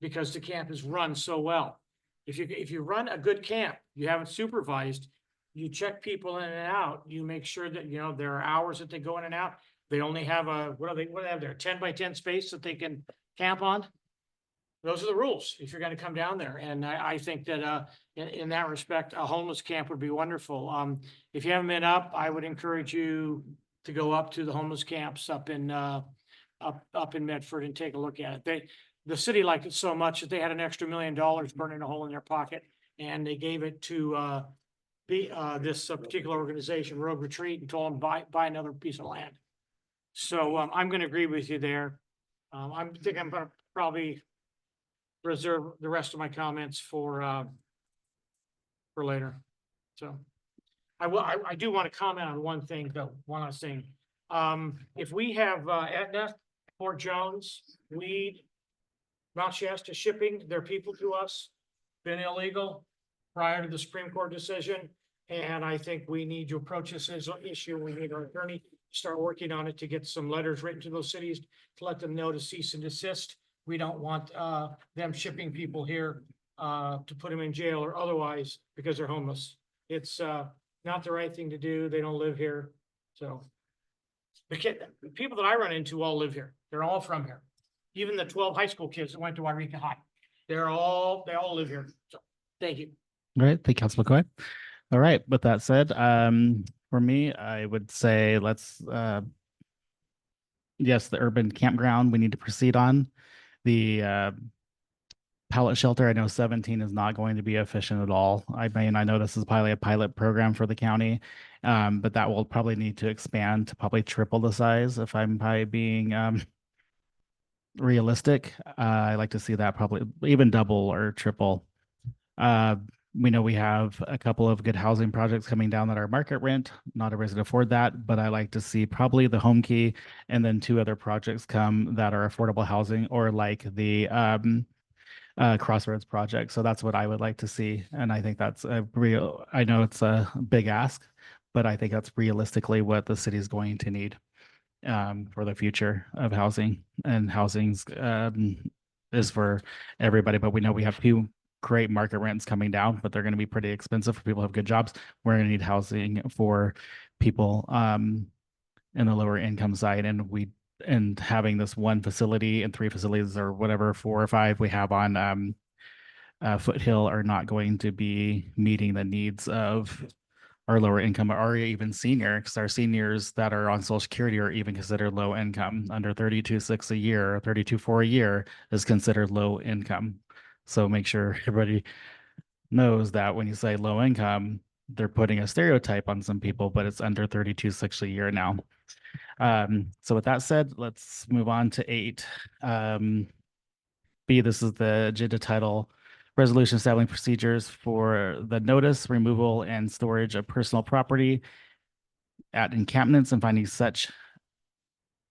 because the camp is run so well. If you run a good camp, you have it supervised, you check people in and out, you make sure that, there are hours that they go in and out. They only have what do they have there? 10 by 10 space that they can camp on. those are the rules if you're gonna come down there. And I think that, in that respect, a homeless camp would be wonderful. If you haven't been up, I would encourage you to go up to the homeless camps up in, up in Medford and take a look at it. The city liked it so much that they had an extra $1 million burning a hole in their pocket, and they gave it to, this particular organization, Rogue Retreat, and told them buy another piece of land. So, I'm gonna agree with you there. I think I'm gonna probably reserve the rest of my comments for later. So I do want to comment on one thing though, one last thing. If we have, Etna, Fort Jones, Weed, Mount Shasta shipping their people to us, been illegal prior to the Supreme Court decision. And I think we need to approach this as an issue. We need our attorney to start working on it, to get some letters written to those cities to let them know to cease and desist. We don't want them shipping people here to put them in jail or otherwise because they're homeless. It's not the right thing to do. They don't live here. So the people that I run into all live here. They're all from here. Even the 12 high school kids that went to Yreka High. They all live here. So thank you. All right, thank you, Councilman McCoy. All right, with that said, for me, I would say let's, yes, the urban campground, we need to proceed on. The pallet shelter, I know 17 is not going to be efficient at all. I mean, I know this is probably a pilot program for the county, but that will probably need to expand to probably triple the size if I'm probably being realistic. I like to see that probably even double or triple. We know we have a couple of good housing projects coming down that are market rent. Not everybody's can afford that, but I like to see probably the Home Key and then 2 other projects come that are affordable housing, or like the Crossroads project. So that's what I would like to see. And I think that's a real, I know it's a big ask, but I think that's realistically what the city is going to need for the future of housing. And housing's is for everybody, but we know we have 2 great market rents coming down, but they're going to be pretty expensive for people who have good jobs. We're going to need housing for people in the lower income side, and having this one facility and 3 facilities or whatever, 4 or 5 we have on Foothill are not going to be meeting the needs of our lower income or even senior, because our seniors that are on Social Security are even considered low income. Under 32.6 a year, or 32.4 a year is considered low income. So make sure everybody knows that when you say low income, they're putting a stereotype on some people, but it's under 32.6 a year now. So with that said, let's move on to 8. B, this is the agenda title, resolution establishing procedures for the notice, removal, and storage of personal property at encampments and finding such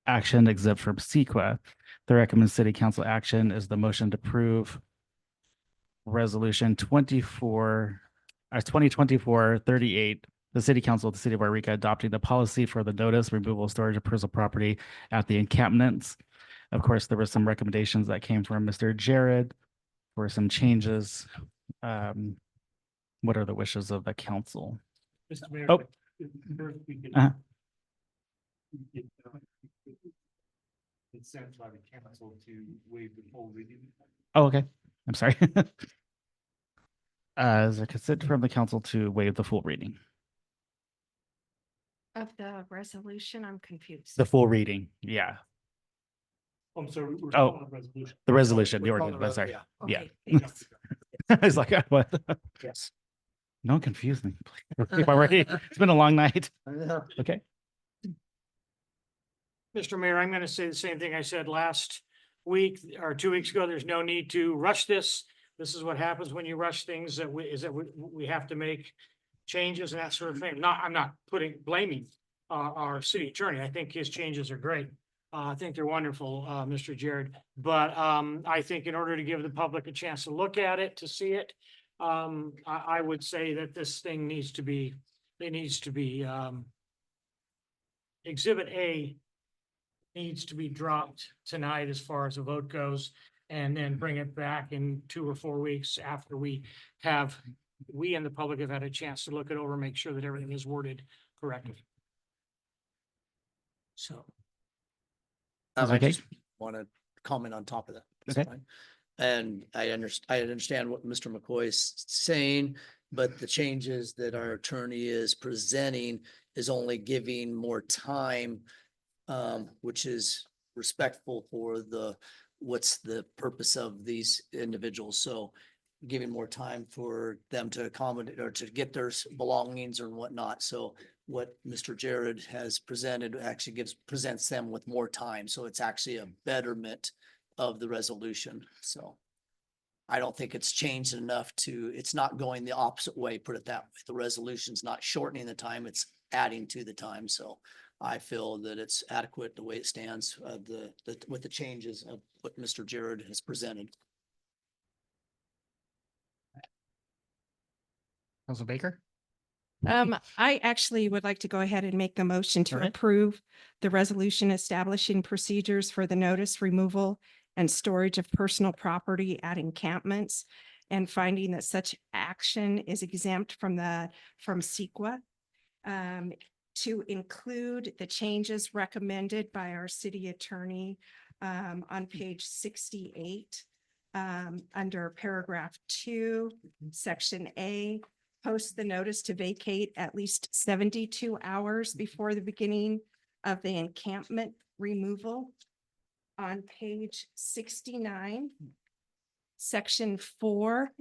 action exempt from CEQA. The recommended city council action is the motion to approve resolution 2024-38, the city council of the city of Yreka adopting the policy for the notice, removal, storage of personal property at the encampments. Of course, there were some recommendations that came from Mr. Jared for some changes. What are the wishes of the council? Mr. Mayor, Oh. first we could- Uh-huh. Consent by the council to waive the full reading. Oh, okay. I'm sorry. Is there consent from the council to waive the full reading? Of the resolution, I'm confused. The full reading, yeah. I'm sorry. We're Oh, calling a resolution. the resolution, the We're calling ordinance, a sorry. res- Yeah. Okay, thanks. I was like, what? Yes. Don't confuse me. If I'm ready, it's been a long night. Okay. Mr. Mayor, I'm going to say the same thing I said last week or 2 weeks ago. There's no need to rush this. This is what happens when you rush things, that we have to make changes and that sort of thing. I'm not blaming our city attorney. I think his changes are great. I think they're wonderful, Mr. Jared. But I think in order to give the public a chance to look at it, to see it, I would say that this thing needs to be, Exhibit A needs to be dropped tonight as far as the vote goes, and then bring it back in 2 or 4 weeks after we and the public have had a chance to look it over, make sure that everything is worded correctly. So. Is I okay? just want to comment on top of that. Is Okay. that fine? And I understand what Mr. McCoy is saying, but the changes that our attorney is presenting is only giving more time, which is respectful for what's the purpose of these individuals. So giving more time for them to accommodate or to get their belongings or whatnot. So what Mr. Jared has presented actually presents them with more time. So it's actually a betterment of the resolution. So I don't think it's changed enough it's not going the opposite way, put it that way. The resolution's not shortening the time, it's adding to the time. So I feel that it's adequate the way it stands, with the changes of what Mr. Jared has presented. Council Baker? I actually would like to go ahead and make the motion to All right. approve the resolution establishing procedures for the notice removal and storage of personal property at encampments and finding that such action is exempt from CEQA. To include the changes recommended by our city attorney on page 68 under paragraph 2, section A, post the notice to vacate at least 72 hours before the beginning of the encampment removal. On page 69, section 4,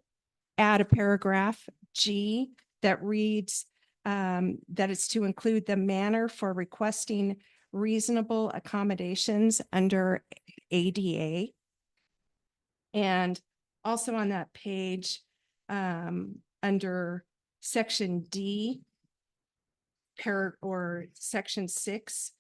add a paragraph G that reads that it's to include the manner for requesting reasonable accommodations under ADA. And also on that page, under section D, section 6,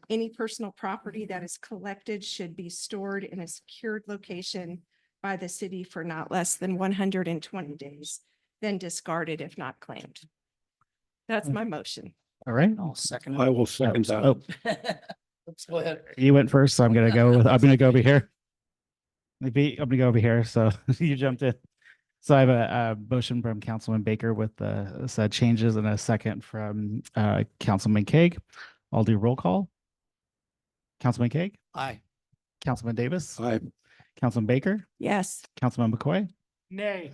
any personal property that is collected should be stored in a secured location by the city for not less than 120 days, then discarded if not claimed. That's my motion. All right. I'll second I it. will second that. Oh, Let's go ahead. you went first, so I'm gonna go over here. I'm gonna go over here. So you jumped in. So I have a motion from Councilman Baker with said changes and a second from Councilman Kaeg. I'll do roll call. Councilman Kaeg, Aye. Councilman Davis, Aye. Councilman Baker, Yes. Councilman McCoy, Nay.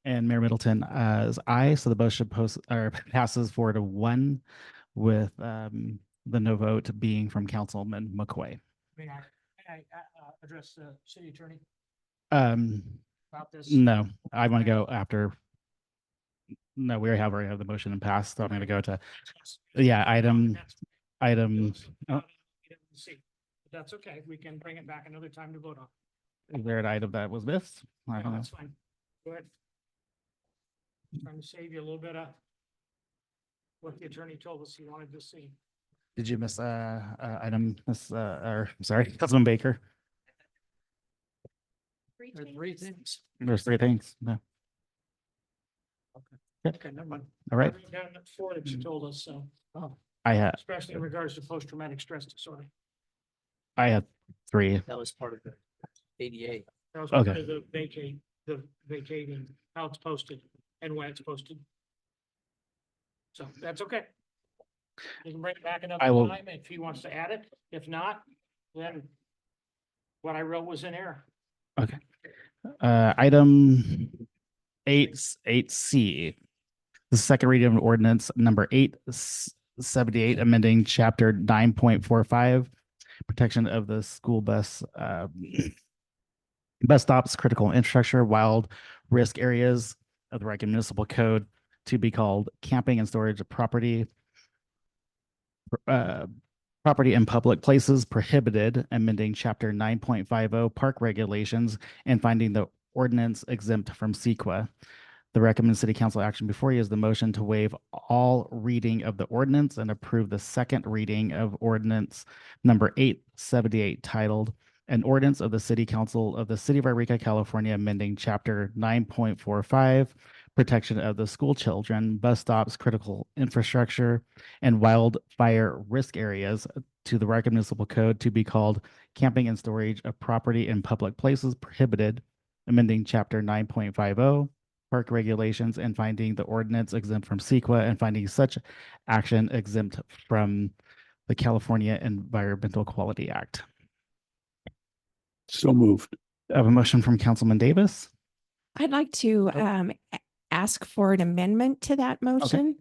and Mayor Middleton is aye. So the motion passes 4-1 with the no vote being from Councilman McCoy. May I address the city attorney Um, about this? no, I want to go after. No, we already have the motion and passed. So I'm going to go to, yeah, item. Oh, See, but that's okay. We can bring it back another time to vote on. is there an item that was missed? I No, don't know. that's fine. Go ahead. Trying to save you a little bit of what the attorney told us he wanted to see. Did you miss item? Sorry, Councilman Baker. There's 3 things. There's 3 things. No. Okay, never mind. All right. I wrote down 4 that you told us, so, I had especially in regards to post-traumatic stress disorder. 3. That was part of the ADA. That was Okay. part of the vacating, how it's posted and when it's posted. So that's okay. You can bring it back another I will- time if he wants to add it. If not, then what I wrote was in error. Okay. Item 8C. The second reading of ordinance number 878, amending chapter 9.45, protection of the school bus stops, critical infrastructure, wild risk areas of the Yreka Municipal Code to be called camping and storage of property in public places prohibited, amending chapter 9.50 park regulations and finding the ordinance exempt from CEQA. The recommended city council action before you is the motion to waive all reading of the ordinance and approve the second reading of ordinance number 878 titled an ordinance of the city council of the city of Yreka, California, amending chapter 9.45 protection of the school children, bus stops, critical infrastructure, and wildfire risk areas to the Yreka Municipal Code to be called camping and storage of property in public places prohibited, amending chapter 9.50 park regulations and finding the ordinance exempt from CEQA and finding such action exempt from the California Environmental Quality Act. So moved. I have a motion from Councilman Davis. I'd like to ask for an amendment to that motion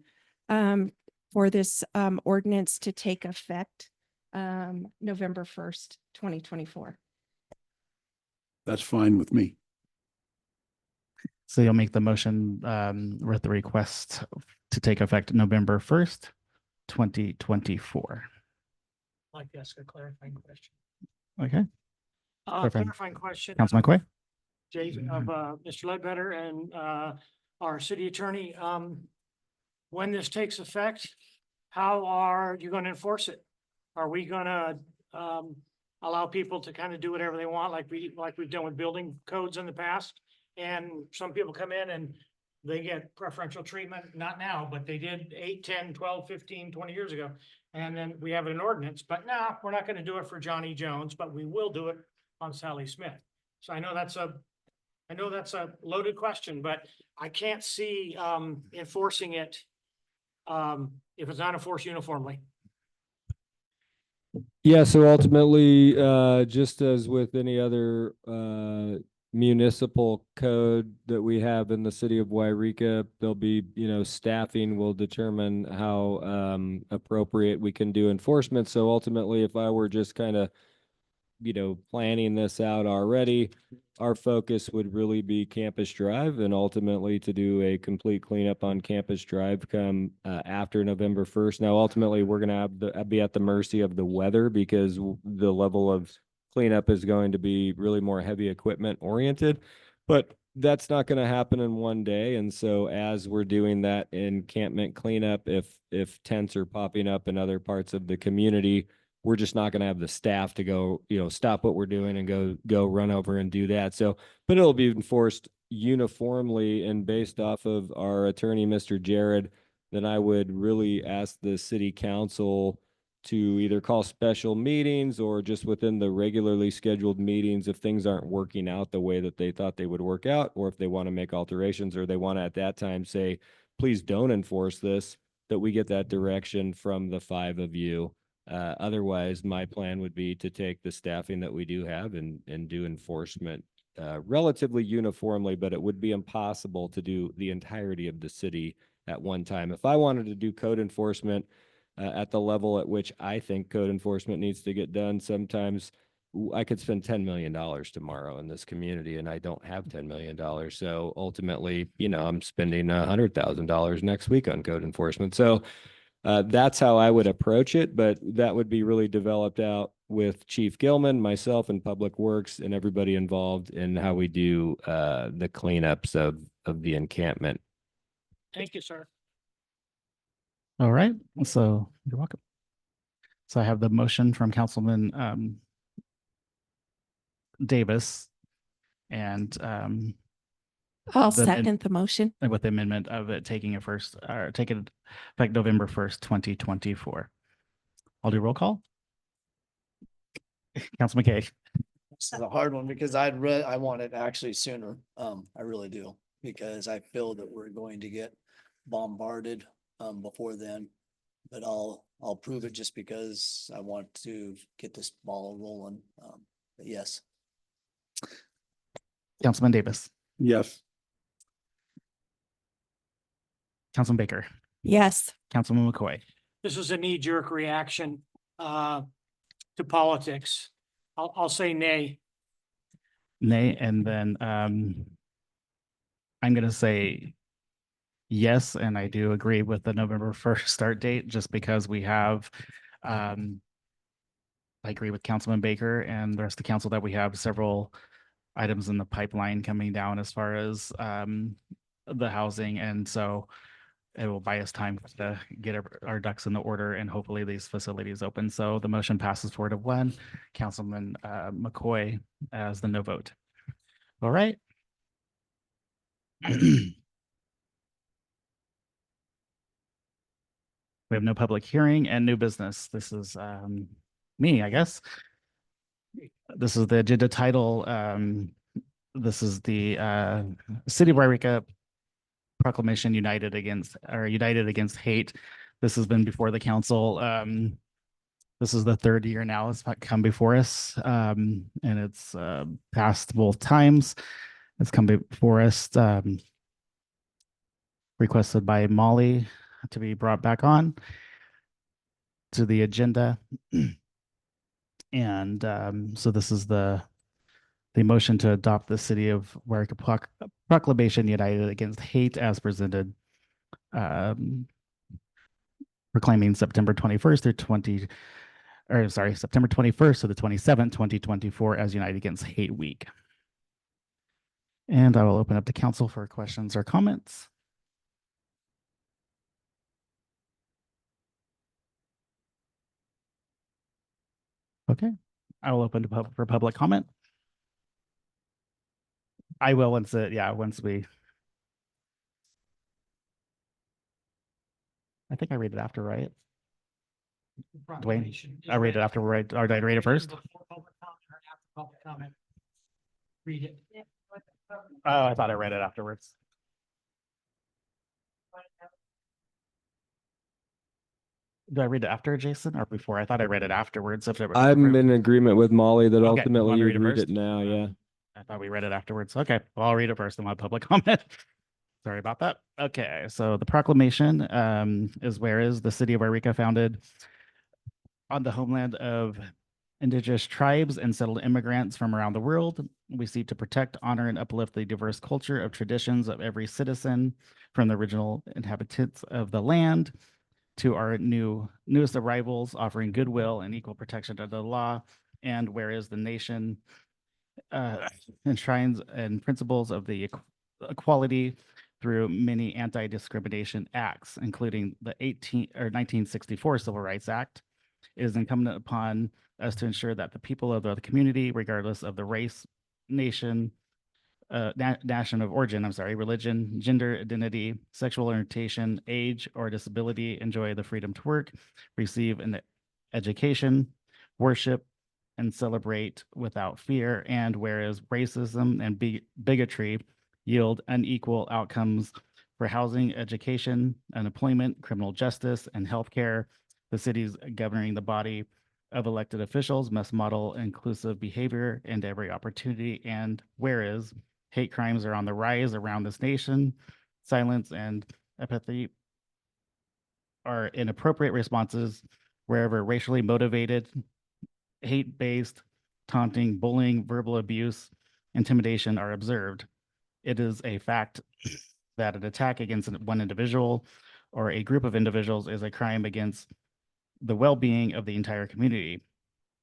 for this ordinance to take effect November 1st, 2024. That's fine with me. So you'll make the motion with the request to take effect November 1st, 2024. I'd like to ask a clarifying question. Okay, Clarifying. Clarifying question. Councilman Quay? Jay, of Mr. Ledbetter and our city attorney, when this takes effect, how are you going to enforce it? Are we going to allow people to kind of do whatever they want, like we've done with building codes in the past? And some people come in and they get preferential treatment, not now, but they did 8, 10, 12, 15, 20 years ago. And then we have an ordinance, but no, we're not going to do it for Johnny Jones, but we will do it on Sally Smith. So I know that's a loaded question, but I can't see enforcing it if it's not enforced uniformly. Yeah, so ultimately, just as with any other municipal code that we have in the city of Yreka, there'll be, staffing will determine how appropriate we can do enforcement. So ultimately, if I were just kind of, planning this out already, our focus would really be Campus Drive and ultimately to do a complete cleanup on Campus Drive come after November 1st. Now, ultimately, we're going to be at the mercy of the weather because the level of cleanup is going to be really more heavy equipment oriented, but that's not going to happen in one day. And so as we're doing that encampment cleanup, if tents are popping up in other parts of the community, we're just not going to have the staff to go, stop what we're doing and go run over and do that. So, but it'll be enforced uniformly and based off of our attorney, Mr. Jared, then I would really ask the city council to either call special meetings or just within the regularly scheduled meetings if things aren't working out the way that they thought they would work out, or if they want to make alterations or they want to at that time say, please don't enforce this, that we get that direction from the 5 of you. Otherwise, my plan would be to take the staffing that we do have and do enforcement relatively uniformly, but it would be impossible to do the entirety of the city at one time. If I wanted to do code enforcement at the level at which I think code enforcement needs to get done, sometimes I could spend $10 million tomorrow in this community, and I don't have $10 million. So ultimately, I'm spending $100,000 next week on code enforcement. So that's how I would approach it, but that would be really developed out with Chief Gilman, myself, and Public Works, and everybody involved in how we do the cleanups of the encampment. Thank you, sir. All right, so you're welcome. So I have the motion from Councilman Davis and I'll the second the motion. with the amendment of it taking effect November 1st, 2024. I'll do roll call. Councilman Kay. This is a hard one because I want it actually sooner. I really do, because I feel that we're going to get bombarded before then. But I'll prove it just because I want to get this ball rolling. But yes. Councilman Davis. Yes. Councilman Baker. Yes. Councilman McCoy. This is a knee-jerk reaction to politics. I'll say nay. Nay, and then I'm going to say yes, and I do agree with the November 1st start date, just because we have, I agree with Councilman Baker and the rest of the council that we have several items in the pipeline coming down as far as the housing, and so it will buy us time to get our ducks in the order and hopefully these facilities open. So the motion passes 4-1. Councilman McCoy as the no vote. All right. We have no public hearing and new business. This is me, I guess. This is the agenda title. This is the City of Yreka Proclamation United Against Hate. This has been before the council This is the third year now it's come before us, and it's passed both times. It's come before us, requested by Molly to be brought back on to the agenda. And so this is the motion to adopt the City of Yreka Proclamation United Against Hate as presented, proclaiming September 21st through September 21st to the 27th, 2024 as United Against Hate Week. And I will open up to council for questions or comments. Okay, I will open to for public comment. I will once we. I think I read it after, right? Dwayne, I read it after, right? Or did I read it first? Read it. Oh, I thought I read it afterwards. Do I read it after, Jason, or before? I thought I read it afterwards. I'm in agreement with Molly that Okay, ultimately want me to you'd read it read first? it now, yeah. I thought we read it afterwards. Okay, well, I'll read it first and my public comment. Sorry about that. Okay, so the proclamation is whereas the city of Yreka founded on the homeland of indigenous tribes and settled immigrants from around the world. We seek to protect, honor, and uplift the diverse culture of traditions of every citizen from the original inhabitants of the land to our newest arrivals, offering goodwill and equal protection under the law. And whereas the nation enshrines and principles of the equality through many anti-discrimination acts, including the 1964 Civil Rights Act, it is incumbent upon us to ensure that the people of the community, regardless of the race, nation, nation of origin, religion, gender identity, sexual orientation, age, or disability, enjoy the freedom to work, receive an education, worship, and celebrate without fear. And whereas racism and bigotry yield unequal outcomes for housing, education, unemployment, criminal justice, and healthcare, the city's governing the body of elected officials must model inclusive behavior and every opportunity. And whereas hate crimes are on the rise around this nation, silence and apathy are inappropriate responses wherever racially motivated, hate-based, taunting, bullying, verbal abuse, intimidation are observed. It is a fact that an attack against one individual or a group of individuals is a crime against the well-being of the entire community,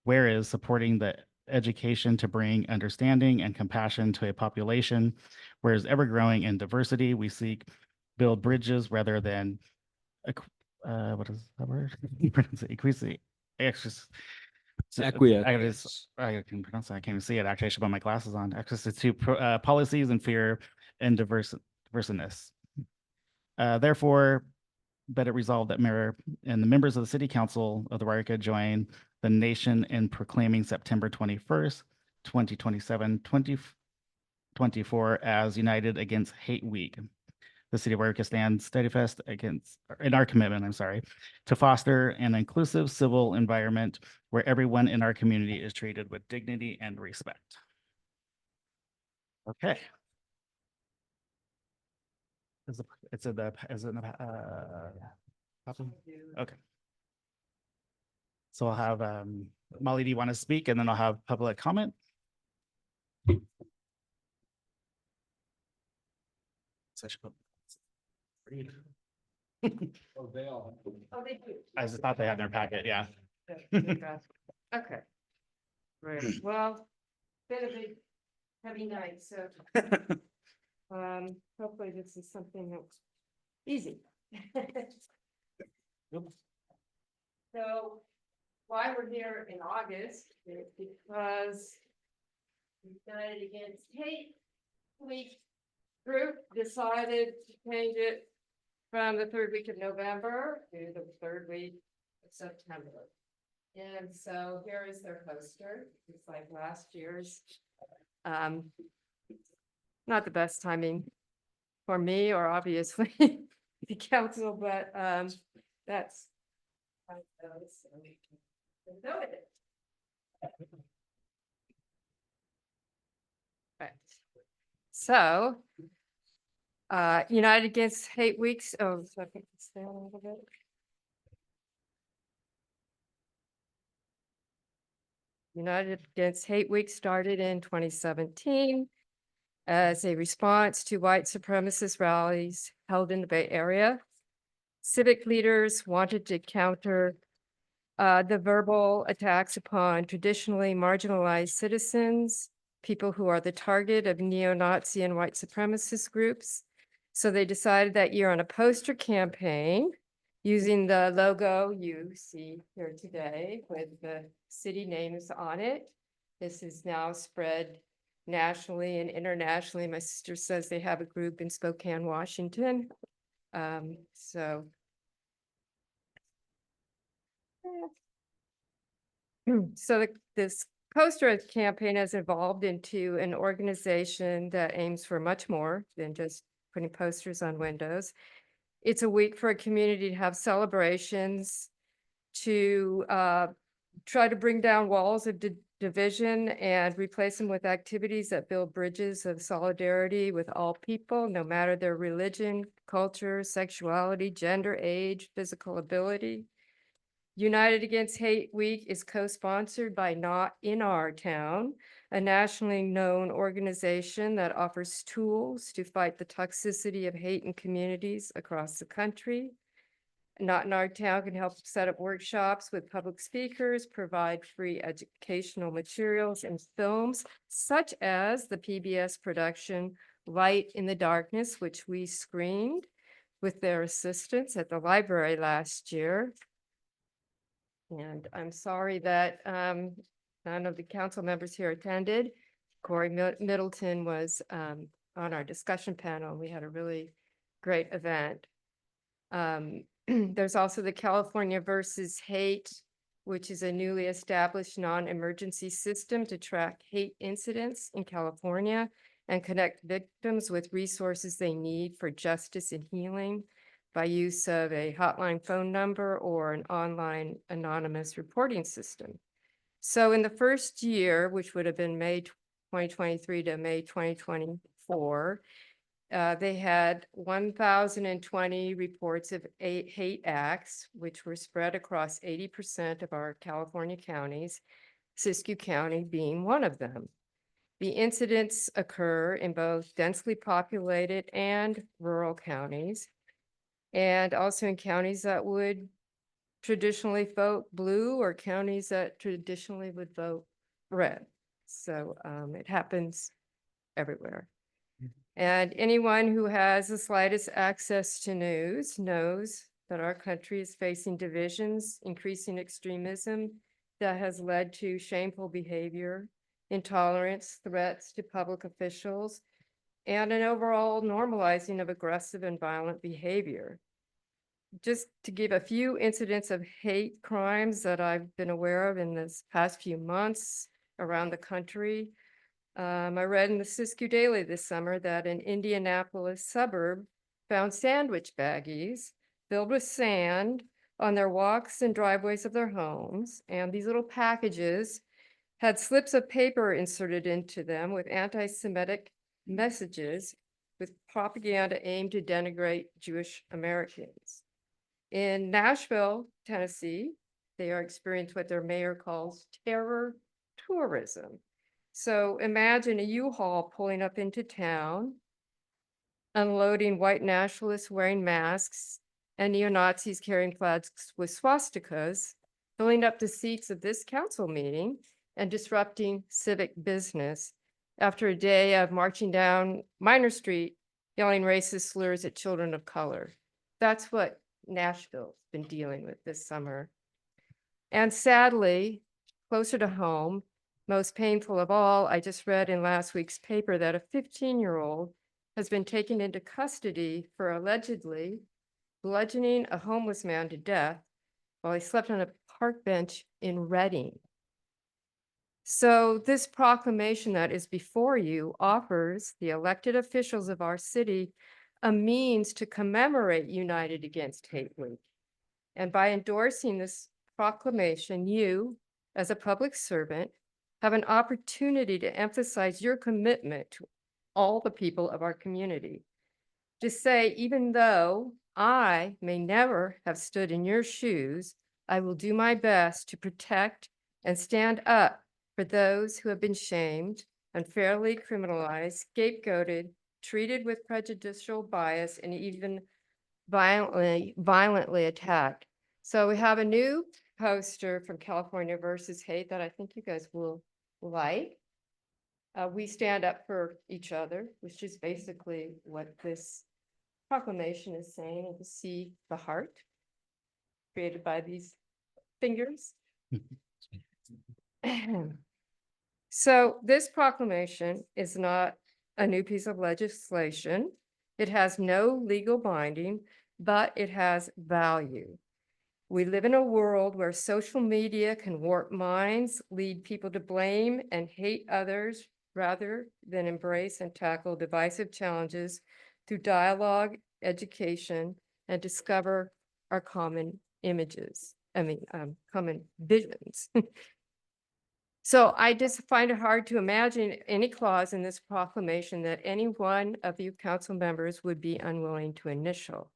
whereas supporting the education to bring understanding and compassion to a population, whereas ever growing in diversity, we seek build bridges rather than what is that word? Equity. Acquiesce. I can pronounce that. I can't even see it. Actually, I should put my glasses on. Access to policies and fear and diverseness. Therefore, but it resolved that mayor and the members of the city council of the Yreka join the nation in proclaiming September 21st, 2027, 2024 as United Against Hate Week. The city of Yreka stands steadfast in our commitment, to foster an inclusive civil environment where everyone in our community is treated with dignity and respect. Okay. It's in the okay. So I'll have Molly, do you want to speak? And then I'll have public comment. So I should put read. Oh, they do. I just thought they had their packet, yeah. Okay. Right, well, been a big heavy night, so hopefully this is something that's easy. So why we're here in August is because United Against Hate Week group decided to change it from the third week of November to the third week of September. And so here is their poster. It's like last year's. Not the best timing for me or obviously the council, but that's how it goes. Right. So, United Against Hate Weeks, oh, so I can stay on a little bit. United Against Hate Week started in 2017 as a response to white supremacist rallies held in the Bay Area. Civic leaders wanted to counter the verbal attacks upon traditionally marginalized citizens, people who are the target of neo-Nazi and white supremacist groups. So they decided that year on a poster campaign using the logo you see here today with the city names on it. This is now spread nationally and internationally. My sister says they have a group in Spokane, Washington. So this poster campaign has evolved into an organization that aims for much more than just putting posters on windows. It's a week for a community to have celebrations, to try to bring down walls of division and replace them with activities that build bridges of solidarity with all people, no matter their religion, culture, sexuality, gender, age, physical ability. United Against Hate Week is co-sponsored by Not in Our Town, a nationally known organization that offers tools to fight the toxicity of hate in communities across the country. Not in Our Town can help set up workshops with public speakers, provide free educational materials and films, such as the PBS production Light in the Darkness, which we screened with their assistance at the library last year. And I'm sorry that none of the council members here attended. Corey Middleton was on our discussion panel. We had a really great event. There's also the California versus Hate, which is a newly established non-emergency system to track hate incidents in California and connect victims with resources they need for justice and healing by use of a hotline phone number or an online anonymous reporting system. So in the first year, which would have been May 2023 to May 2024, they had 1,020 reports of hate acts, which were spread across 80% of our California counties, Siskiyou County being one of them. The incidents occur in both densely populated and rural counties, and also in counties that would traditionally vote blue or counties that traditionally would vote red. So it happens everywhere. And anyone who has the slightest access to news knows that our country is facing divisions, increasing extremism that has led to shameful behavior, intolerance, threats to public officials, and an overall normalizing of aggressive and violent behavior. Just to give a few incidents of hate crimes that I've been aware of in this past few months around the country. I read in the Siskiyou Daily this summer that an Indianapolis suburb found sandwich baggies filled with sand on their walks and driveways of their homes. And these little packages had slips of paper inserted into them with anti-Semitic messages with propaganda aimed to denigrate Jewish Americans. In Nashville, Tennessee, they are experiencing what their mayor calls terror tourism. So imagine a U-Haul pulling up into town, unloading white nationalists wearing masks and neo-Nazis carrying flags with swastikas, filling up the seats of this council meeting and disrupting civic business after a day of marching down Minor Street, yelling racist slurs at children of color. That's what Nashville's been dealing with this summer. And sadly, closer to home, most painful of all, I just read in last week's paper that a 15-year-old has been taken into custody for allegedly bludgeoning a homeless man to death while he slept on a park bench in Reading. So this proclamation that is before you offers the elected officials of our city a means to commemorate United Against Hate Week. And by endorsing this proclamation, you, as a public servant, have an opportunity to emphasize your commitment to all the people of our community. To say, even though I may never have stood in your shoes, I will do my best to protect and stand up for those who have been shamed, unfairly criminalized, scapegoated, treated with prejudicial bias, and even violently attacked. So we have a new poster from California versus Hate that I think you guys will like. We stand up for each other, which is basically what this proclamation is saying. And to see the heart created by these fingers. So this proclamation is not a new piece of legislation. It has no legal binding, but it has value. We live in a world where social media can warp minds, lead people to blame and hate others rather than embrace and tackle divisive challenges through dialogue, education, and discover our common common visions. So I just find it hard to imagine any clause in this proclamation that any one of you council members would be unwilling to initial.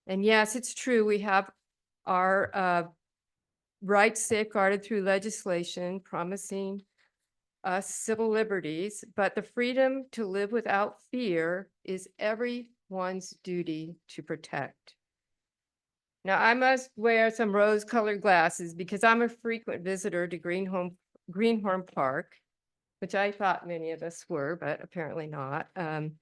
And yes, it's true, we have our rights safeguarded through legislation promising us civil liberties, but the freedom to live without fear is everyone's duty to protect. Now, I must wear some rose-colored glasses because I'm a frequent visitor to Greenhorn Park, which I thought many of us were, but apparently not. And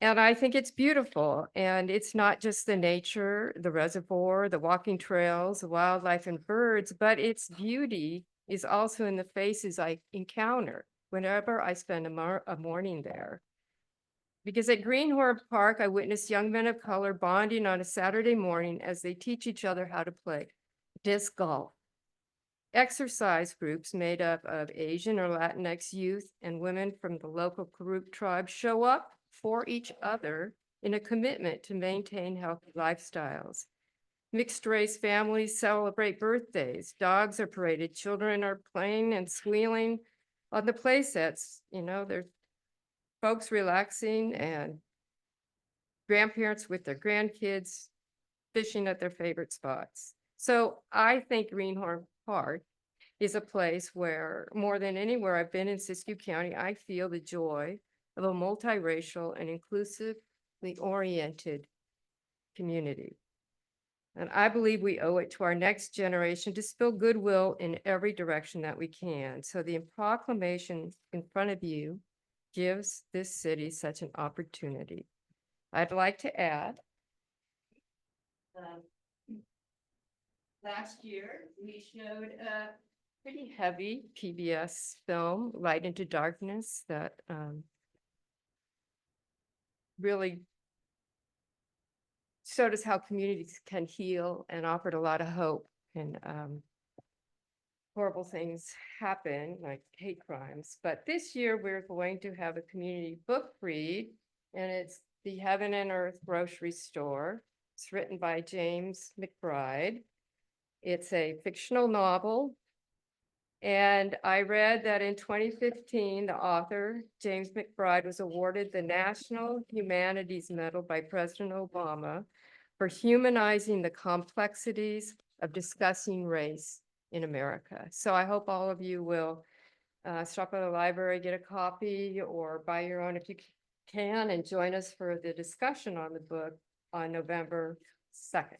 I think it's beautiful. And it's not just the nature, the reservoir, the walking trails, the wildlife and birds, but its beauty is also in the faces I encounter whenever I spend a morning there. Because at Greenhorn Park, I witnessed young men of color bonding on a Saturday morning as they teach each other how to play disc golf. Exercise groups made up of Asian or Latinx youth and women from the local Karuk tribe show up for each other in a commitment to maintain healthy lifestyles. Mixed race families celebrate birthdays. Dogs are paraded. Children are playing and squealing on the play sets. You know, there's folks relaxing and grandparents with their grandkids fishing at their favorite spots. So I think Greenhorn Park is a place where, more than anywhere I've been in Siskiyou County, I feel the joy of a multiracial and inclusively oriented community. And I believe we owe it to our next generation to spill goodwill in every direction that we can. So the proclamation in front of you gives this city such an opportunity. I'd like to add, last year we showed a pretty heavy PBS film, Light into Darkness, that really showed us how communities can heal and offered a lot of hope. And horrible things happen, like hate crimes. But this year we're going to have a community book read, and it's The Heaven and Earth Grocery Store. It's written by James McBride. It's a fictional novel. And I read that in 2015, the author, James McBride, was awarded the National Humanities Medal by President Obama for humanizing the complexities of discussing race in America. So I hope all of you will stop by the library, get a copy, or buy your own if you can, and join us for the discussion on the book on November 2nd.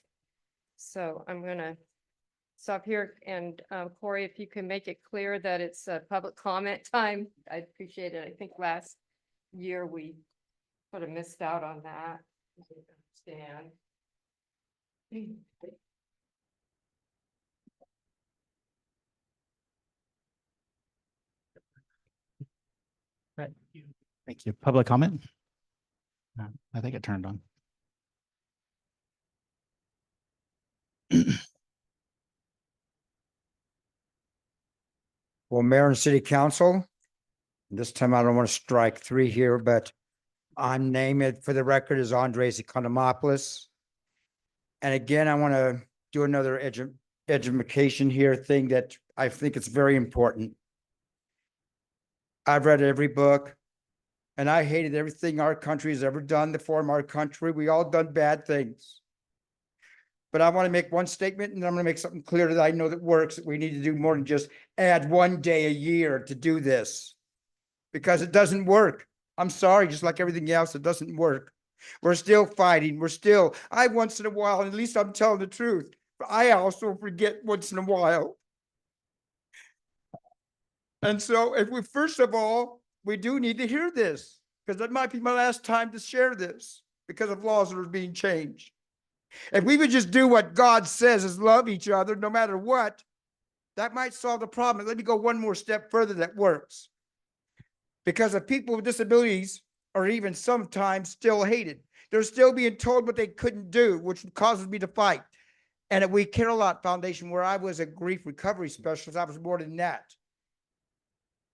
So I'm going to stop here, and Corey, if you can make it clear that it's a public comment time, I'd appreciate it. I think last year we sort of missed out on that. I understand. Right. Thank you. Public comment? I think it turned on. Well, Mayor and City Council, this time I don't want to strike three here, but I'm naming it for the record as Andres Economopoulos. And again, I want to do another education here thing that I think it's very important. I've read every book and I hated everything our country has ever done to form our country. We all done bad things. But I want to make one statement and I'm going to make something clear that I know that works, that we need to do more than just add one day a year to do this. Because it doesn't work. I'm sorry, just like everything else, it doesn't work. We're still fighting. I once in a while, and at least I'm telling the truth, but I also forget once in a while. And so if we, first of all, we do need to hear this, because that might be my last time to share this because of laws that are being changed. If we would just do what God says is love each other, no matter what, that might solve the problem. Let me go one more step further that works. Because of people with disabilities are even sometimes still hated. They're still being told what they couldn't do, which causes me to fight. And at We Care a Lot Foundation, where I was a grief recovery specialist, I was more than that.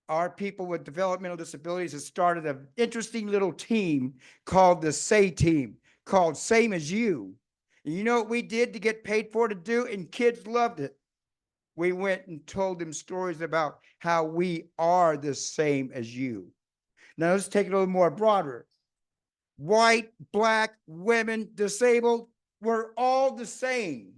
Our people with developmental disabilities have started an interesting little team called the SAY team, called Same as You. And you know what we did to get paid for to do? And kids loved it. We went and told them stories about how we are the same as you. Now let's take it a little more broader. White, black, women, disabled, we're all the same.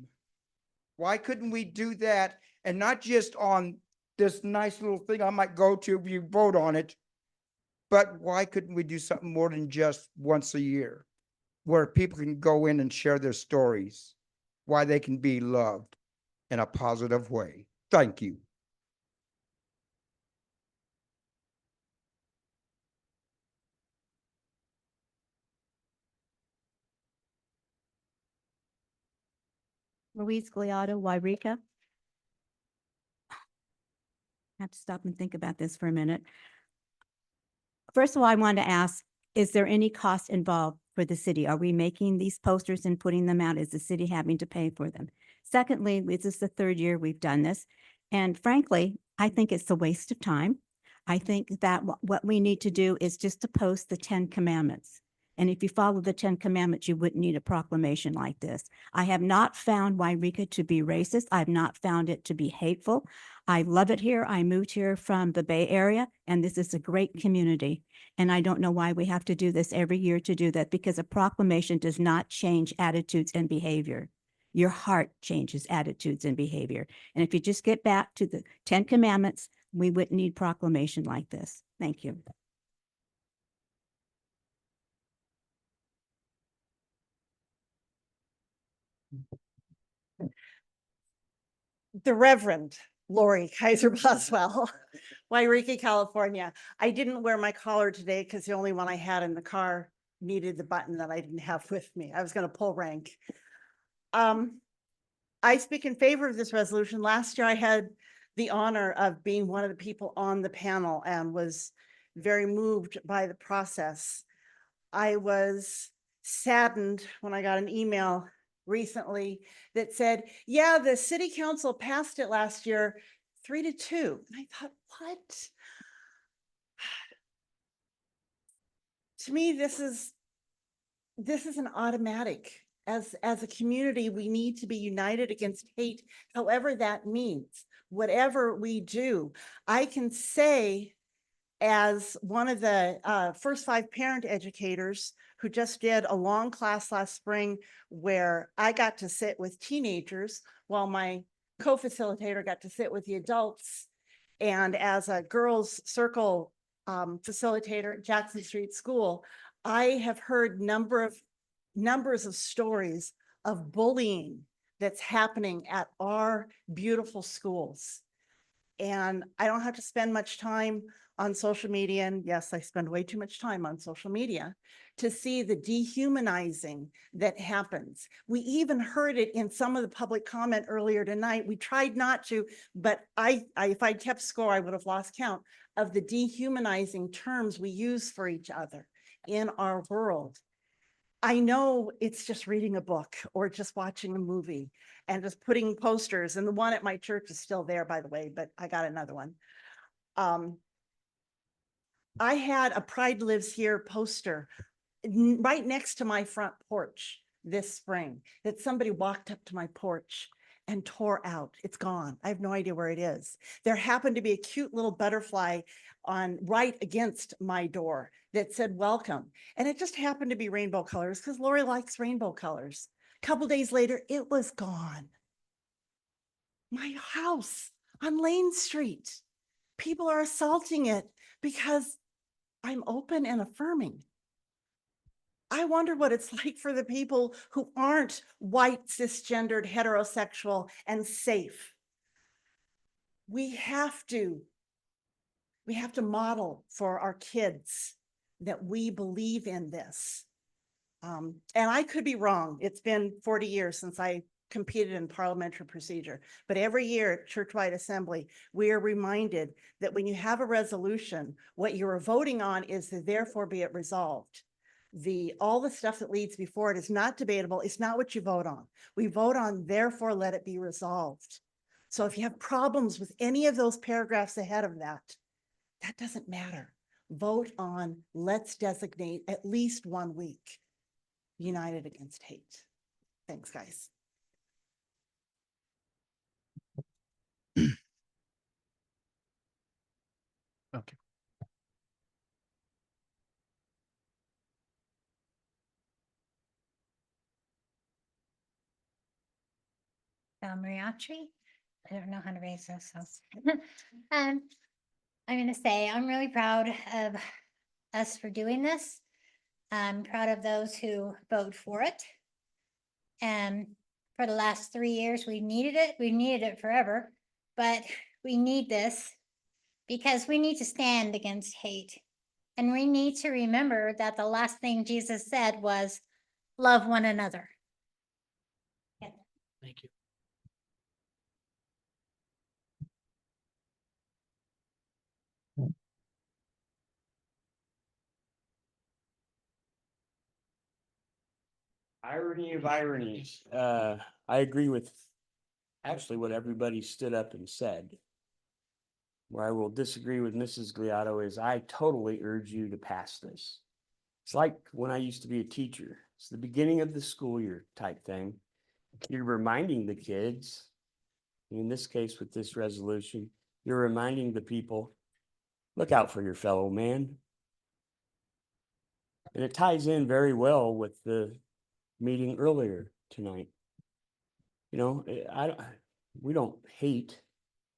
Why couldn't we do that? And not just on this nice little thing I might go to if you vote on it, but why couldn't we do something more than just once a year where people can go in and share their stories, why they can be loved in a positive way? Thank you. Louise Gliotto, Yreka. I have to stop and think about this for a minute. First of all, I wanted to ask, is there any cost involved for the city? Are we making these posters and putting them out? Is the city having to pay for them? Secondly, this is the third year we've done this. And frankly, I think it's a waste of time. I think that what we need to do is just to post the 10 Commandments. And if you follow the 10 Commandments, you wouldn't need a proclamation like this. I have not found Yreka to be racist. I've not found it to be hateful. I love it here. I moved here from the Bay Area, and this is a great community. And I don't know why we have to do this every year to do that, because a proclamation does not change attitudes and behavior. Your heart changes attitudes and behavior. And if you just get back to the 10 Commandments, we wouldn't need proclamation like this. Thank you. The Reverend Lori Kaiser Boswell, Yreka, California. I didn't wear my collar today because the only one I had in the car needed the button that I didn't have with me. I was going to pull rank. I speak in favor of this resolution. Last year, I had the honor of being one of the people on the panel and was very moved by the process. I was saddened when I got an email recently that said, yeah, the city council passed it last year 3-2. And I thought, what? To me, this is an automatic. As a community, we need to be united against hate, however that means, whatever we do. I can say, as one of the first 5 parent educators who just did a long class last spring where I got to sit with teenagers while my co-facilitator got to sit with the adults. And as a girls circle facilitator at Jackson Street School, I have heard numbers of stories of bullying that's happening at our beautiful schools. And I don't have to spend much time on social media. And yes, I spend way too much time on social media to see the dehumanizing that happens. We even heard it in some of the public comment earlier tonight. We tried not to, but if I'd kept score, I would have lost count of the dehumanizing terms we use for each other in our world. I know it's just reading a book or just watching a movie and just putting posters, and the one at my church is still there, by the way, but I got another one. I had a Pride Lives Here poster right next to my front porch this spring that somebody walked up to my porch and tore out. It's gone. I have no idea where it is. There happened to be a cute little butterfly on right against my door that said welcome. And it just happened to be rainbow colors because Lori likes rainbow colors. A couple days later, it was gone. My house on Lane Street. People are assaulting it because I'm open and affirming. I wonder what it's like for the people who aren't white, cisgendered, heterosexual, and safe. We have to model for our kids that we believe in this. And I could be wrong. It's been 40 years since I competed in parliamentary procedure, but every year at Churchwide Assembly, we are reminded that when you have a resolution, what you are voting on is the therefore be it resolved. All the stuff that leads before it is not debatable. It's not what you vote on. We vote on therefore let it be resolved. So if you have problems with any of those paragraphs ahead of that, that doesn't matter. Vote on let's designate at least 1 week united against hate. Thanks, guys. Okay. Mariachi. I don't know how to raise those. So. I'm going to say I'm really proud of us for doing this. I'm proud of those who vote for it. And for the last 3 years, we needed it. We needed it forever, but we need this because we need to stand against hate. And we need to remember that the last thing Jesus said was love one another. Thank you. Irony of ironies. I agree with actually what everybody stood up and said. Where I will disagree with Mrs. Gliotto is I totally urge you to pass this. It's like when I used to be a teacher. It's the beginning of the school year type thing. You're reminding the kids, in this case with this resolution, you're reminding the people, look out for your fellow man. And it ties in very well with the meeting earlier tonight. You know, we don't hate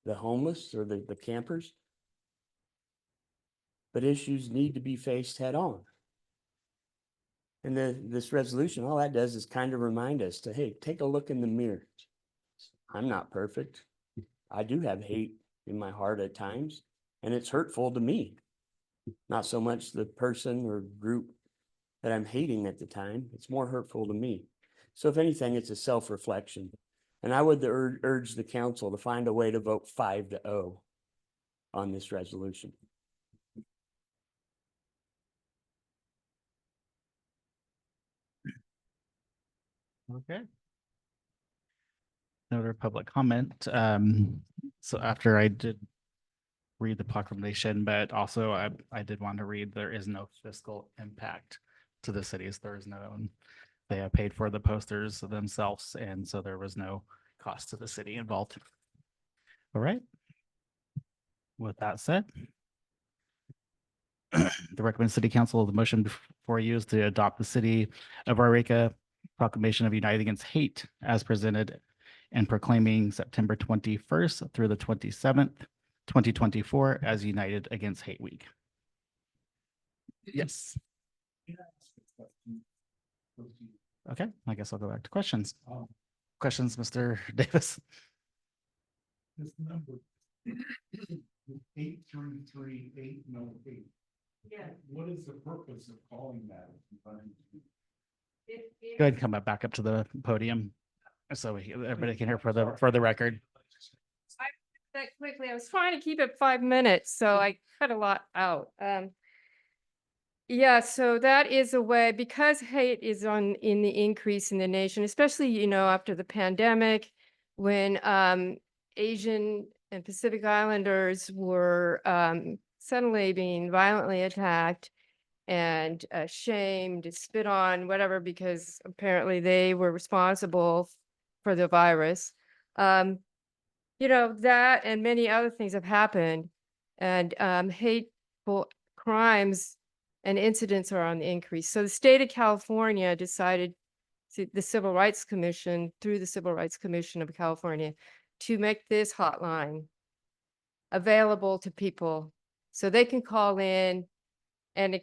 the homeless or the campers, but issues need to be faced head on. And this resolution, all that does is kind of remind us to, hey, take a look in the mirror. I'm not perfect. I do have hate in my heart at times, and it's hurtful to me. Not so much the person or group that I'm hating at the time. It's more hurtful to me. So if anything, it's a self-reflection. And I would urge the council to find a way to vote 5-0 on this resolution. Okay. No other public comment. So after I did read the proclamation, but also I did want to read, there is no fiscal impact to the cities. There is no, they have paid for the posters themselves. And so there was no cost to the city involved. All right. With that said, the recommended city council, the motion before you is to adopt the city of Yreka proclamation of United Against Hate as presented and proclaiming September 21st through the 27th, 2024 as United Against Hate Week. Yes. Okay, I guess I'll go back to questions. Questions, Mr. Davis? This number 833-808. Yeah. What is the purpose of calling that? Go ahead and come back up to the podium so everybody can hear for the record. That quickly, I was trying to keep it 5 minutes, so I cut a lot out. Yeah, so that is a way, because hate is in the increase in the nation, especially, you know, after the pandemic, when Asian and Pacific Islanders were suddenly being violently attacked and shamed, spit on, whatever, because apparently they were responsible for the virus. You know, that and many other things have happened, and hateful crimes and incidents are on the increase. So the state of California decided, the Civil Rights Commission, through the Civil Rights Commission of California, to make this hotline available to people so they can call in and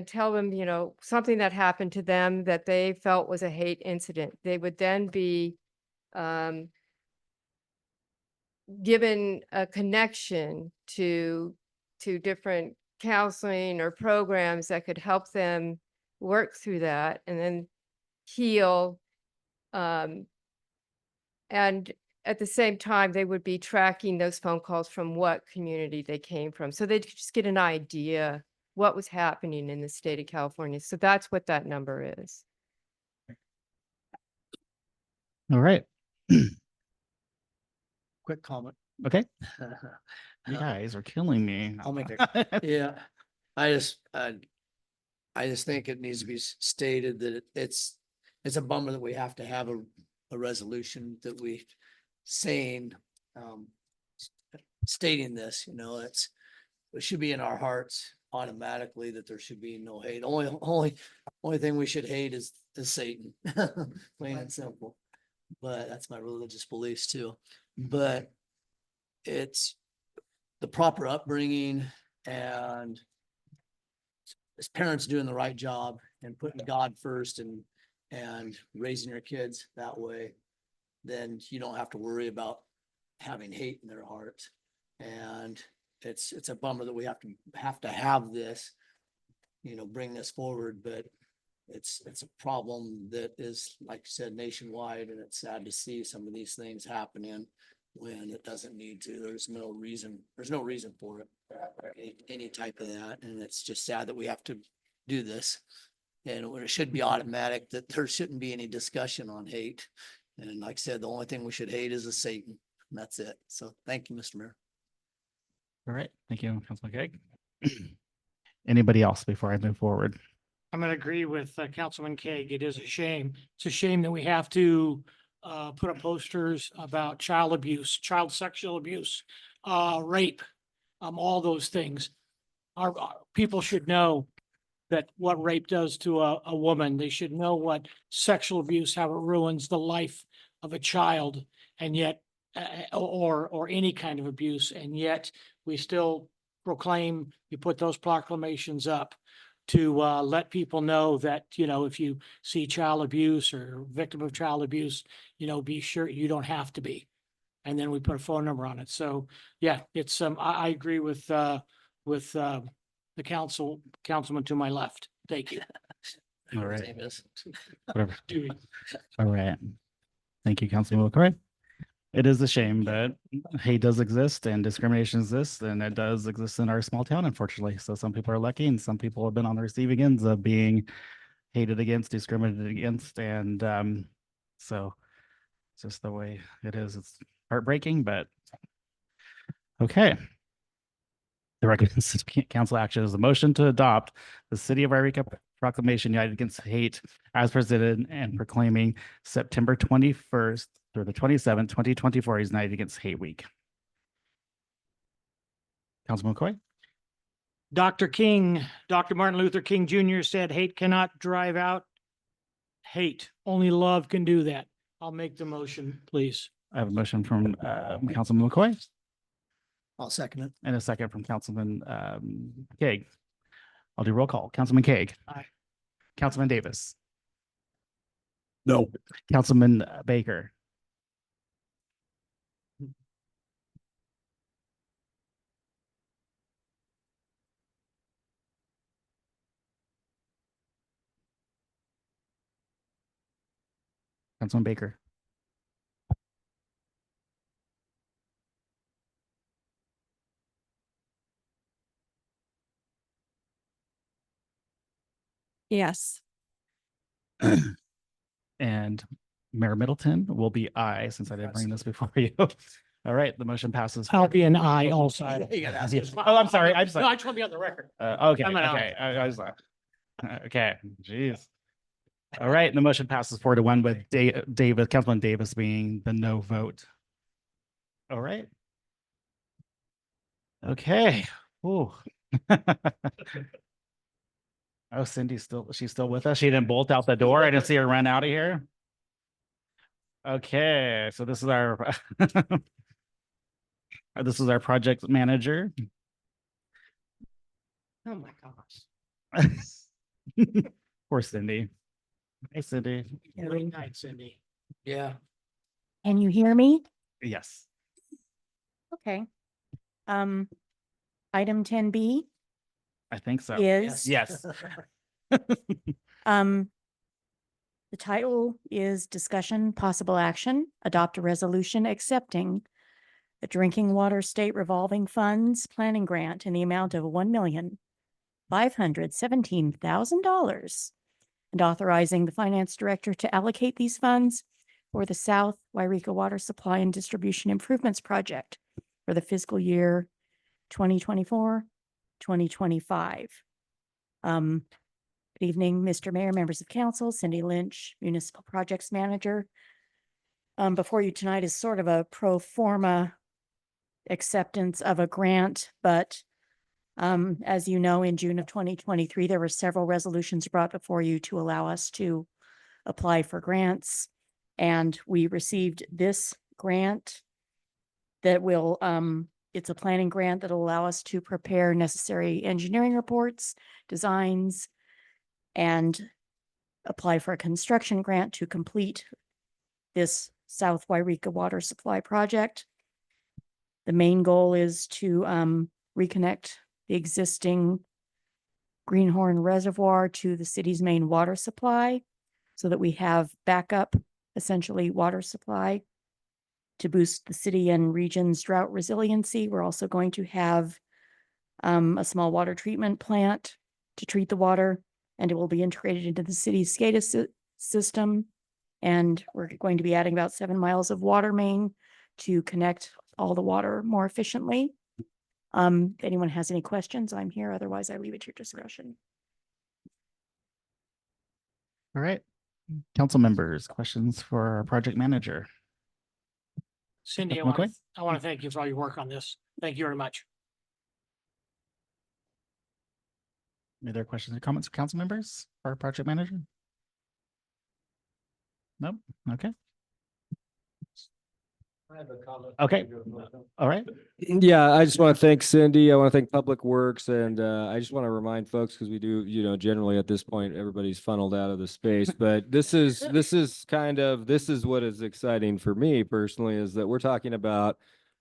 tell them, you know, something that happened to them that they felt was a hate incident. They would then be given a connection to different counseling or programs that could help them work through that and then heal. And at the same time, they would be tracking those phone calls from what community they came from. So they'd just get an idea what was happening in the state of California. So that's what that number is. All right. Quick comment. Okay. You guys are killing me. I'll make it. Yeah, I just think it needs to be stated that it's a bummer that we have to have a resolution that we saying, stating this, you know, it should be in our hearts automatically that there should be no hate. Only thing we should hate is Satan, plain and simple. But that's my religious beliefs too. But it's the proper upbringing and as parents doing the right job and putting God first and raising your kids that way, then you don't have to worry about having hate in their hearts. And it's a bummer that we have to have this, you know, bring this forward, but it's a problem that is, like you said, nationwide, and it's sad to see some of these things happening when it doesn't need to. There's no reason for it, any type of that, and it's just sad that we have to do this. And it should be automatic that there shouldn't be any discussion on hate. And like I said, the only thing we should hate is Satan. And that's it. So thank you, Mr. Mayor. All right. Thank you, Councilman Craig. Anybody else before I move forward? I'm going to agree with Councilman Kaeg. It is a shame. It's a shame that we have to put up posters about child abuse, child sexual abuse, rape, all those things. Our people should know that what rape does to a woman. They should know what sexual abuse, how it ruins the life of a child, and yet, or any kind of abuse, and yet we still proclaim, you put those proclamations up to let people know that, you know, if you see child abuse or victim of child abuse, you know, be sure you don't have to be. And then we put a phone number on it. So yeah, it's I agree with the councilman to my left. Thank you. All right. Name is. Whatever. All right. Thank you, Councilman McCoy. It is a shame, but hate does exist and discrimination exists, and it does exist in our small town, unfortunately. So some people are lucky and some people have been on the receiving ends of being hated against, discriminated against. And so it's just the way it is. It's heartbreaking, but okay. The recommended council action is a motion to adopt the City of Yreka Proclamation United Against Hate as presented and proclaiming September 21st through the 27th, 2024 is United Against Hate Week. Councilman McCoy? Dr. Martin Luther King Jr. said, hate cannot drive out hate. Only love can do that. I'll make the motion, please. I have a motion from Councilman McCoy I'll second it. and a second from Councilman Kaeg. I'll do roll call. Councilman Kaeg. Aye. Councilman Davis. No. Councilman Baker. Councilman Baker. Yes. And Mayor Middleton will be aye, since I didn't bring this before you. All right, the motion passes. I'll be an aye also. You gotta ask Yes. us. Oh, I'm sorry. I'm No, sorry. I just want to be on the record. Okay, I'm an aye. okay. I was okay. Jeez. All right, the motion passes 4-1 with David, Councilman Davis being the no vote. All right. Okay. Ooh. Oh, she's still with us. She didn't bolt out the door. I didn't see her run out of here. Okay, so this is our this is our project manager. Oh, my gosh. Poor Cindy. Hey, Cindy. Good night, Cindy. Yeah. Can you hear me? Yes. Okay. Item 10B I think so. is. Yes. The title is Discussion Possible Action, Adopt a Resolution Accepting the Drinking Water State Revolving Funds Planning Grant in the amount of $1,517,000 and authorizing the Finance Director to allocate these funds for the South Yreka Water Supply and Distribution Improvements Project for the fiscal year 2024, 2025. Good evening, Mr. Mayor, members of council, Cindy Lynch, Municipal Projects Manager. Before you tonight is sort of a pro forma acceptance of a grant, but as you know, in June of 2023, there were several resolutions brought before you to allow us to apply for grants. And we received this grant that will, it's a planning grant that will allow us to prepare necessary engineering reports, designs, and apply for a construction grant to complete this South Yreka water supply project. The main goal is to reconnect the existing Greenhorn Reservoir to the city's main water supply so that we have backup, essentially, water supply to boost the city and region's drought resiliency. We're also going to have a small water treatment plant to treat the water, and it will be integrated into the city's SCADA system. And we're going to be adding about 7 miles of water main to connect all the water more efficiently. If anyone has any questions, I'm here. Otherwise, I leave it to your discretion. All right. Council members, questions for our project manager? Cindy, I McQueen? want to thank you for all your work on this. Thank you very much. Any other questions or comments for council members for our project manager? Nope. Okay. I have a comment. Okay. All right. Yeah, I just want to thank Cindy. I want to thank Public Works, and I just want to remind folks, because we do, generally at this point, everybody's funneled out of the space, but this is what is exciting for me personally, is that we're talking about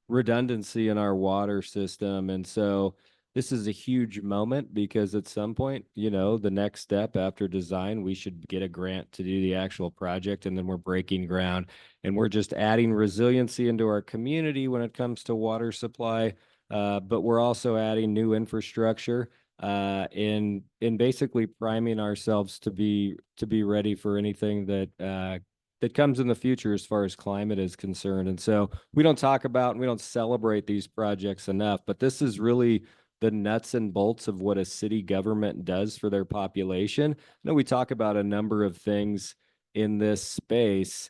redundancy in our water system. And so this is a huge moment, because at some point, the next step after design, we should get a grant to do the actual project, and then we're breaking ground. And we're just adding resiliency into our community when it comes to water supply, but we're also adding new infrastructure in basically priming ourselves to be ready for anything that comes in the future as far as climate is concerned. And so we don't talk about and we don't celebrate these projects enough, but this is really the nuts and bolts of what a city government does for their population. I know we talk about a number of things in this space,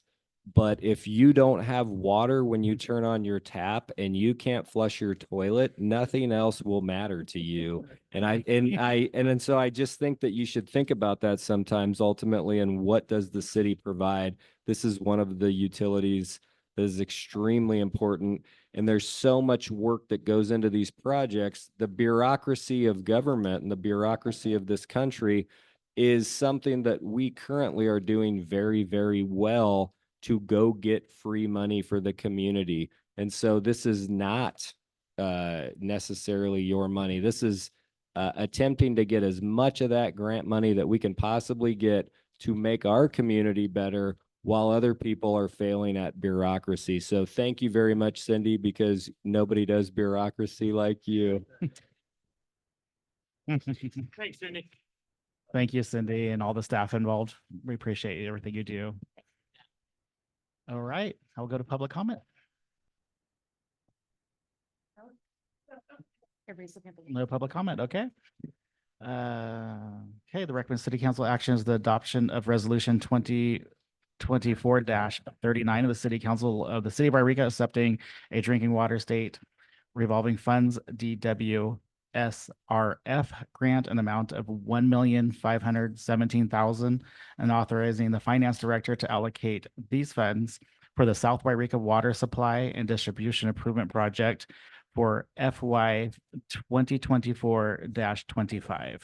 but if you don't have water when you turn on your tap and you can't flush your toilet, nothing else will matter to you. And so I just think that you should think about that sometimes ultimately. And what does the city provide? This is one of the utilities that is extremely important. And there's so much work that goes into these projects. The bureaucracy of government and the bureaucracy of this country is something that we currently are doing very, very well to go get free money for the community. And so this is not necessarily your money. This is attempting to get as much of that grant money that we can possibly get to make our community better while other people are failing at bureaucracy. So thank you very much, Cindy, because nobody does bureaucracy like you. Thanks, Cindy. Thank you, Cindy, and all the staff involved. We appreciate everything you do. All right, I'll go to public comment. No public comment, okay. Okay, the recommended city council action is the adoption of resolution 2024-39 of the city council of the city of Yreka accepting a drinking water state revolving funds DWSRF grant an amount of 1,517,000 and authorizing the finance director to allocate these funds for the South Yreka Water Supply and Distribution Improvement Project for FY 2024-25.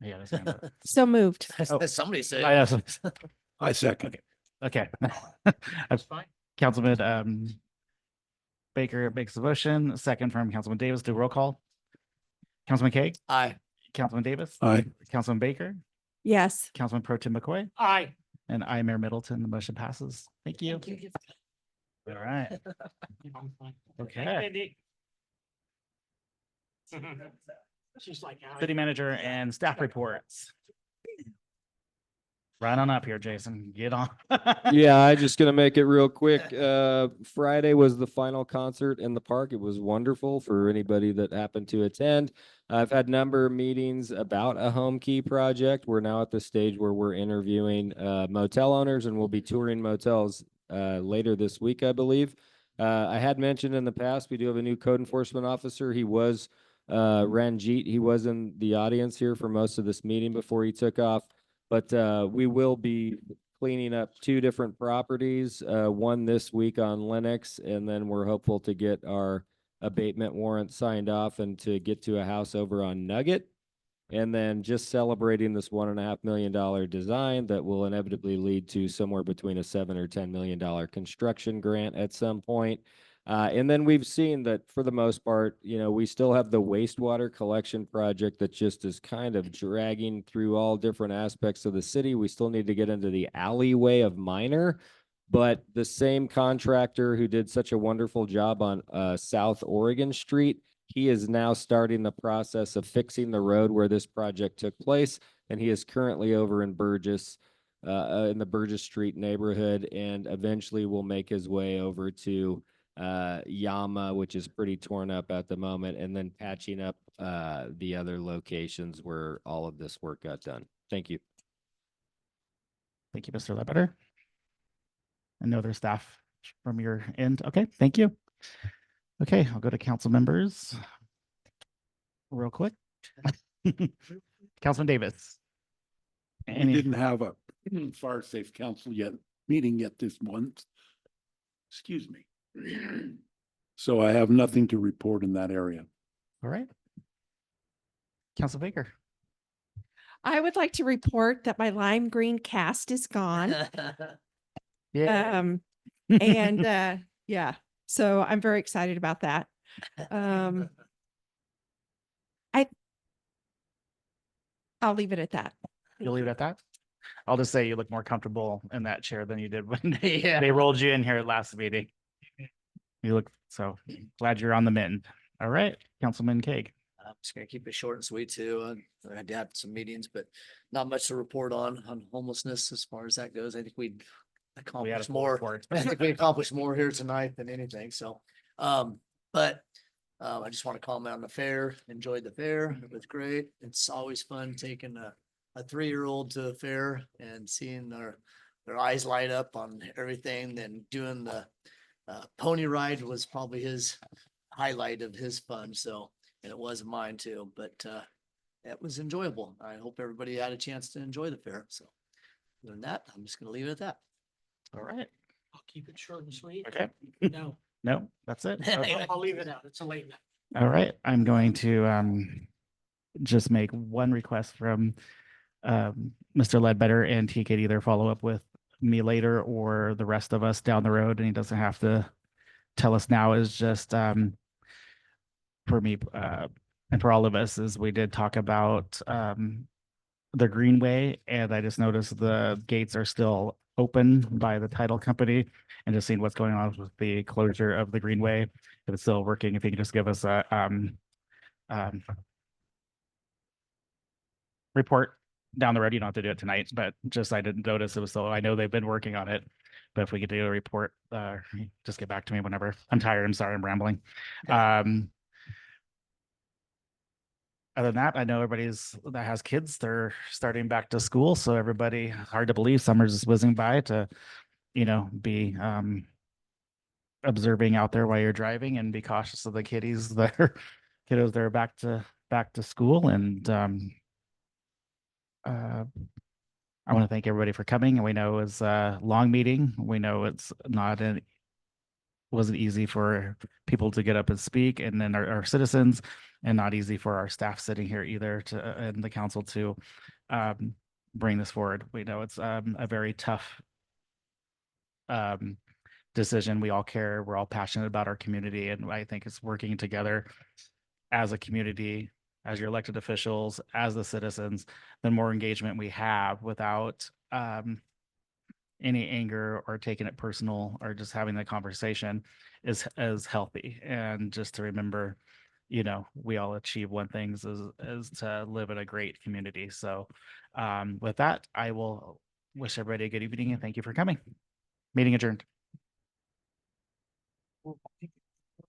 Yeah, that's hand up. So moved. Oh, Somebody said. I know. I second. Okay. That's fine. Councilman Baker makes the motion, second from Councilman Davis, do roll call. Councilman Kaye, Aye. Councilman Davis. Aye. Councilman Baker, Yes. Councilman Pro Tim McCoy, Aye. and I, Mayor Middleton. The motion passes. Thank you. All right. I'm fine. Okay. Andy. She's like. City manager and staff reports. Right on up here, Jason. Get on. Yeah, I just gonna make it real quick. Friday was the final concert in the park. It was wonderful for anybody that happened to attend. I've had a number of meetings about a home key project. We're now at the stage where we're interviewing motel owners, and we'll be touring motels later this week, I believe. I had mentioned in the past, we do have a new code enforcement officer. He was Ranjit. He was in the audience here for most of this meeting before he took off. But we will be cleaning up 2 different properties, one this week on Lennox, and then we're hopeful to get our abatement warrant signed off and to get to a house over on Nugget. And then just celebrating this $1.5 million design that will inevitably lead to somewhere between a $7 or $10 million construction grant at some point. And then we've seen that for the most part, you know, we still have the wastewater collection project that just is kind of dragging through all different aspects of the city. We still need to get into the alleyway of Minor, but the same contractor who did such a wonderful job on South Oregon Street, he is now starting the process of fixing the road where this project took place. And he is currently over in Burgess, in the Burgess Street neighborhood, and eventually will make his way over to Yama, which is pretty torn up at the moment, and then patching up the other locations where all of this work got done. Thank you. Thank you, Mr. Ledbetter. And no other staff from your end. Okay, thank you. Okay, I'll go to council members real quick. Councilman Davis. We didn't have a fire safe council meeting yet this month. Excuse me. So I have nothing to report in that area. All right. Council Baker. I would like to report that my lime green cast is gone. Yeah. Yeah, so I'm very excited about that. I'll leave it at that. You'll leave it at that? I'll just say you look more comfortable in that chair than you did when they rolled you in here last meeting. You look so glad you're on the mend. All right, Councilman Kaye. I'm just gonna keep it short and sweet too. I had to have some meetings, but not much to report on homelessness as far as that goes. I think we'd accomplish more. I think we accomplished more here tonight than anything. So, I just want to comment on the fair. Enjoyed the fair. It was great. It's always fun taking a 3-year-old to a fair and seeing their eyes light up on everything. Then doing the pony ride was probably his highlight of his fun. So, and it was mine too, but it was enjoyable. I hope everybody had a chance to enjoy the fair. So other than that, I'm just going to leave it at that. All right. I'll keep it short and sweet. Okay. No, No, that's it. Okay. I'll leave it out. It's a late night. All right. I'm going to just make one request from Mr. Ledbetter, and he could either follow up with me later or the rest of us down the road, and he doesn't have to tell us now. Is just for me and for all of us, is we did talk about the Greenway, and I just noticed the gates are still open by the title company, and just seeing what's going on with the closure of the Greenway, if it's still working. If you can just give us a report down the road. You don't have to do it tonight, but just I didn't notice it was still. I know they've been working on it, but if we could do a report, just get back to me whenever. I'm tired. I'm sorry. I'm rambling. other than that, I know everybody's that has kids, they're starting back to school. So everybody, hard to believe summer's just whizzing by to, be observing out there while you're driving and be cautious of the kiddies that are kiddos that are back to school. And I want to thank everybody for coming. And we know it's a long meeting. We know it's not an wasn't easy for people to get up and speak, and then our citizens, and not easy for our staff sitting here either to and the council to bring this forward. We know it's a very tough decision. We all care. We're all passionate about our community, and I think it's working together as a community, as your elected officials, as the citizens, the more engagement we have without any anger or taking it personal or just having the conversation is healthy. And just to remember, we all achieve one thing is to live in a great community. So with that, I will wish everybody a good evening and thank you for coming. Meeting adjourned.